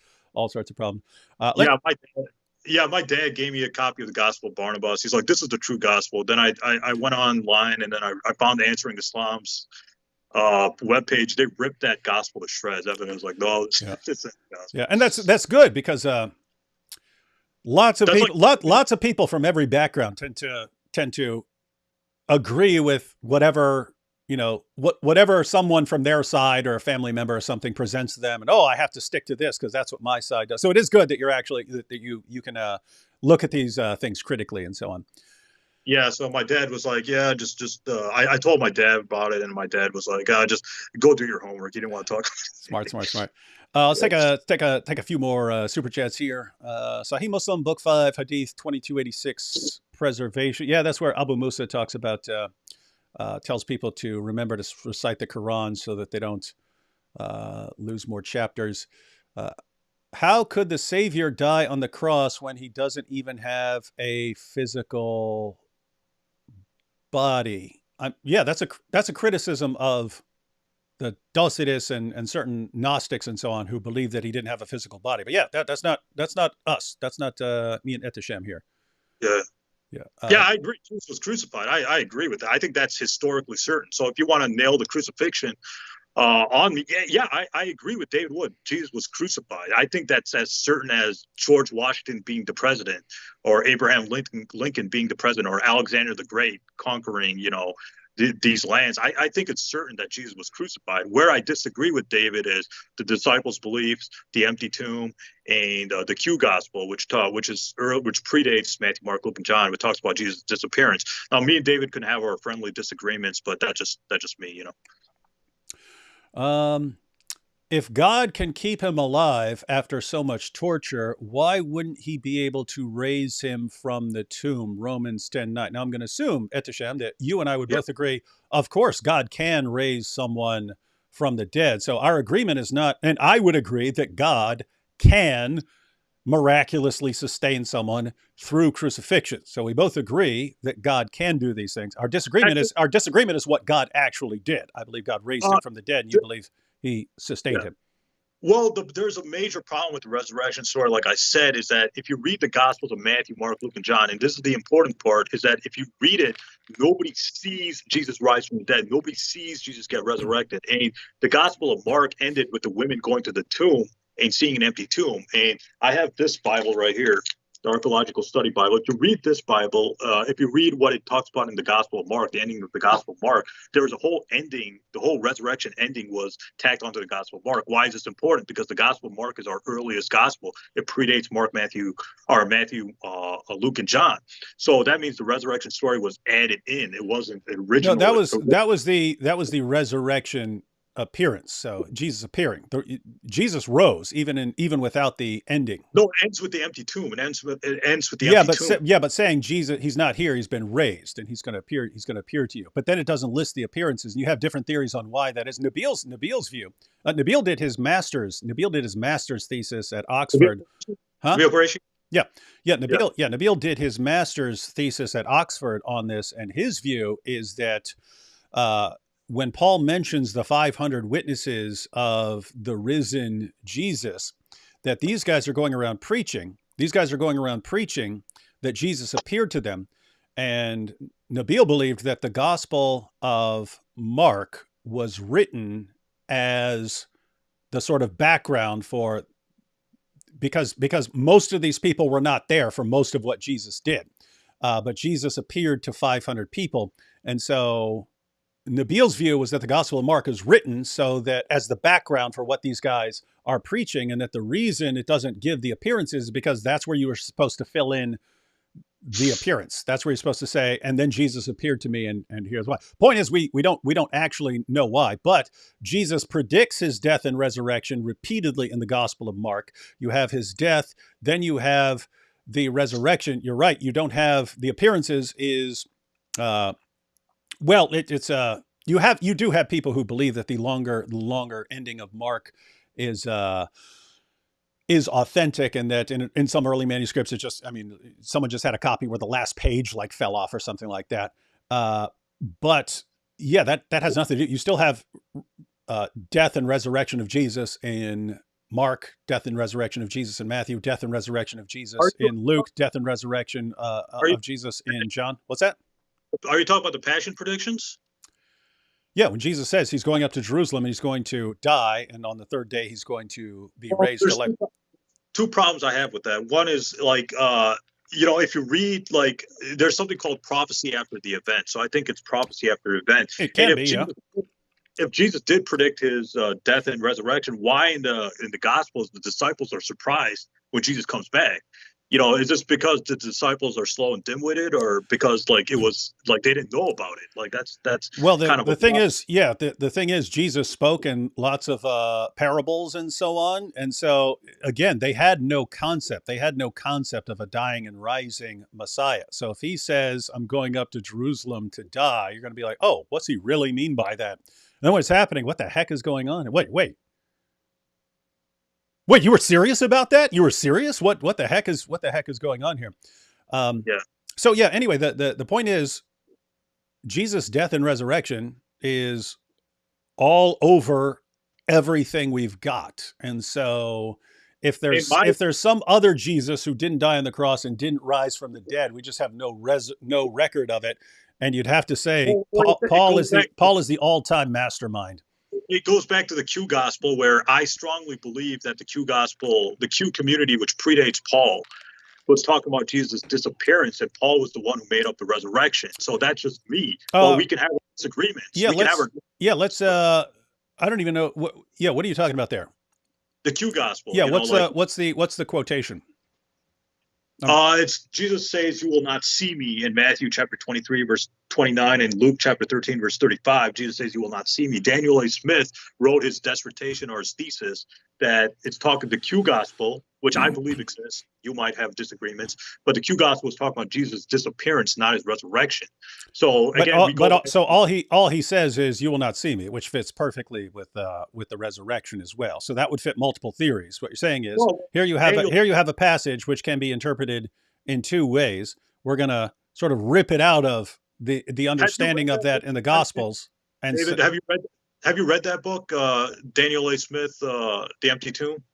problems. My dad gave me a copy of the Gospel of Barnabas. He's like, "This is the true gospel." Then I went online and then I found Answering Islam's webpage. They ripped that gospel to shreds. After I was like, "No, it's not the gospel." Yeah, and that's good because. Lots of people from every background tend to agree with whatever whatever someone from their side or a family member or something presents to them, and I have to stick to this because that's what my side does. So it is good that you're actually that you can look at these things critically and so on. Yeah, so my dad was like, "Yeah, I told my dad about it, and my dad was like, just go do your homework. He didn't want to talk." Smart. Let's take a few more super chats here. Sahih Muslim, Book 5, Hadith 2286, preservation. Yeah, that's where Abu Musa talks about, tells people to remember to recite the Quran so that they don't lose more chapters. How could the Savior die on the cross when he doesn't even have a physical body? That's a criticism of the Docetus and certain Gnostics and so on who believe that he didn't have a physical body. But yeah, that's not us. That's not me and Ehteshaam here. Yeah, I agree. Jesus was crucified. I agree with that. I think that's historically certain. So if you want to nail the crucifixion on me, I agree with David Wood. Jesus was crucified. I think that's as certain as George Washington being the president, or Abraham Lincoln being the president, or Alexander the Great conquering, these lands. I think it's certain that Jesus was crucified. Where I disagree with David is the disciples' beliefs, the empty tomb, and the Q gospel, which predates Matthew, Mark, Luke, and John, which talks about Jesus' disappearance. Now, me and David can have our friendly disagreements, but that's just me, If God can keep him alive after so much torture, why wouldn't he be able to raise him from the tomb? Romans 10:9. Now I'm going to assume, Ehteshaam, that you and I would both agree, of course, God can raise someone from the dead. So our agreement is not, and I would agree that God can miraculously sustain someone through crucifixion. So we both agree that God can do these things. Our disagreement is what God actually did. I believe God raised him from the dead, and you believe he sustained him. Well, there's a major problem with the resurrection story, like I said, is that if you read the Gospels of Matthew, Mark, Luke, and John, and this is the important part, is that if you read it, nobody sees Jesus rise from the dead. Nobody sees Jesus get resurrected. And the Gospel of Mark ended with the women going to the tomb and seeing an empty tomb. And I have this Bible right here. the Archaeological Study Bible. If you read this Bible, if you read what it talks about in the Gospel of Mark, the ending of the Gospel of Mark, there was a whole ending. The whole resurrection ending was tacked onto the Gospel of Mark. Why is this important? Because the Gospel of Mark is our earliest Gospel. It predates Mark, Matthew, Luke, and John. So that means the resurrection story was added in. It wasn't No, original. that was the resurrection appearance. So Jesus appearing. Jesus rose even without the ending. No, it ends with the empty tomb. It ends with the empty tomb. But saying Jesus, he's not here. He's been raised, and he's going to appear. He's going to appear to you. But then it doesn't list the appearances, and you have different theories on why that is. Nabil's view. Nabil did his master's thesis at Oxford. Huh? Yeah. Nabil did his master's thesis at Oxford on this, and his view is that when Paul mentions the 500 witnesses of the risen Jesus, that these guys are going around preaching. These guys are going around preaching that Jesus appeared to them, and Nabil believed that the Gospel of Mark was written as the sort of background for. Because most of these people were not there for most of what Jesus did. But Jesus appeared to 500 people. And so Nabil's view was that the Gospel of Mark is written so that as the background for what these guys are preaching, and that the reason it doesn't give the appearances is because that's where you were supposed to fill in the appearance. That's where you're supposed to say, and then Jesus appeared to me, and here's why. Point is, we don't actually know why, but Jesus predicts his death and resurrection repeatedly in the Gospel of Mark. You have his death, then you have the resurrection. You're right. You don't have the appearances. You do have people who believe that the longer ending of Mark is authentic, and that in some early manuscripts, someone just had a copy where the last page like fell off or something like that. But yeah, that has nothing to do. You still have death and resurrection of Jesus in Mark, death and resurrection of Jesus in Matthew, death and resurrection of Jesus in Luke, death and resurrection of Jesus in John. What's that? Are you talking about the passion predictions? Yeah, when Jesus says he's going up to Jerusalem and he's going to die, and on the third day he's going to be raised to life. Two problems I have with that. One is if you read, there's something called prophecy after the event. So I think it's prophecy after event. It can be, yeah. If Jesus did predict his death and resurrection, why in the Gospels the disciples are surprised when Jesus comes back? Is this because the disciples are slow and dim-witted, or because it was they didn't know about it? That's well, the thing is, Jesus spoke in lots of parables and so on, and so again, they had no concept. They had no concept of a dying and rising Messiah. So if he says, "I'm going up to Jerusalem to die," you're going to be like, "Oh, what's he really mean by that?" And then what's happening? What the heck is going on? Wait, you were serious about that? You were serious? What the heck is going on here? Yeah. So yeah, anyway, the point is, Jesus' death and resurrection is all over everything we've got. And so if there's some other Jesus who didn't die on the cross and didn't rise from the dead, we just have no record of it. And you'd have to say Paul is the all-time mastermind. It goes back to the Q gospel, where I strongly believe that the Q gospel, the Q community, which predates Paul, was talking about Jesus' disappearance, and Paul was the one who made up the resurrection. So that's just me. Well, we can have disagreements. Let's. I don't even know. What are you talking about there? The Q gospel. Yeah. What's the quotation? It's Jesus says, "You will not see me," in Matthew chapter 23, verse 29, and Luke chapter 13, verse 35. Jesus says, "You will not see me." Daniel A. Smith wrote his dissertation or his thesis that it's talking the Q gospel, which I believe exists. You might have disagreements, but the Q gospel is talking about Jesus' disappearance, not his resurrection. So again, all he says is, "You will not see me," which fits perfectly with the resurrection as well. So that would fit multiple theories. What you're saying is, here you have a passage which can be interpreted in two ways. We're going to sort of rip it out of the understanding of that in the Gospels. And David, have you read that book, Daniel A. Smith, The Empty Tomb?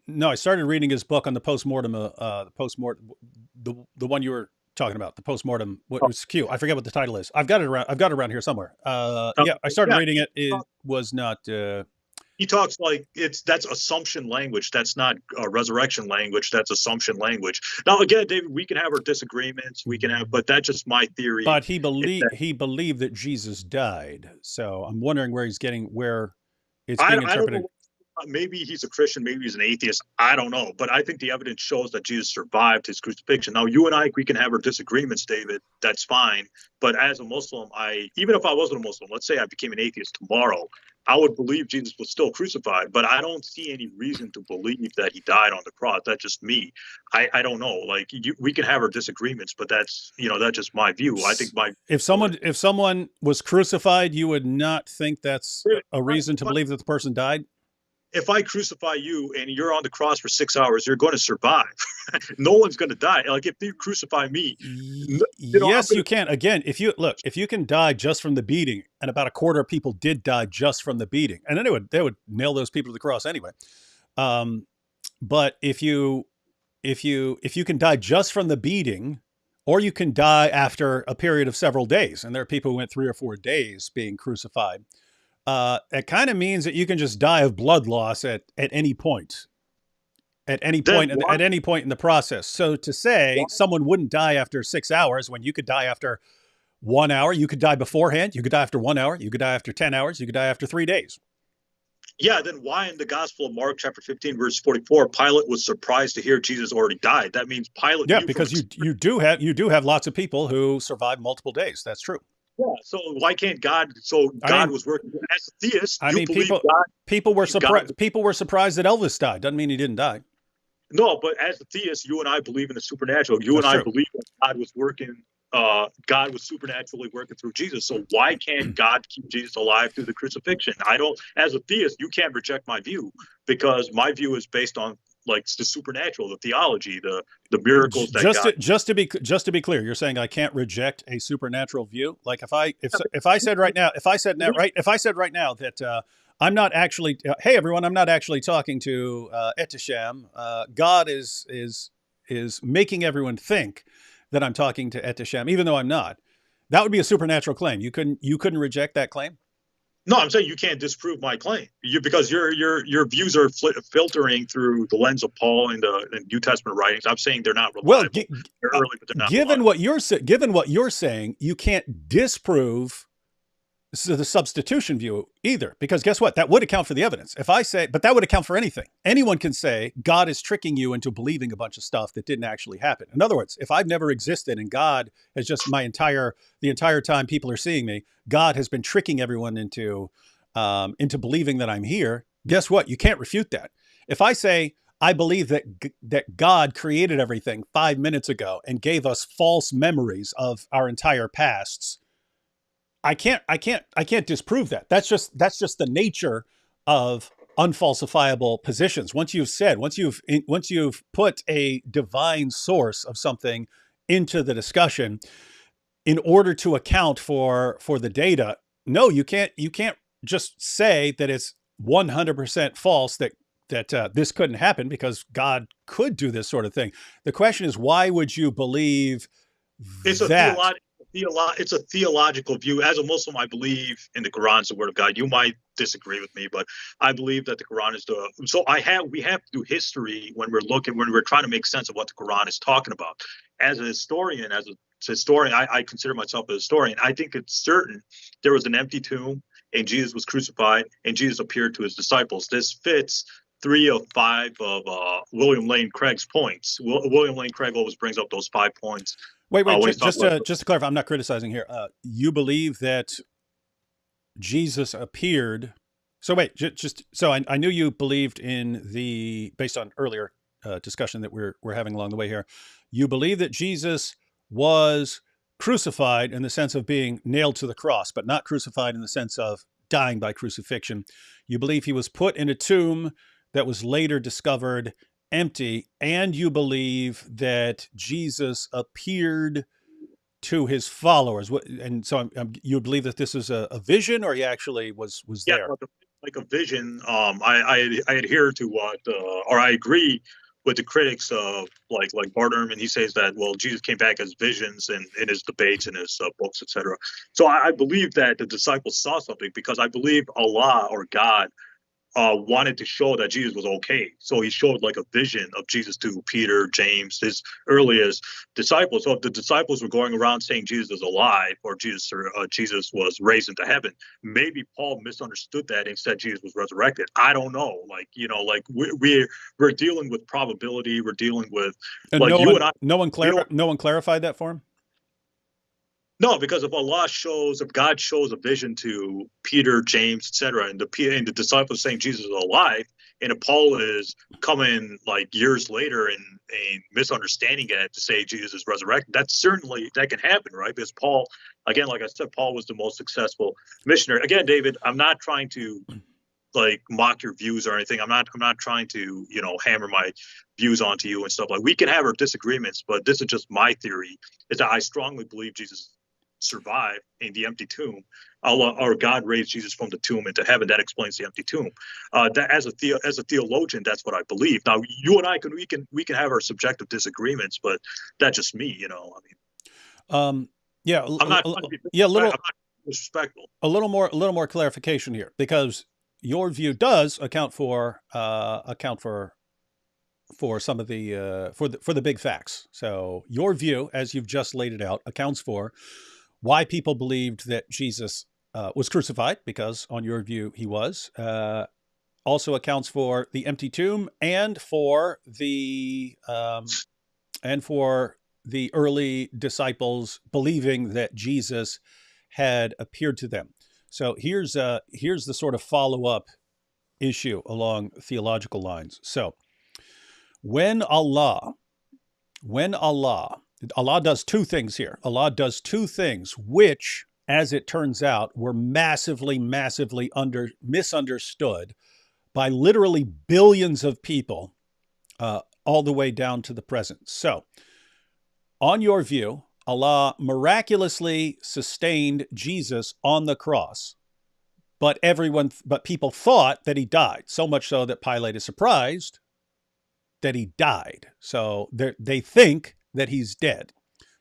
No, I started reading his book on the postmortem, the one you were talking about, the postmortem. What was Q? I forget what the title is. I've got it around here somewhere. I started reading it. It was not. he talks like that's assumption language. That's not resurrection language. That's assumption language. Now, again, David, we can have our disagreements. We can have, but that's just my theory. But he believed that Jesus died. So I'm wondering where he's getting where it's being I don't interpreted. know. Maybe he's a Christian, maybe he's an atheist. I don't know, but I think the evidence shows that Jesus survived his crucifixion. Now, you and I, we can have our disagreements, David. That's fine. But as a Muslim, even if I wasn't a Muslim, let's say I became an atheist tomorrow, I would believe Jesus was still crucified. But I don't see any reason to believe that he died on the cross. That's just me. I don't know. Like we can have our disagreements, but that's just my view. I think my if someone was crucified, you would not think that's a reason to believe that the person died. If I crucify you and you're on the cross for 6 hours, you're going to survive. No one's going to die. Like if you crucify me, yes, you can. Again, if you can die just from the beating, and about a quarter of people did die just from the beating, and then they would nail those people to the cross anyway. But if you can die just from the beating, or you can die after a period of several days, and there are people who went 3 or 4 days being crucified. It kind of means that you can just die of blood loss at any point, at any point in the process. So to say someone wouldn't die after 6 hours when you could die after 1 hour, you could die beforehand, you could die after 1 hour, you could die after 10 hours, you could die after 3 days. Yeah, then why in the Gospel of Mark, chapter 15, verse 44, Pilate was surprised to hear Jesus already died? That means Pilate. Yeah, because you do have lots of people who survive multiple days. That's true. Yeah, so why can't God? So God was working as a theist. People were surprised. People were surprised that Elvis died. Doesn't mean he didn't die. No, but as a theist, you and I believe in the supernatural. I believe that God was working. God was supernaturally working through Jesus. So why can't God keep Jesus alive through the crucifixion? I don't. As a theist, you can't reject my view because my view is based on like the supernatural, the theology, the miracles. Just to be clear, you're saying I can't reject a supernatural view. Like if I said right now that I'm not actually, hey everyone, I'm not actually talking to Ehteshaam. God is making everyone think that I'm talking to Ehteshaam, even though I'm not. That would be a supernatural claim. You couldn't reject that claim. No, I'm saying you can't disprove my claim because your views are filtering through the lens of Paul and the New Testament writings. I'm saying they're not reliable. They're early, but they're not given what you're saying, you can't disprove the substitution view either, because guess what? That would account for the evidence. But that would account for anything. Anyone can say God is tricking you into believing a bunch of stuff that didn't actually happen. In other words, if I've never existed and God has just the entire time people are seeing me, God has been tricking everyone into believing that I'm here. Guess what? You can't refute that. If I say I believe that God created everything 5 minutes ago and gave us false memories of our entire pasts, I can't disprove that. That's just the nature of unfalsifiable positions. Once you've put a divine source of something into the discussion in order to account for the data, no, you can't just say that it's 100% false that this couldn't happen because God could do this sort of thing. The question is, why would you believe that? It's a theological view. As a Muslim, I believe in the Quran is the word of God. You might disagree with me, but I believe that the Quran is we have to do history when we're trying to make sense of what the Quran is talking about. As a historian, I consider myself a historian. I think it's certain there was an empty tomb and Jesus was crucified and Jesus appeared to his disciples. This fits 3 of 5 of William Lane Craig's points. William Lane Craig always brings up those 5 points. Wait, just to clarify, I'm not criticizing here. You believe that Jesus appeared. So wait, so I knew you believed based on earlier discussion that we're having along the way here. You believe that Jesus was crucified in the sense of being nailed to the cross, but not crucified in the sense of dying by crucifixion. You believe he was put in a tomb that was later discovered empty, and you believe that Jesus appeared to his followers. And so you believe that this is a vision, or he actually was there? Like a vision. I adhere to or I agree with the critics of like Bart Ehrman. He says that, well, Jesus came back as visions in his debates and his books, etc. So I believe that the disciples saw something because I believe Allah or God wanted to show that Jesus was okay. So he showed like a vision of Jesus to Peter, James, his earliest disciples. So if the disciples were going around saying Jesus is alive or Jesus was raised into heaven, maybe Paul misunderstood that and said Jesus was resurrected. I don't know. Like, like we're dealing with probability. We're dealing with And like you and I. no one clarified that for him. No, because if God shows a vision to Peter, James, etc., and the disciples saying Jesus is alive, and if Paul is coming like years later and misunderstanding it to say Jesus is resurrected, that can happen, right? Because Paul, again, like I said, Paul was the most successful missionary. Again, David, I'm not trying to like mock your views or anything. I'm not trying to, hammer my views onto you and stuff. Like, we can have our disagreements, but this is just my theory. Is that I strongly believe Jesus survived in the empty tomb. Allah, or God raised Jesus from the tomb into heaven. That explains the empty tomb. That as a theologian, that's what I believe. Now, you and I we can have our subjective disagreements, but that's just me. Yeah, I'm not. Yeah, I'm not disrespectful. A little more clarification here, because your view does account for some of the for the big facts. So your view, as you've just laid it out, accounts for why people believed that Jesus was crucified, because on your view he was. Also accounts for the empty tomb and for the early disciples believing that Jesus had appeared to them. So here's the sort of follow-up issue along theological lines. So when Allah does two things here. Allah does two things, which, as it turns out, were massively misunderstood by literally billions of people, all the way down to the present. So, on your view, Allah miraculously sustained Jesus on the cross, but people thought that he died, so much so that Pilate is surprised that he died. So they think that he's dead.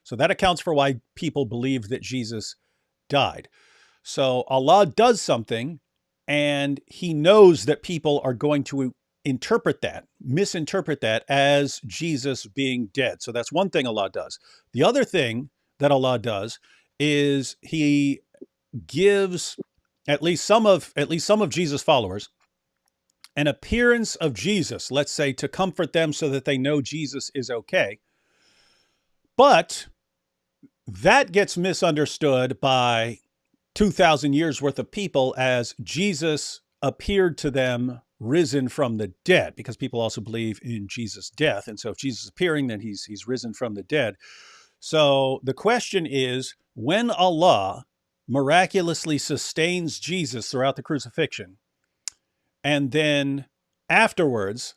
So that accounts for why people believe that Jesus died. So Allah does something, and he knows that people are going to misinterpret that as Jesus being dead. So that's one thing Allah does. The other thing that Allah does is he gives at least some of Jesus' followers an appearance of Jesus, let's say, to comfort them so that they know Jesus is okay. But that gets misunderstood by 2,000 years worth of people as Jesus appeared to them risen from the dead, because people also believe in Jesus' death. And so if Jesus is appearing, then he's risen from the dead. So the question is, when Allah miraculously sustains Jesus throughout the crucifixion, and then afterwards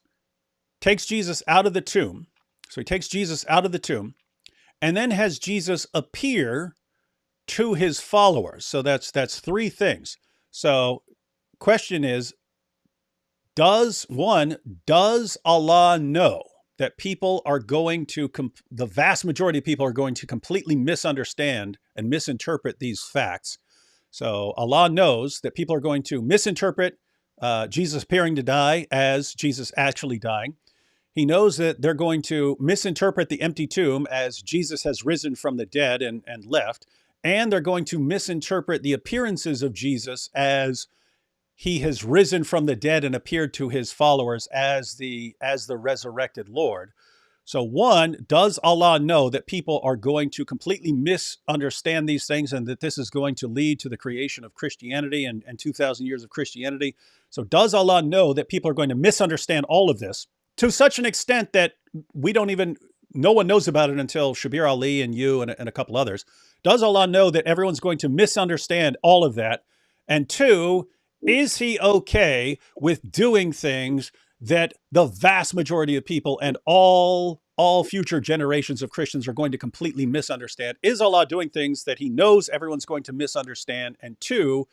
takes Jesus out of the tomb, so he takes Jesus out of the tomb, and then has Jesus appear to his followers. So that's three things. So question is, does Allah know that people are going to, the vast majority of people are going to completely misunderstand and misinterpret these facts? So Allah knows that people are going to misinterpret Jesus appearing to die as Jesus actually dying. He knows that they're going to misinterpret the empty tomb as Jesus has risen from the dead and left. And they're going to misinterpret the appearances of Jesus as he has risen from the dead and appeared to his followers as the resurrected Lord. So one, does Allah know that people are going to completely misunderstand these things, and that this is going to lead to the creation of Christianity and 2,000 years of Christianity? So does Allah know that people are going to misunderstand all of this to such an extent that no one knows about it until Shabir Ali and you and a couple others? Does Allah know that everyone's going to misunderstand all of that? And two, is he okay with doing things that the vast majority of people and all future generations of Christians are going to completely misunderstand? Is Allah doing things that he knows everyone's going to misunderstand? And two,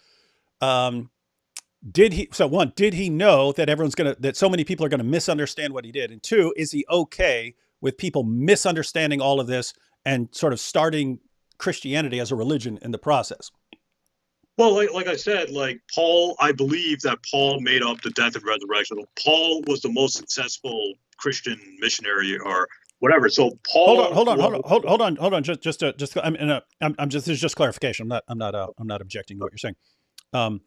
did he know that that so many people are going to misunderstand what he did? And two, is he okay with people misunderstanding all of this and sort of starting Christianity as a religion in the process? Well, like I said, like Paul, I believe that Paul made up the death and resurrection. Paul was the most successful Christian missionary or whatever. So Hold on, Paul hold on, hold on, was hold on. Just, I'm just, this is just clarification. I'm not objecting to what you're saying. Um,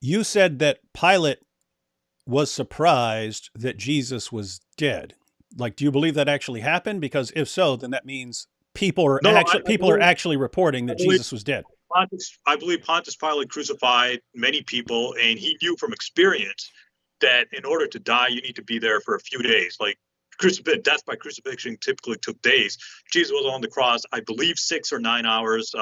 you said that Pilate was surprised that Jesus was dead. Like, do you believe that actually happened? Because if so, then that means no, people are actually reporting I that believe Jesus was dead. I believe Pontius Pilate crucified many people, and he knew from experience that in order to die, you need to be there for a few days. Like death by crucifixion typically took days. Jesus was on the cross, I believe, 6 or 9 hours.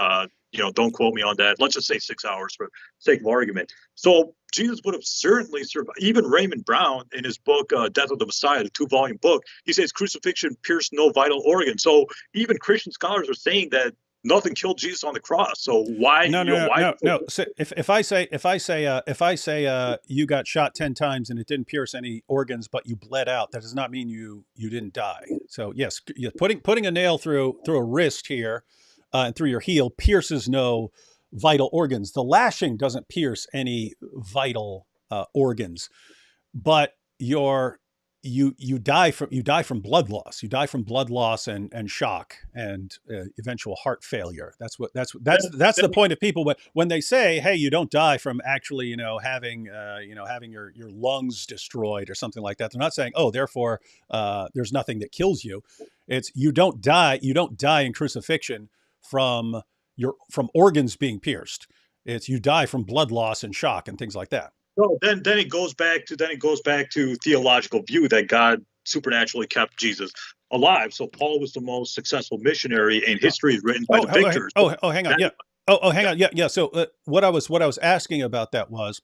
Don't quote me on that. Let's just say 6 hours for sake of argument. So Jesus would have certainly survived. Even Raymond Brown, in his book "Death of the Messiah," the two-volume book, he says crucifixion pierced no vital organ. So even Christian scholars are saying that nothing killed Jesus on the cross. So why, No, no, no, why? no, no. So if I say you got shot 10 times and it didn't pierce any organs, but you bled out, that does not mean you didn't die. So yes, putting a nail through a wrist here and through your heel pierces no vital organs. The lashing doesn't pierce any vital organs, but you die from blood loss. You die from blood loss and shock and eventual heart failure. That's the point of people when they say, "Hey, you don't die from actually having your lungs destroyed or something like that." They're not saying, "Oh, therefore there's nothing that kills you." It's you don't die. You don't die in crucifixion from from organs being pierced. It's you die from blood loss and shock and things like that. No, then it goes back to theological view that God supernaturally kept Jesus alive. So Paul was the most successful missionary, and history is written by the victors. So Hang on. that, Yeah. Hang on. Yeah. Yeah. So what I was asking about that was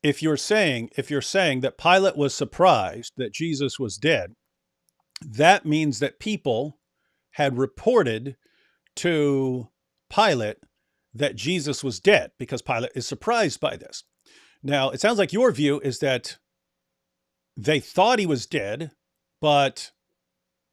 if you're saying that Pilate was surprised that Jesus was dead, that means that people had reported to Pilate that Jesus was dead because Pilate is surprised by this. Now, it sounds like your view is that they thought he was dead, but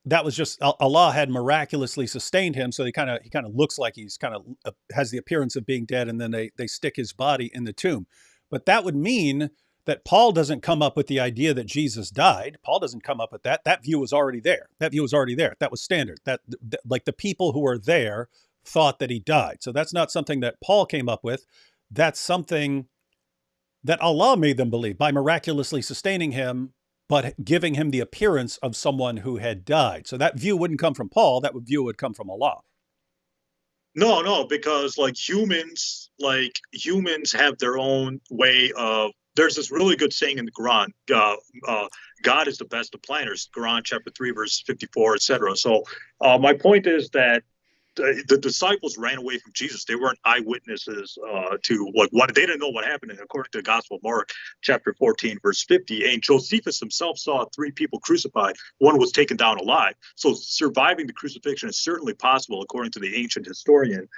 that was just Allah had miraculously sustained him, so he kind of looks like he's kind of has the appearance of being dead, and then they stick his body in the tomb. But that would mean that Paul doesn't come up with the idea that Jesus died. Paul doesn't come up with that. That view was already there. That view was already there. That was standard. That like the people who were there thought that he died. So that's not something that Paul came up with. That's something that Allah made them believe by miraculously sustaining him, but giving him the appearance of someone who had died. So that view wouldn't come from Paul. That view would come from Allah. no, because like humans have their own way of. There's this really good saying in the Quran. God is the best of planners. Quran chapter 3, verse 54, etc. So my point is that the disciples ran away from Jesus. They weren't eyewitnesses to what they didn't know what happened. And according to the Gospel of Mark, chapter 14, verse 50, and Josephus himself saw 3 people crucified. One was taken down alive. So surviving the crucifixion is certainly possible, according to the ancient historian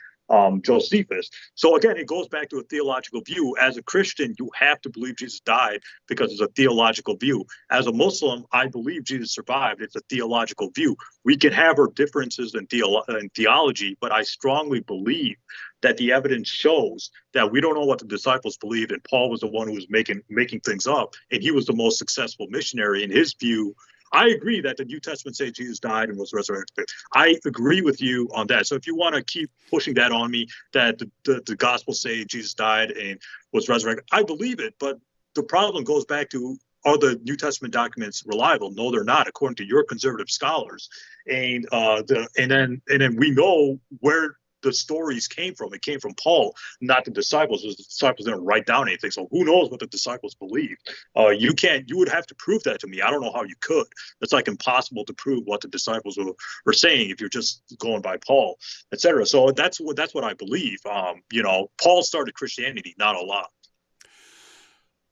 Josephus. So again, it goes back to a theological view. As a Christian, you have to believe Jesus died because it's a theological view. As a Muslim, I believe Jesus survived. It's a theological view. We can have our differences in theology, but I strongly believe that the evidence shows that we don't know what the disciples believed, and Paul was the one who was making things up, and he was the most successful missionary in his view. I agree that the New Testament says Jesus died and was resurrected. I agree with you on that. So if you want to keep pushing that on me, that the Gospels say Jesus died and was resurrected, I believe it. But the problem goes back to, are the New Testament documents reliable? No, they're not, according to your conservative scholars. And then we know where the stories came from. It came from Paul, not the disciples. The disciples didn't write down anything. So who knows what the disciples believed? You would have to prove that to me. I don't know how you could. It's like impossible to prove what the disciples were saying if you're just going by Paul, etc. So that's what I believe. Paul started Christianity, not Allah.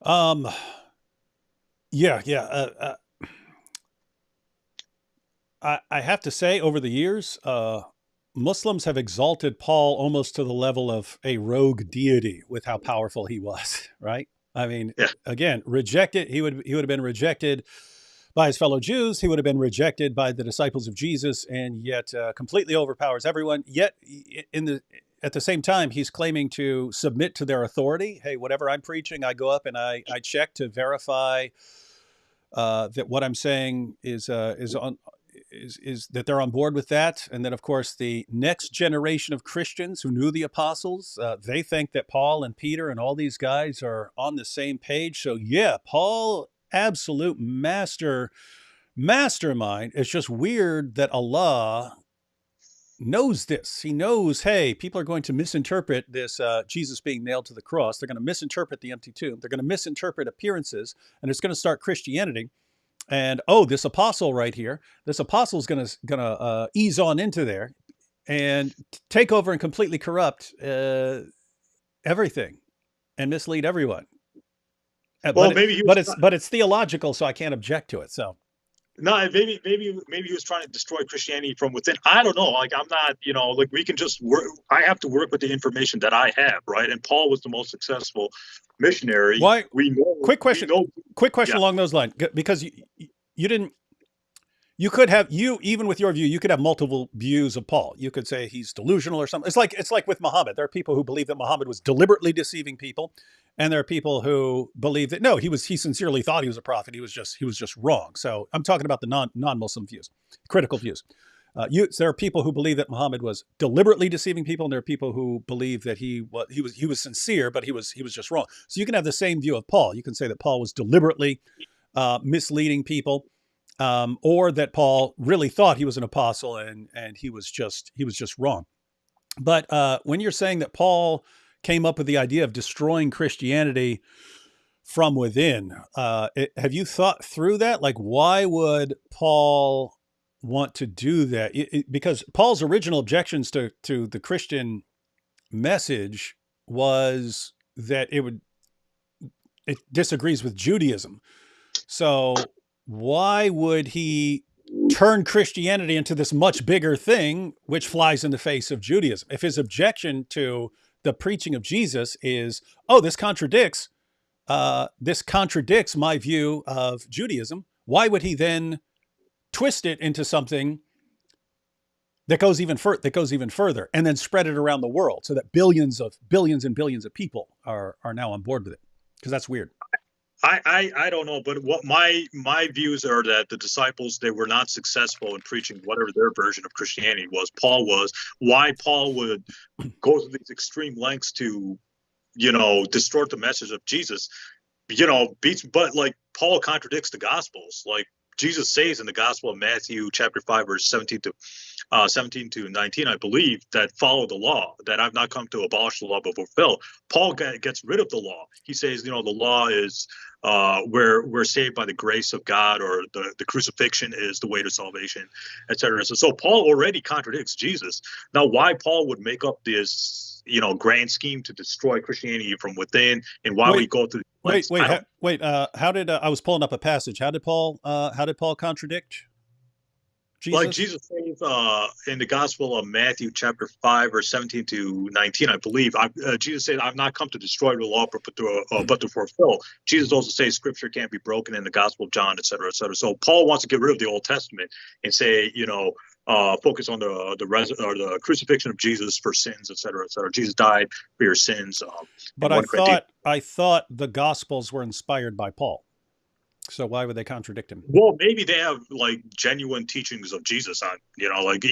Um, yeah, yeah. I have to say, over the years, Muslims have exalted Paul almost to the level of a rogue deity with how powerful he was, right? I mean, Yeah. again, rejected. He would have been rejected by his fellow Jews. He would have been rejected by the disciples of Jesus, and yet completely overpowers everyone. Yet, in the at the same time, he's claiming to submit to their authority. Hey, whatever I'm preaching, I go up and I check to verify that what I'm saying is that they're on board with that. And then, of course, the next generation of Christians who knew the apostles, they think that Paul and Peter and all these guys are on the same page. So yeah, Paul, absolute mastermind. It's just weird that Allah knows this. He knows, hey, people are going to misinterpret this Jesus being nailed to the cross. They're going to misinterpret the empty tomb. They're going to misinterpret appearances, and it's going to start Christianity. And this apostle right here, this apostle is going to ease on into there and take over and completely corrupt everything and mislead everyone. Well, maybe but it's theological, so I can't object to it. So. No, maybe he was trying to destroy Christianity from within. I don't know. Like, I'm not, like, we can just work. I have to work with the information that I have, right? And Paul was the most successful missionary. Why? We know. Quick question. Quick question along those lines, because you didn't. You could have even with your view, you could have multiple views of Paul. You could say he's delusional or something. It's like with Muhammad. There are people who believe that Muhammad was deliberately deceiving people, and there are people who believe that no, he sincerely thought he was a prophet. He was just wrong. So I'm talking about the non-Muslim views, critical views. There are people who believe that Muhammad was deliberately deceiving people, and there are people who believe that he was sincere, but he was just wrong. So you can have the same view of Paul. You can say that Paul was deliberately misleading people. Or that Paul really thought he was an apostle and he was just wrong. But when you're saying that Paul came up with the idea of destroying Christianity from within, have you thought through that? Like, why would Paul want to do that? Because Paul's original objections to the Christian message was that it disagrees with Judaism. So why would he turn Christianity into this much bigger thing, which flies in the face of Judaism? If his objection to the preaching of Jesus is, this contradicts my view of Judaism, why would he then twist it into something that goes even further and then spread it around the world so that billions and billions of people are now on board with it? Because that's weird. I don't know, but what my views are that the disciples, they were not successful in preaching whatever their version of Christianity was. Why Paul would go to these extreme lengths to, distort the message of Jesus, but like Paul contradicts the Gospels. Like Jesus says in the Gospel of Matthew, chapter 5, verse 17 to 19, I believe, that follow the law, that I've not come to abolish the law but fulfill. Paul gets rid of the law. He says, the law is we're saved by the grace of God, or the crucifixion is the way to salvation, etc. So Paul already contradicts Jesus. Now, why Paul would make up this grand scheme to destroy Christianity from within, and why we go through how did I was pulling up a passage. How did Paul contradict Jesus? Like Jesus says in the Gospel of Matthew, chapter 5, verse 17 to 19, I believe, Jesus said, I've not come to destroy the law, but to fulfill. Jesus also says Scripture can't be broken in the Gospel of John, et cetera, et cetera. So Paul wants to get rid of the Old Testament and say, focus on the crucifixion of Jesus for sins, et cetera, et cetera. Jesus died for your sins. But I thought the Gospels were inspired by Paul. So why would they contradict him? Well, maybe they have like genuine teachings of Jesus on, like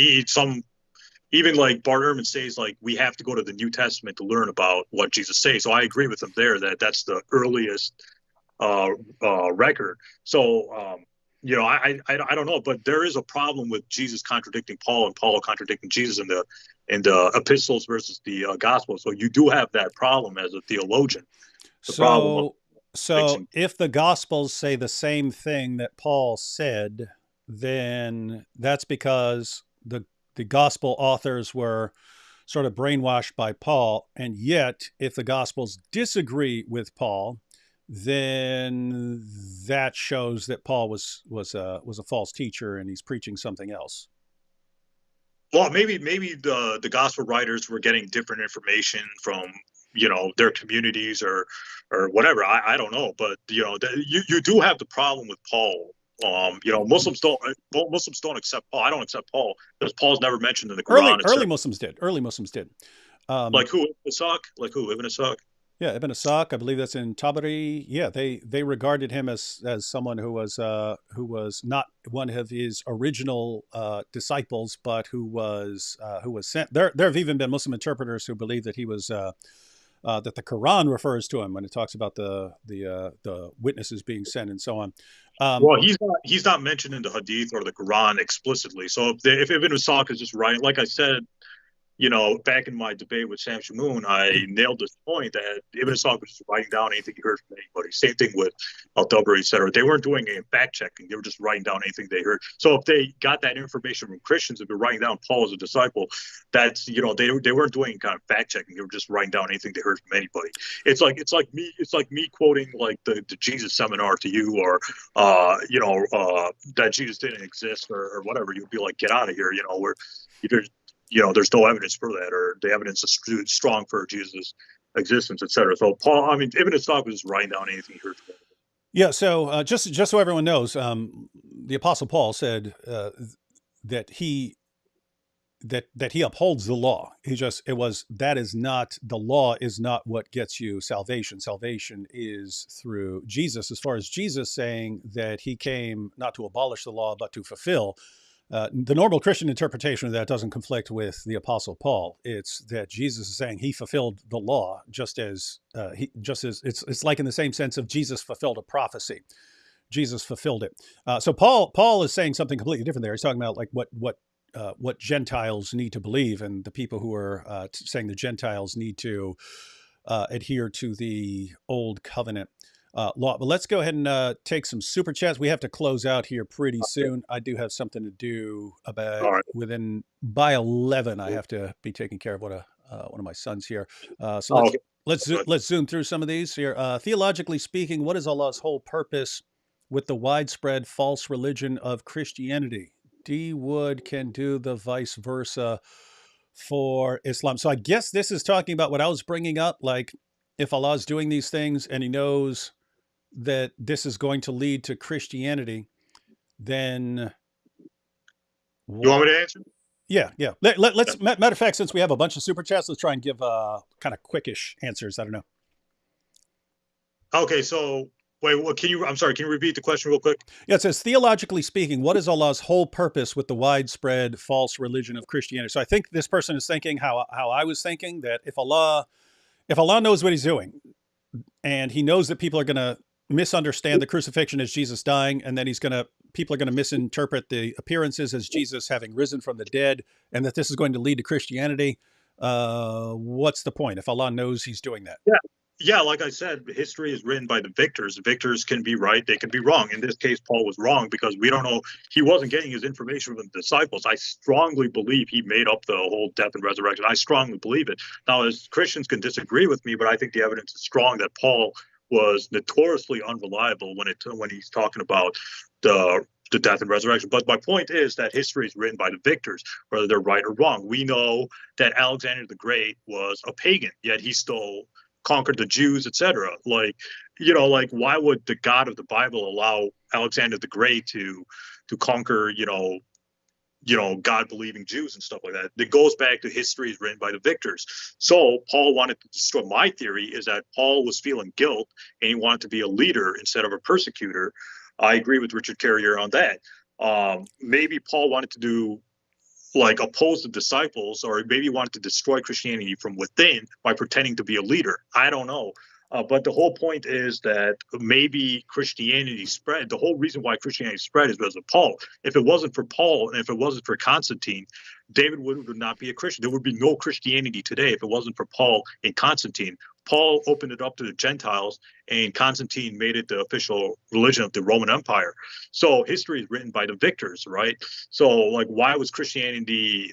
even like Bart Ehrman says, like, we have to go to the New Testament to learn about what Jesus says. So I agree with him there that that's the earliest record. So, I don't know, but there is a problem with Jesus contradicting Paul and Paul contradicting Jesus in the epistles versus the gospel. So you do have that problem as a theologian. So if the Gospels say the same thing that Paul said, then that's because the Gospel authors were sort of brainwashed by Paul. And yet, if the Gospels disagree with Paul, then that shows that Paul was a false teacher and he's preaching something else. Well, maybe the Gospel writers were getting different information from their communities or whatever. I don't know, but you do have the problem with Paul. Muslims don't accept Paul. I don't accept Paul because Paul's never mentioned in the Quran. Early Muslims did. Um, Like who? Isak? Like who? Ibn Isak? yeah, Ibn Ishaq, I believe that's in Tabari. Yeah, they regarded him as someone who was not one of his original disciples, but who was sent. There have even been Muslim interpreters who believe that he was that the Quran refers to him when it talks about the witnesses being sent and so on. Um, Well, he's not mentioned in the Hadith or the Quran explicitly. So if Ibn Isak is just writing, like I said, back in my debate with Sam Shamoon, I nailed this point that Ibn Ishaq was just writing down anything he heard from anybody. Same thing with Al-Tabari, et cetera. They weren't doing any fact checking. They were just writing down anything they heard. So if they got that information from Christians, if they're writing down Paul as a disciple, that's, they weren't doing any kind of fact checking. They were just writing down anything they heard from anybody. It's like me quoting like the Jesus seminar to you, or that Jesus didn't exist, or whatever. You'd be like, get out of here, where you're there's no evidence for that, or the evidence is strong for Jesus' existence, etc. So Paul, I mean, Ibn Ishaq was just writing down anything he heard from him. yeah, so just so everyone knows, the Apostle Paul said that he that he upholds the law. He just it was that is not the law is not what gets you salvation. Salvation is through Jesus. As far as Jesus saying that he came not to abolish the law but to fulfill, the normal Christian interpretation of that doesn't conflict with the Apostle Paul. It's that Jesus is saying he fulfilled the law, just as it's like in the same sense of Jesus fulfilled a prophecy. Jesus fulfilled it. So Paul is saying something completely different there. He's talking about like what Gentiles need to believe, and the people who are saying the Gentiles need to adhere to the old covenant law. But let's go ahead and take some super chats. We have to close out here pretty soon. I do have something to do about All right. by 11. I have to be taking care of one of my sons here. So Oh, okay. let's zoom through some of these here. Theologically speaking, what is Allah's whole purpose with the widespread false religion of Christianity? D Wood can do the vice versa for Islam. So I guess this is talking about what I was bringing up. Like, if Allah is doing these things and He knows that this is going to lead to Christianity, then You want me to answer? yeah. Let's matter of fact, since we have a bunch of super chats, let's try and give kind of quickish answers. I don't know. Okay, so wait, what can you? I'm sorry. Can you repeat the question real quick? Yeah, it says theologically speaking, what is Allah's whole purpose with the widespread false religion of Christianity? So I think this person is thinking how I was thinking, that if Allah knows what He's doing, and He knows that people are going to misunderstand the crucifixion as Jesus dying, and then people are going to misinterpret the appearances as Jesus having risen from the dead, and that this is going to lead to Christianity. What's the point if Allah knows He's doing that? Yeah. Yeah, like I said, history is written by the victors. The victors can be right, they can be wrong. In this case, Paul was wrong because we don't know. He wasn't getting his information from the disciples. I strongly believe he made up the whole death and resurrection. I strongly believe it. Now, as Christians can disagree with me, but I think the evidence is strong that Paul was notoriously unreliable when he's talking about the death and resurrection. But my point is that history is written by the victors, whether they're right or wrong. We know that Alexander the Great was a pagan, yet he still conquered the Jews, etc. Like why would the God of the Bible allow Alexander the Great to conquer, God believing Jews and stuff like that? It goes back to history is written by the victors. So Paul wanted to destroy. My theory is that Paul was feeling guilt and he wanted to be a leader instead of a persecutor. I agree with Richard Carrier on that. Maybe Paul wanted to do oppose the disciples, or maybe wanted to destroy Christianity from within by pretending to be a leader. I don't know. But the whole point is that maybe Christianity spread. The whole reason why Christianity spread is because of Paul. If it wasn't for Paul and if it wasn't for Constantine, David would not be a Christian. There would be no Christianity today if it wasn't for Paul and Constantine. Paul opened it up to the Gentiles, and Constantine made it the official religion of the Roman Empire. So history is written by the victors, right? So, why was Christianity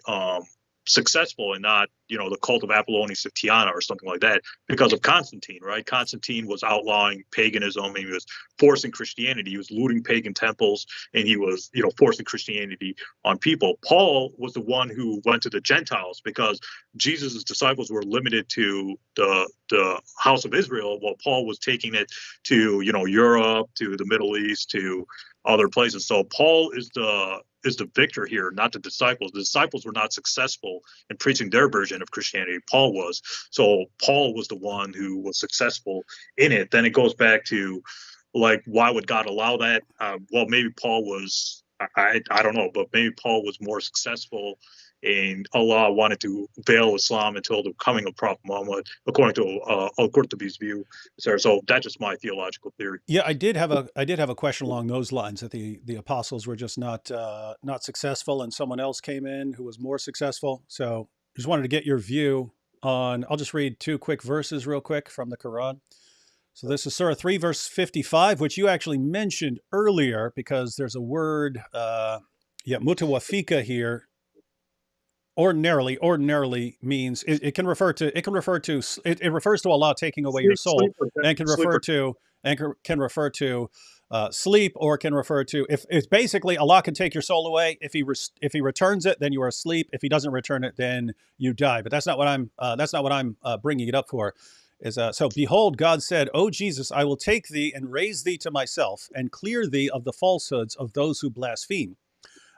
successful and not, the cult of Apollonius of Tyana or something like that? Because of Constantine, right? Constantine was outlawing paganism, and he was forcing Christianity. He was looting pagan temples, and he was, forcing Christianity on people. Paul was the one who went to the Gentiles because Jesus' disciples were limited to the house of Israel, while Paul was taking it to, Europe, to the Middle East, to other places. So Paul is the victor here, not the disciples. The disciples were not successful in preaching their version. of Christianity. Paul was. So Paul was the one who was successful in it. Then it goes back to like, why would God allow that? Well, maybe Paul was, I don't know, but maybe Paul was more successful, and Allah wanted to veil Islam until the coming of Prophet Muhammad, according to Al-Qurtubi's view. So that's just my theological theory. Yeah, I did have a question along those lines that the apostles were just not successful, and someone else came in who was more successful. So just wanted to get your view on. I'll just read two quick verses real quick from the Quran. So this is Surah 3, verse 55, which you actually mentioned earlier, because there's a word, mutawafika here. Ordinarily means it can refer to it refers to Allah taking away your soul, and can refer to sleep, or can refer to, if it's basically Allah can take your soul away. If he returns it, then you are asleep. If he doesn't return it, then you die. But that's not what I'm bringing it up for. So behold, God said, O Jesus, I will take thee and raise thee to myself, and clear thee of the falsehoods of those who blaspheme.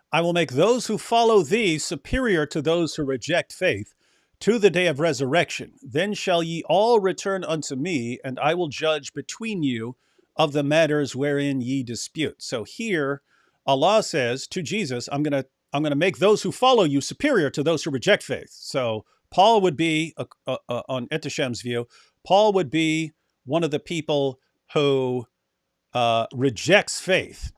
I will make those who follow thee superior to those who reject faith, to the day of resurrection. Then shall ye all return unto me, and I will judge between you of the matters wherein ye dispute. So here, Allah says to Jesus, I'm gonna make those who follow you superior to those who reject faith. So Paul would be, on Ehteshaam's view, Paul would be one of the people who rejects faith,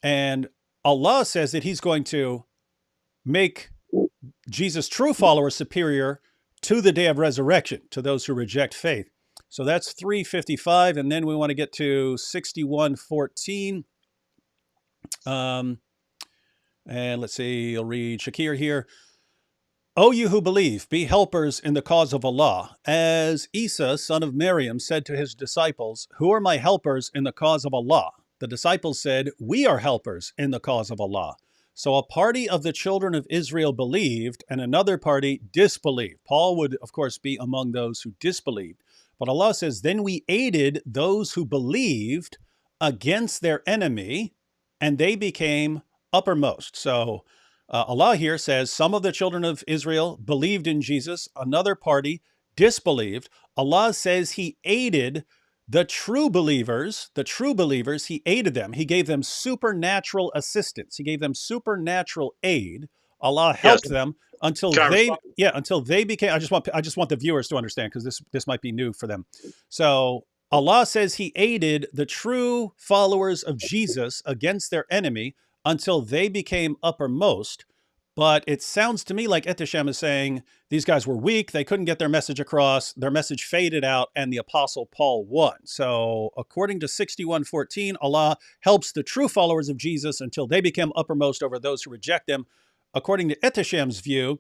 and Allah says that he's going to make Jesus' true followers superior to the day of resurrection, to those who reject faith. So that's 355. And then we want to get to 61:14. And let's see, I'll read Shakir here. O you who believe, be helpers in the cause of Allah. As Isa, son of Maryam, said to his disciples, who are my helpers in the cause of Allah? The disciples said, we are helpers in the cause of Allah. So a party of the children of Israel believed, and another party disbelieved. Paul would, of course, be among those who disbelieved. But Allah says, then we aided those who believed against their enemy, and they became uppermost. So Allah here says some of the children of Israel believed in Jesus, another party disbelieved. Allah says he aided the true believers, he aided them. He gave them supernatural assistance. He gave them supernatural aid. Allah helped them until they became. I just want the viewers to understand, because this might be new for them. So Allah says he aided the true followers of Jesus against their enemy until they became uppermost. But it sounds to me like Ehteshaam is saying these guys were weak. They couldn't get their message across. Their message faded out, and the Apostle Paul won. So according to 61:14, Allah helps the true followers of Jesus until they become uppermost over those who reject him. According to Ehteshaam's view,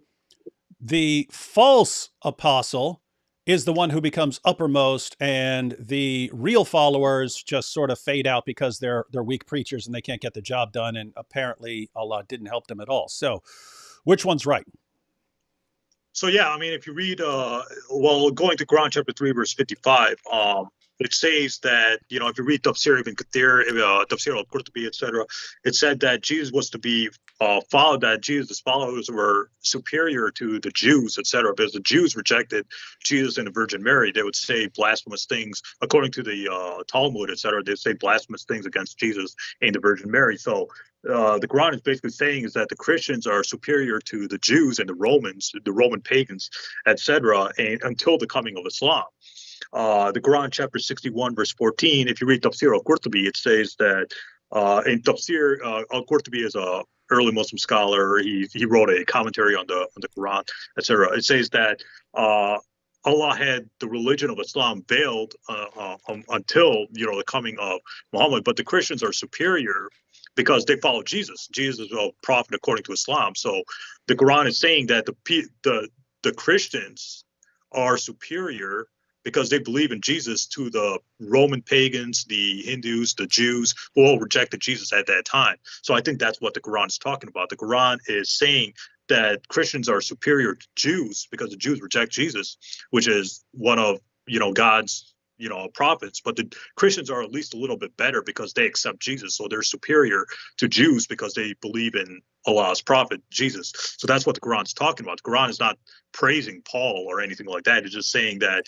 the false apostle is the one who becomes uppermost, and the real followers just sort of fade out because they're weak preachers and they can't get the job done, and apparently Allah didn't help them at all. So which one's right? So yeah, I mean, if you read, going to Quran chapter 3, verse 55, it says that, if you read Tafsir ibn Kathir, Tafsir al-Qurtubi, etc., it said that Jesus was to be followed, that Jesus' followers were superior to the Jews, etc., because the Jews rejected Jesus and the Virgin Mary. They would say blasphemous things, according to the Talmud, etc., they'd say blasphemous things against Jesus and the Virgin Mary. So the Quran is basically saying is that the Christians are superior to the Jews and the Romans, the Roman pagans, etc., and until the coming of Islam. The Quran, chapter 61, verse 14, if you read Tafsir al-Qurtubi, it says that in Tafsir, al-Qurtubi is a early Muslim scholar. He wrote a commentary on the Quran, etc. It says that Allah had the religion of Islam veiled until the coming of Muhammad, but the Christians are superior because they follow Jesus. Jesus is a prophet according to Islam. So the Quran is saying that the Christians are superior because they believe in Jesus to the Roman pagans, the Hindus, the Jews, who all rejected Jesus at that time. So I think that's what the Quran is talking about. The Quran is saying that Christians are superior to Jews because the Jews reject Jesus, which is one of God's prophets. But the Christians are at least a little bit better because they accept Jesus. So they're superior to Jews because they believe in Allah's prophet, Jesus. So that's what the Quran's talking about. The Quran is not praising Paul or anything like that. It's just saying that,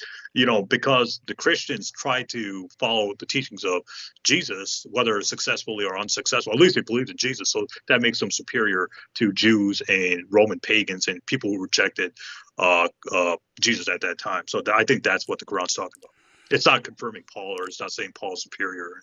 because the Christians try to follow the teachings of Jesus, whether successfully or unsuccessful, at least they believed in Jesus. So that makes them superior to Jews and Roman pagans and people who rejected Jesus at that time. So I think that's what the Quran's talking about. It's not confirming Paul, or it's not saying Paul's superior.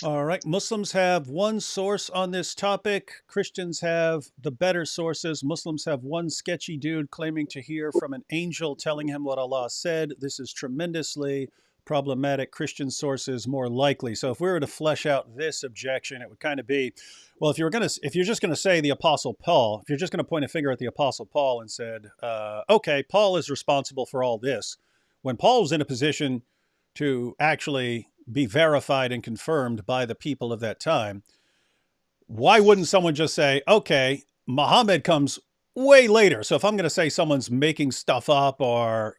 All right. Muslims have one source on this topic. Christians have the better sources. Muslims have one sketchy dude claiming to hear from an angel telling him what Allah said. This is tremendously problematic. Christian sources more likely. So if we were to flesh out this objection, it would kind of be, well, if you're just going to say the Apostle Paul, if you're just going to point a finger at the Apostle Paul and said, okay, Paul is responsible for all this, when Paul was in a position to actually be verified and confirmed by the people of that time, why wouldn't someone just say, okay, Muhammad comes way later. So if I'm going to say someone's making stuff up or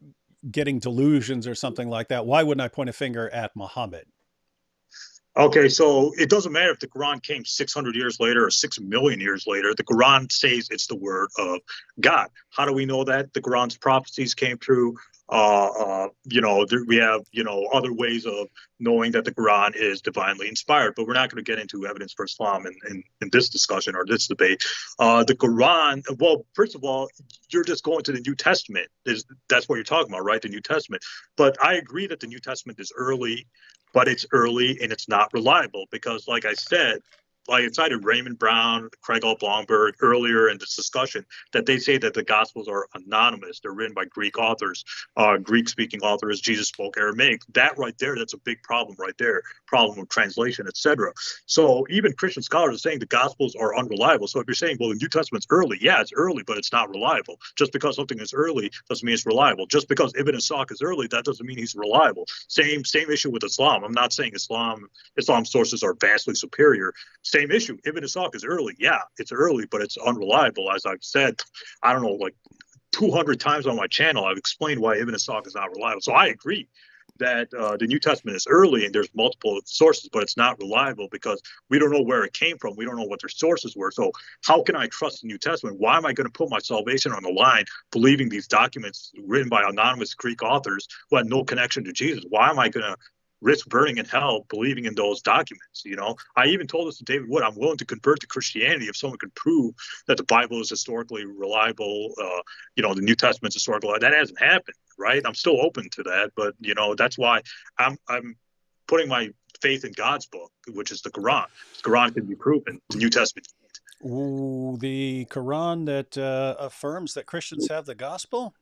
getting delusions or something like that, why wouldn't I point a finger at Muhammad? Okay, so it doesn't matter if the Quran came 600 years later or 6 million years later. The Quran says it's the word of God. How do we know that? The Quran's prophecies came through. We have, other ways of knowing that the Quran is divinely inspired, but we're not going to get into evidence for Islam in this discussion or this debate. The Quran, well, first of all, you're just going to the New Testament. That's what you're talking about, right? The New Testament. But I agree that the New Testament is early, but it's early and it's not reliable because, like I said, like I cited Raymond Brown, Craig L. Blomberg earlier in this discussion, that they say that the Gospels are anonymous. They're written by Greek authors, Greek-speaking authors. Jesus spoke Aramaic. That right there, that's a big problem right there, problem of translation, etc. So even Christian scholars are saying the Gospels are unreliable. So if you're saying, well, the New Testament's early, yeah, it's early, but it's not reliable. Just because something is early doesn't mean it's reliable. Just because Ibn Ishaq is early, that doesn't mean he's reliable. Same issue with Islam. I'm not saying Islam sources are vastly superior. Same issue. Ibn Ishaq is early. Yeah, it's early, but it's unreliable. As I've said, I don't know, like 200 times on my channel, I've explained why Ibn Ishaq is not reliable. So I agree that the New Testament is early and there's multiple sources, but it's not reliable because we don't know where it came from. We don't know what their sources were. So how can I trust the New Testament? Why am I going to put my salvation on the line believing these documents written by anonymous Greek authors who had no connection to Jesus? Why am I going to risk burning in hell believing in those documents? I even told this to David Wood. I'm willing to convert to Christianity if someone can prove that the Bible is historically reliable. The New Testament's historical. That hasn't happened, right? I'm still open to that, but that's why I'm putting my faith in God's book, which is the Quran. The Quran can be proven. The New Testament. Ooh, the Quran that affirms that Christians have the gospel.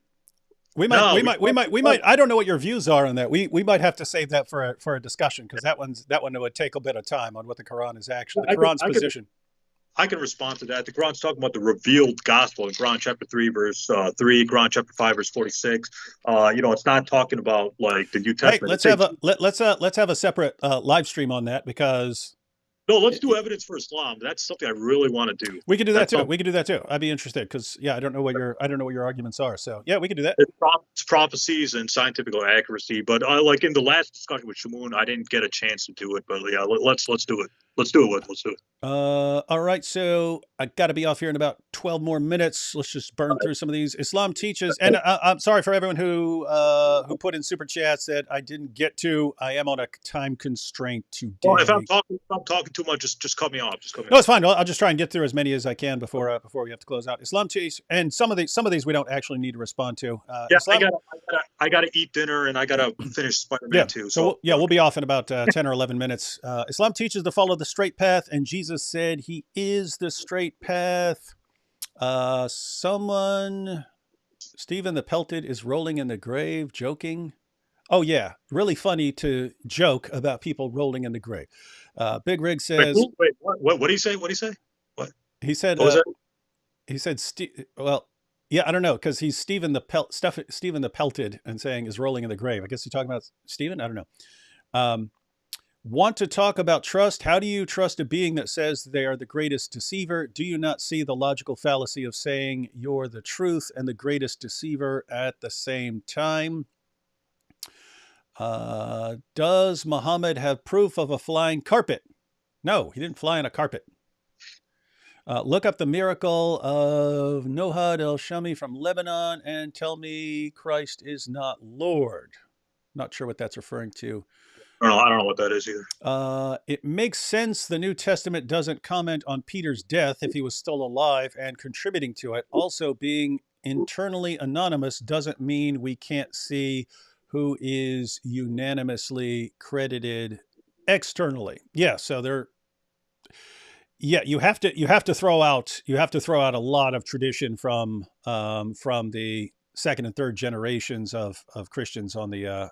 We might. I don't know what your views are on that. We might have to save that for a discussion because that one would take a bit of time on what the Quran is actually. The Quran's position. I can respond to that. The Quran's talking about the revealed gospel in Quran chapter 3, verse 3, Quran chapter 5, verse 46. It's not talking about like the New Testament. Hey, let's have a separate live stream on that because. No, let's do evidence for Islam. That's something I really want to do. We could do that too. We could do that too. I'd be interested because I don't know what your arguments are. So yeah, we could do that. It's prophecies and scientific accuracy. But like in the last discussion with Shamoun, I didn't get a chance to do it. But yeah, let's do it. Let's do it. All right. So I got to be off here in about 12 more minutes. Let's just burn through some of these. Islam teaches, and I'm sorry for everyone who put in super chats that I didn't get to. I am on a time constraint today. Well, if I'm talking too much, just cut me off. No, it's fine. I'll just try and get through as many as I can before we have to close out. Islam teaches, and some of these we don't actually need to respond to. Yeah, Islam, I gotta eat dinner and I gotta finish Spider-Man 2. So we'll be off in about 10 or 11 minutes. Islam teaches to follow the straight path, and Jesus said he is the straight path. Stephen the Pelted is rolling in the grave, joking. Oh yeah, really funny to joke about people rolling in the grave. Big Rig says. Wait, what did he say? What did he say? What he said? He said. Well, yeah, I don't know because he's Stephen the Pelted and saying is rolling in the grave. I guess he's talking about Stephen. I don't know. Want to talk about trust? How do you trust a being that says they are the greatest deceiver? Do you not see the logical fallacy of saying you're the truth and the greatest deceiver at the same time? Does Muhammad have proof of a flying carpet? No, he didn't fly on a carpet. Look up the miracle of Nohad el-Shami from Lebanon and tell me Christ is not Lord. Not sure what that's referring to. I don't know what that is either. It makes sense the New Testament doesn't comment on Peter's death if he was still alive and contributing to it. Also, being internally anonymous doesn't mean we can't see who is unanimously credited externally. Yeah, so they're you have to throw out a lot of tradition from the second and third generations of Christians on the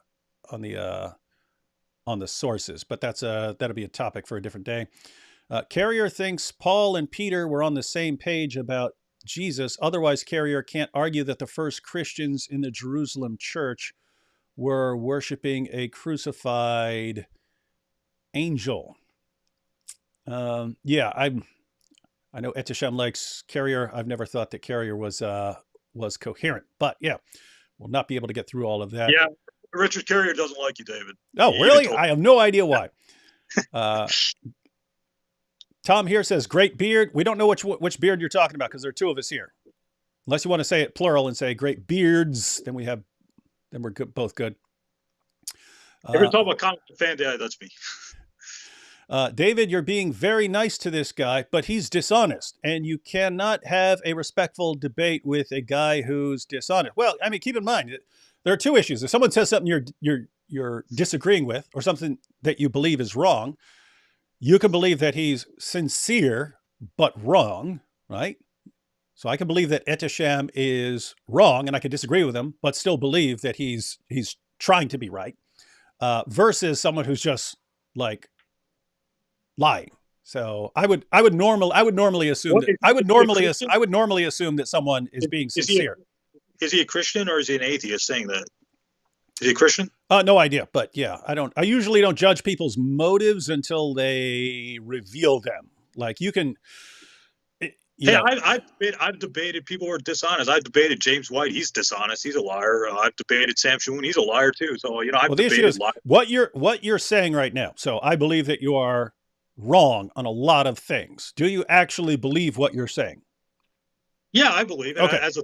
sources, but that'll be a topic for a different day. Carrier thinks Paul and Peter were on the same page about Jesus. Otherwise, Carrier can't argue that the first Christians in the Jerusalem church were worshiping a crucified angel. Yeah, I know Ehteshaam likes Carrier. I've never thought that Carrier was coherent, but yeah, we'll not be able to get through all of that. Yeah, Richard Carrier doesn't like you, David. Oh, really? I have no idea why. Tom here says, great beard. We don't know which beard you're talking about because there are two of us here. Unless you want to say it plural and say great beards, then we're good, both good. If you're talking about comic fan, yeah, that's me. David, you're being very nice to this guy, but he's dishonest, and you cannot have a respectful debate with a guy who's dishonest. Well, I mean, keep in mind, there are two issues. If someone says something you're disagreeing with, or something that you believe is wrong, you can believe that he's sincere but wrong, right? So I can believe that Ehteshaam is wrong, and I can disagree with him, but still believe that he's trying to be right, versus someone who's just like lying. So I would normally assume that someone is being sincere. Is he a Christian or is he an atheist saying that? Is he a Christian? No idea, but yeah, I usually don't judge people's motives until they reveal them. Like you can. I've debated people who are dishonest. I've debated James White. He's dishonest. He's a liar. I've debated Sam Shoon. He's a liar too. So I've debated what you're saying right now. So I believe that you are wrong on a lot of things. Do you actually believe what you're saying? Yeah, I believe. Okay. As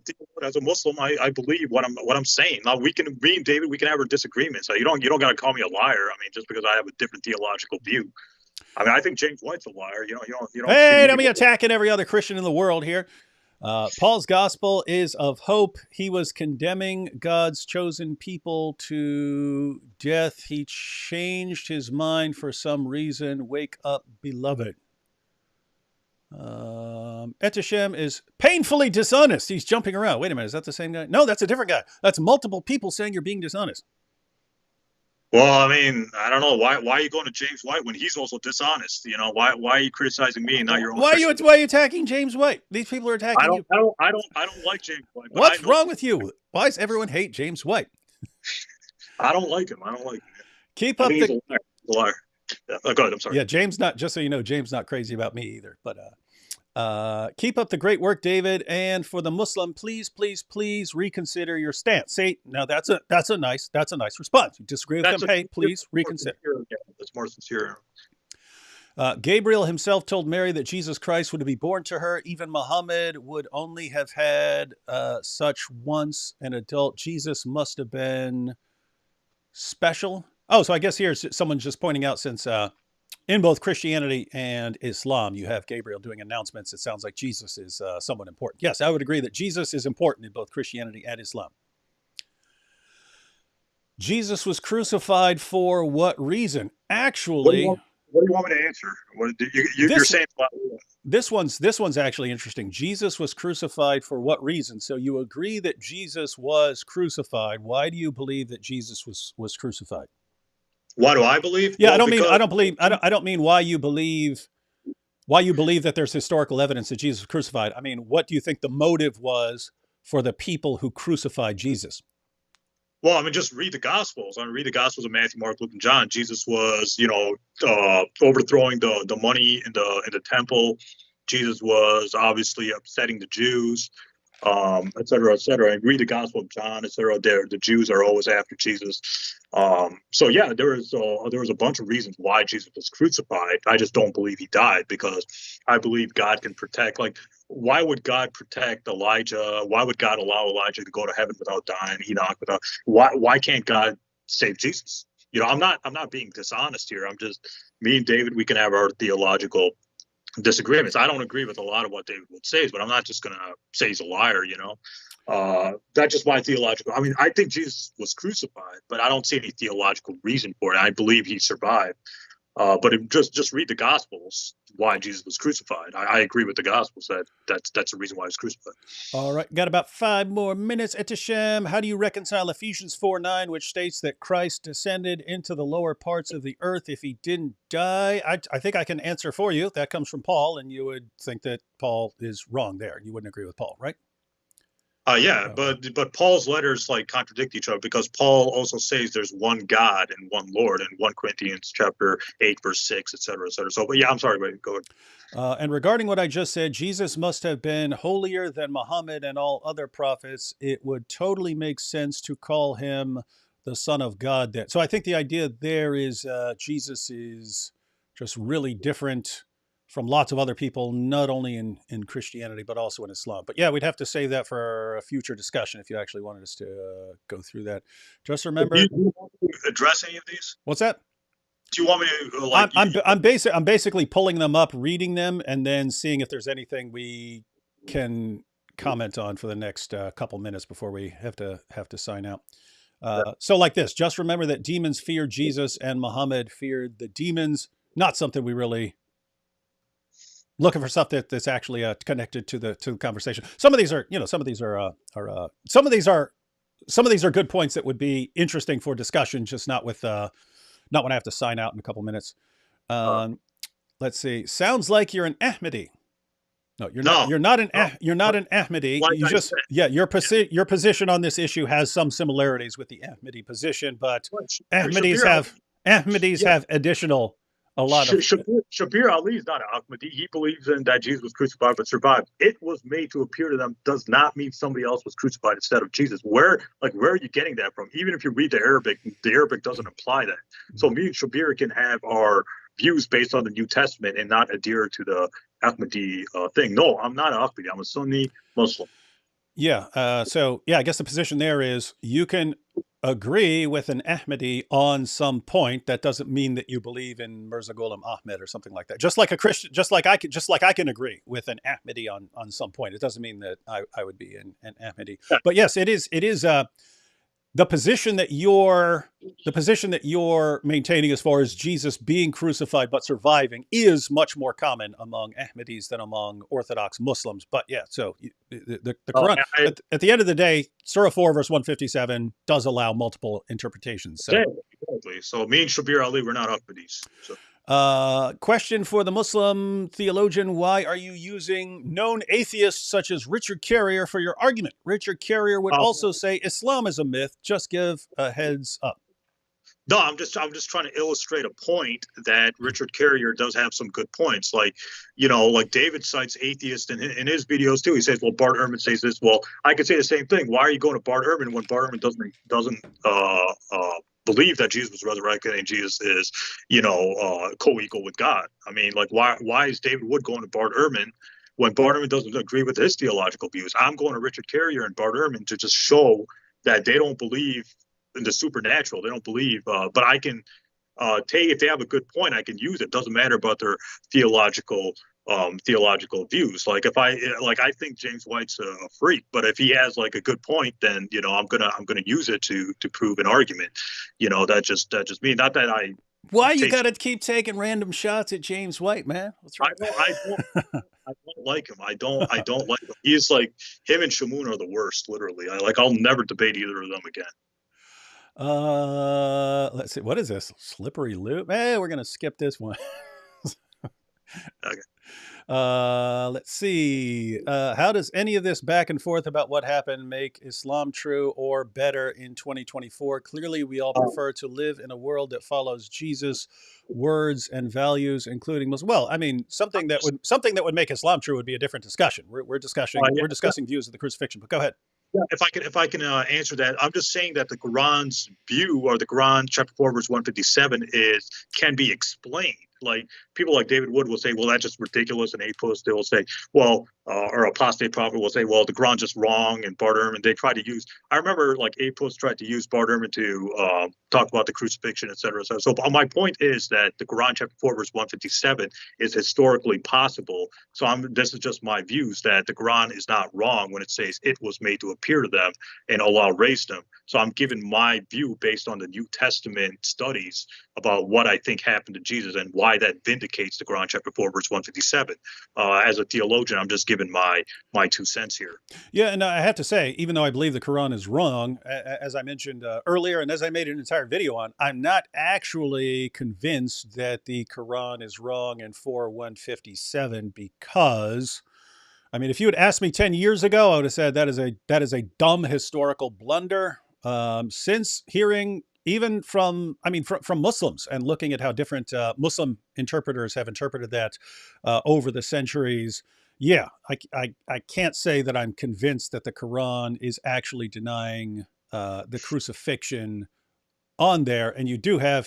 a Muslim, I believe what I'm saying. Now me and David, we can have a disagreement. So you don't got to call me a liar. I mean, just because I have a different theological view. I mean, I think James White's a liar. You don't. Hey, don't be attacking every other Christian in the world here. Paul's gospel is of hope. He was condemning God's chosen people to death. He changed his mind for some reason. Wake up, beloved. Ehteshaam is painfully dishonest. He's jumping around. Wait a minute, is that the same guy? No, that's a different guy. That's multiple people saying you're being dishonest. Well, I mean, I don't know why are you going to James White when he's also dishonest? Why are you criticizing me and not your own? Why are you attacking James White? These people are attacking you. I don't like James White. What's wrong with you? Why does everyone hate James White? I don't like him. Keep up the liar. Yeah, go ahead. I'm sorry. Yeah, James just so you know, James not crazy about me either. But keep up the great work, David. And for the Muslim, please reconsider your stance. See, now that's a nice response. You disagree with him? Hey, please reconsider. That's more sincere. Gabriel himself told Mary that Jesus Christ would be born to her. Even Muhammad would only have had such once. An adult Jesus must have been special. Oh, so I guess here's someone just pointing out, since in both Christianity and Islam, you have Gabriel doing announcements. It sounds like Jesus is somewhat important. Yes, I would agree that Jesus is important in both Christianity and Islam. Jesus was crucified for what reason? Actually, what do you want me to answer? You're saying this one's actually interesting. Jesus was crucified for what reason? So you agree that Jesus was crucified. Why do you believe that Jesus was crucified? Why do I believe? Yeah, I don't mean why you believe that there's historical evidence that Jesus was crucified. I mean, what do you think the motive was for the people who crucified Jesus? Well, I mean, just read the Gospels. Read the Gospels of Matthew, Mark, Luke, and John. Jesus was, overthrowing the money in the temple. Jesus was obviously upsetting the Jews. et cetera, et cetera. And read the Gospel of John, et cetera. The Jews are always after Jesus. So yeah, there was a bunch of reasons why Jesus was crucified. I just don't believe he died because I believe God can protect. Like, why would God protect Elijah? Why would God allow Elijah to go to heaven without dying? Enoch without. Why can't God save Jesus? I'm not being dishonest here. I'm just me and David. We can have our theological disagreements. I don't agree with a lot of what David Wood says, but I'm not just going to say he's a liar, you know. That's just my theological. I mean, I think Jesus was crucified, but I don't see any theological reason for it. I believe he survived. But just read the Gospels why Jesus was crucified. I agree with the Gospels that that's the reason why he's crucified. All right, got about 5 more minutes. Ehteshaam, how do you reconcile Ephesians 4:9, which states that Christ descended into the lower parts of the earth if he didn't die? I think I can answer for you. That comes from Paul, and you would think that Paul is wrong there. You wouldn't agree with Paul, right? Yeah, Okay. but Paul's letters like contradict each other because Paul also says there's one God and one Lord in 1 Corinthians chapter 8 verse 6, et cetera, et cetera. So, but yeah, I'm sorry, wait, go ahead. And regarding what I just said, Jesus must have been holier than Muhammad and all other prophets. It would totally make sense to call him the Son of God. Then, so I think the idea there is Jesus is just really different from lots of other people, not only in Christianity but also in Islam. But yeah, we'd have to save that for a future discussion if you actually wanted us to go through that. Just Do remember, you want to address any of these? what's that? Do you want me to I'm like? I'm I'm basically pulling them up, reading them, and then seeing if there's anything we can comment on for the next couple minutes before we have to sign out. So like this, just remember that demons feared Jesus and Muhammad feared the demons. Not something we really looking for stuff that's actually connected to the conversation. Some of these are, some of these are good points that would be interesting for discussion, just not when I have to sign out in a couple minutes. Uh, Um, let's see. Sounds like you're an Ahmadi. No, you're not. no, You're not an. no. You're not an Ahmadi. Like You I just, said, yeah. Your position on this issue has some similarities with the Ahmadi position, but Ahmadis Shabir have Ali, Ahmadis yeah, have a lot of. Shabir Ali is not an Ahmadi. He believes in that Jesus was crucified but survived. It was made to appear to them does not mean somebody else was crucified instead of Jesus. Where are you getting that from? Even if you read the Arabic doesn't imply that. So me and Shabir can have our views based on the New Testament and not adhere to the Ahmadi thing. No, I'm not an Ahmadi. I'm a Sunni Muslim. Yeah. So yeah, I guess the position there is you can agree with an Ahmadi on some point. That doesn't mean that you believe in Mirza Ghulam Ahmed or something like that. Just like a Christian, just like I can agree with an Ahmadi on some point. It doesn't mean that I would be an Ahmadi. But yes, it is the position that you're maintaining as far as Jesus being crucified but surviving is much more common among Ahmadis than among Orthodox Muslims. But yeah, so the Uh, Quran I, at the end of the day, Surah 4 verse 157 does allow multiple interpretations. So exactly. So me and Shabir Ali, we're not Ahmadis. So. question for the Muslim theologian: why are you using known atheists such as Richard Carrier for your argument? Richard Carrier would Um, also say Islam is a myth. Just give a heads up. No, I'm just trying to illustrate a point that Richard Carrier does have some good points. Like, like David cites atheists in his videos too. He says, well, Bart Ehrman says this. Well, I could say the same thing. Why are you going to Bart Ehrman when Bart Ehrman doesn't believe that Jesus was resurrected and Jesus is, co-equal with God? I mean, like, why is David Wood going to Bart Ehrman when Bart Ehrman doesn't agree with his theological views? I'm going to Richard Carrier and Bart Ehrman to just show that they don't believe in the supernatural. They don't believe, but I can take if they have a good point, I can use it. Doesn't matter about their theological theological views. Like if I think James White's a freak, but if he has like a good point, then I'm gonna use it to prove an argument. That just me. Not that I Why you taste. got to keep taking random shots at James White, man? What's I wrong? don't. I don't like him. I don't like him. He's like him and Shamoon are the worst. Literally, I'll never debate either of them again. Let's see. What is this? Slippery loop? Hey, we're gonna skip this one. Okay. Let's see. How does any of this back and forth about what happened make Islam true or better in 2024? Clearly, we all prefer to live in a world that follows Jesus' words and values, including Muslim. Well, I mean, something that would make Islam true would be a different discussion. We're discussing Yeah, we're discussing views of the crucifixion. But go ahead. yeah, if I can answer that, I'm just saying that the Quran's view, or the Quran chapter 4 verse 157, is can be explained. Like, people like David Wood will say, well, that's just ridiculous, and atheists, they will say, well, or apostate prophet will say, well, the Quran's just wrong, and Bart Ehrman, they try to use. I remember, like, atheists tried to use Bart Ehrman to talk about the crucifixion, etc. So my point is that the Quran chapter 4 verse 157 is historically possible. So this is just my views, that the Quran is not wrong when it says it was made to appear to them and Allah raised them. So I'm giving my view based on the New Testament studies about what I think happened to Jesus and why that vindicates the Quran chapter 4 verse 157. As a theologian, I'm just giving my 2 cents here. Yeah, and I have to say, even though I believe the Quran is wrong, as I mentioned earlier, and as I made an entire video on, I'm not actually convinced that the Quran is wrong in 4:157, because, I mean, if you had asked me 10 years ago, I would have said that is a dumb historical blunder. Since hearing even from Muslims, and looking at how different Muslim interpreters have interpreted that over the centuries, yeah, I can't say that I'm convinced that the Quran is actually denying the crucifixion on there, and you do have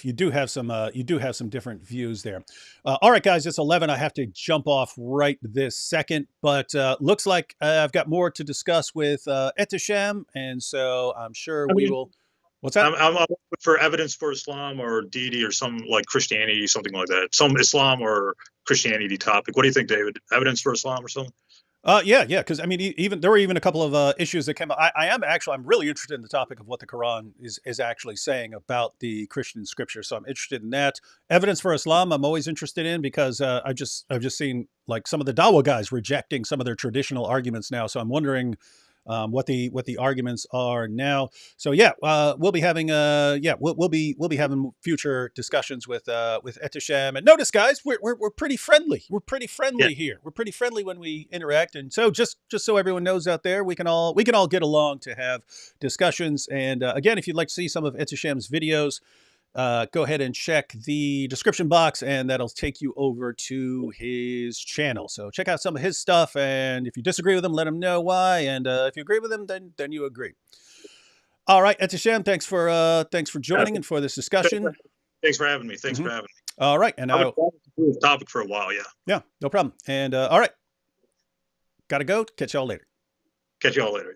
some different views there. All right, guys, it's 11. I have to jump off right this second, but looks like I've got more to discuss with Ehteshaam, and so I'm sure I we mean, will. What's that? I'm up for evidence for Islam or deity or some like Christianity, something like that. Some Islam or Christianity topic. What do you think, David? Evidence for Islam or something? Yeah, yeah. Because I mean, even there were even a couple of issues that came up. I'm really interested in the topic of what the Quran is actually saying about the Christian scripture. So I'm interested in that. Evidence for Islam, I'm always interested in, because I've just seen, like, some of the Dawa guys rejecting some of their traditional arguments now. So I'm wondering what the arguments are now. So yeah, we'll be having we'll be having future discussions with Ehteshaam. And notice, guys, we're pretty friendly. We're pretty Yeah. friendly here. We're pretty friendly when we interact. And so just so everyone knows out there, we can all get along to have discussions. And again, if you'd like to see some of Ehteshaam's videos, go ahead and check the description box, and that'll take you over to his channel. So check out some of his stuff, and if you disagree with him, let him know why. And if you agree with him, then you agree. All right, Ehteshaam, thanks for joining and for this discussion. Thanks for having me. Thanks for having me. All right, and I've been trying to do this topic for a while. Yeah. Yeah, no problem. And all right, gotta go. Catch y'all later. Catch y'all later.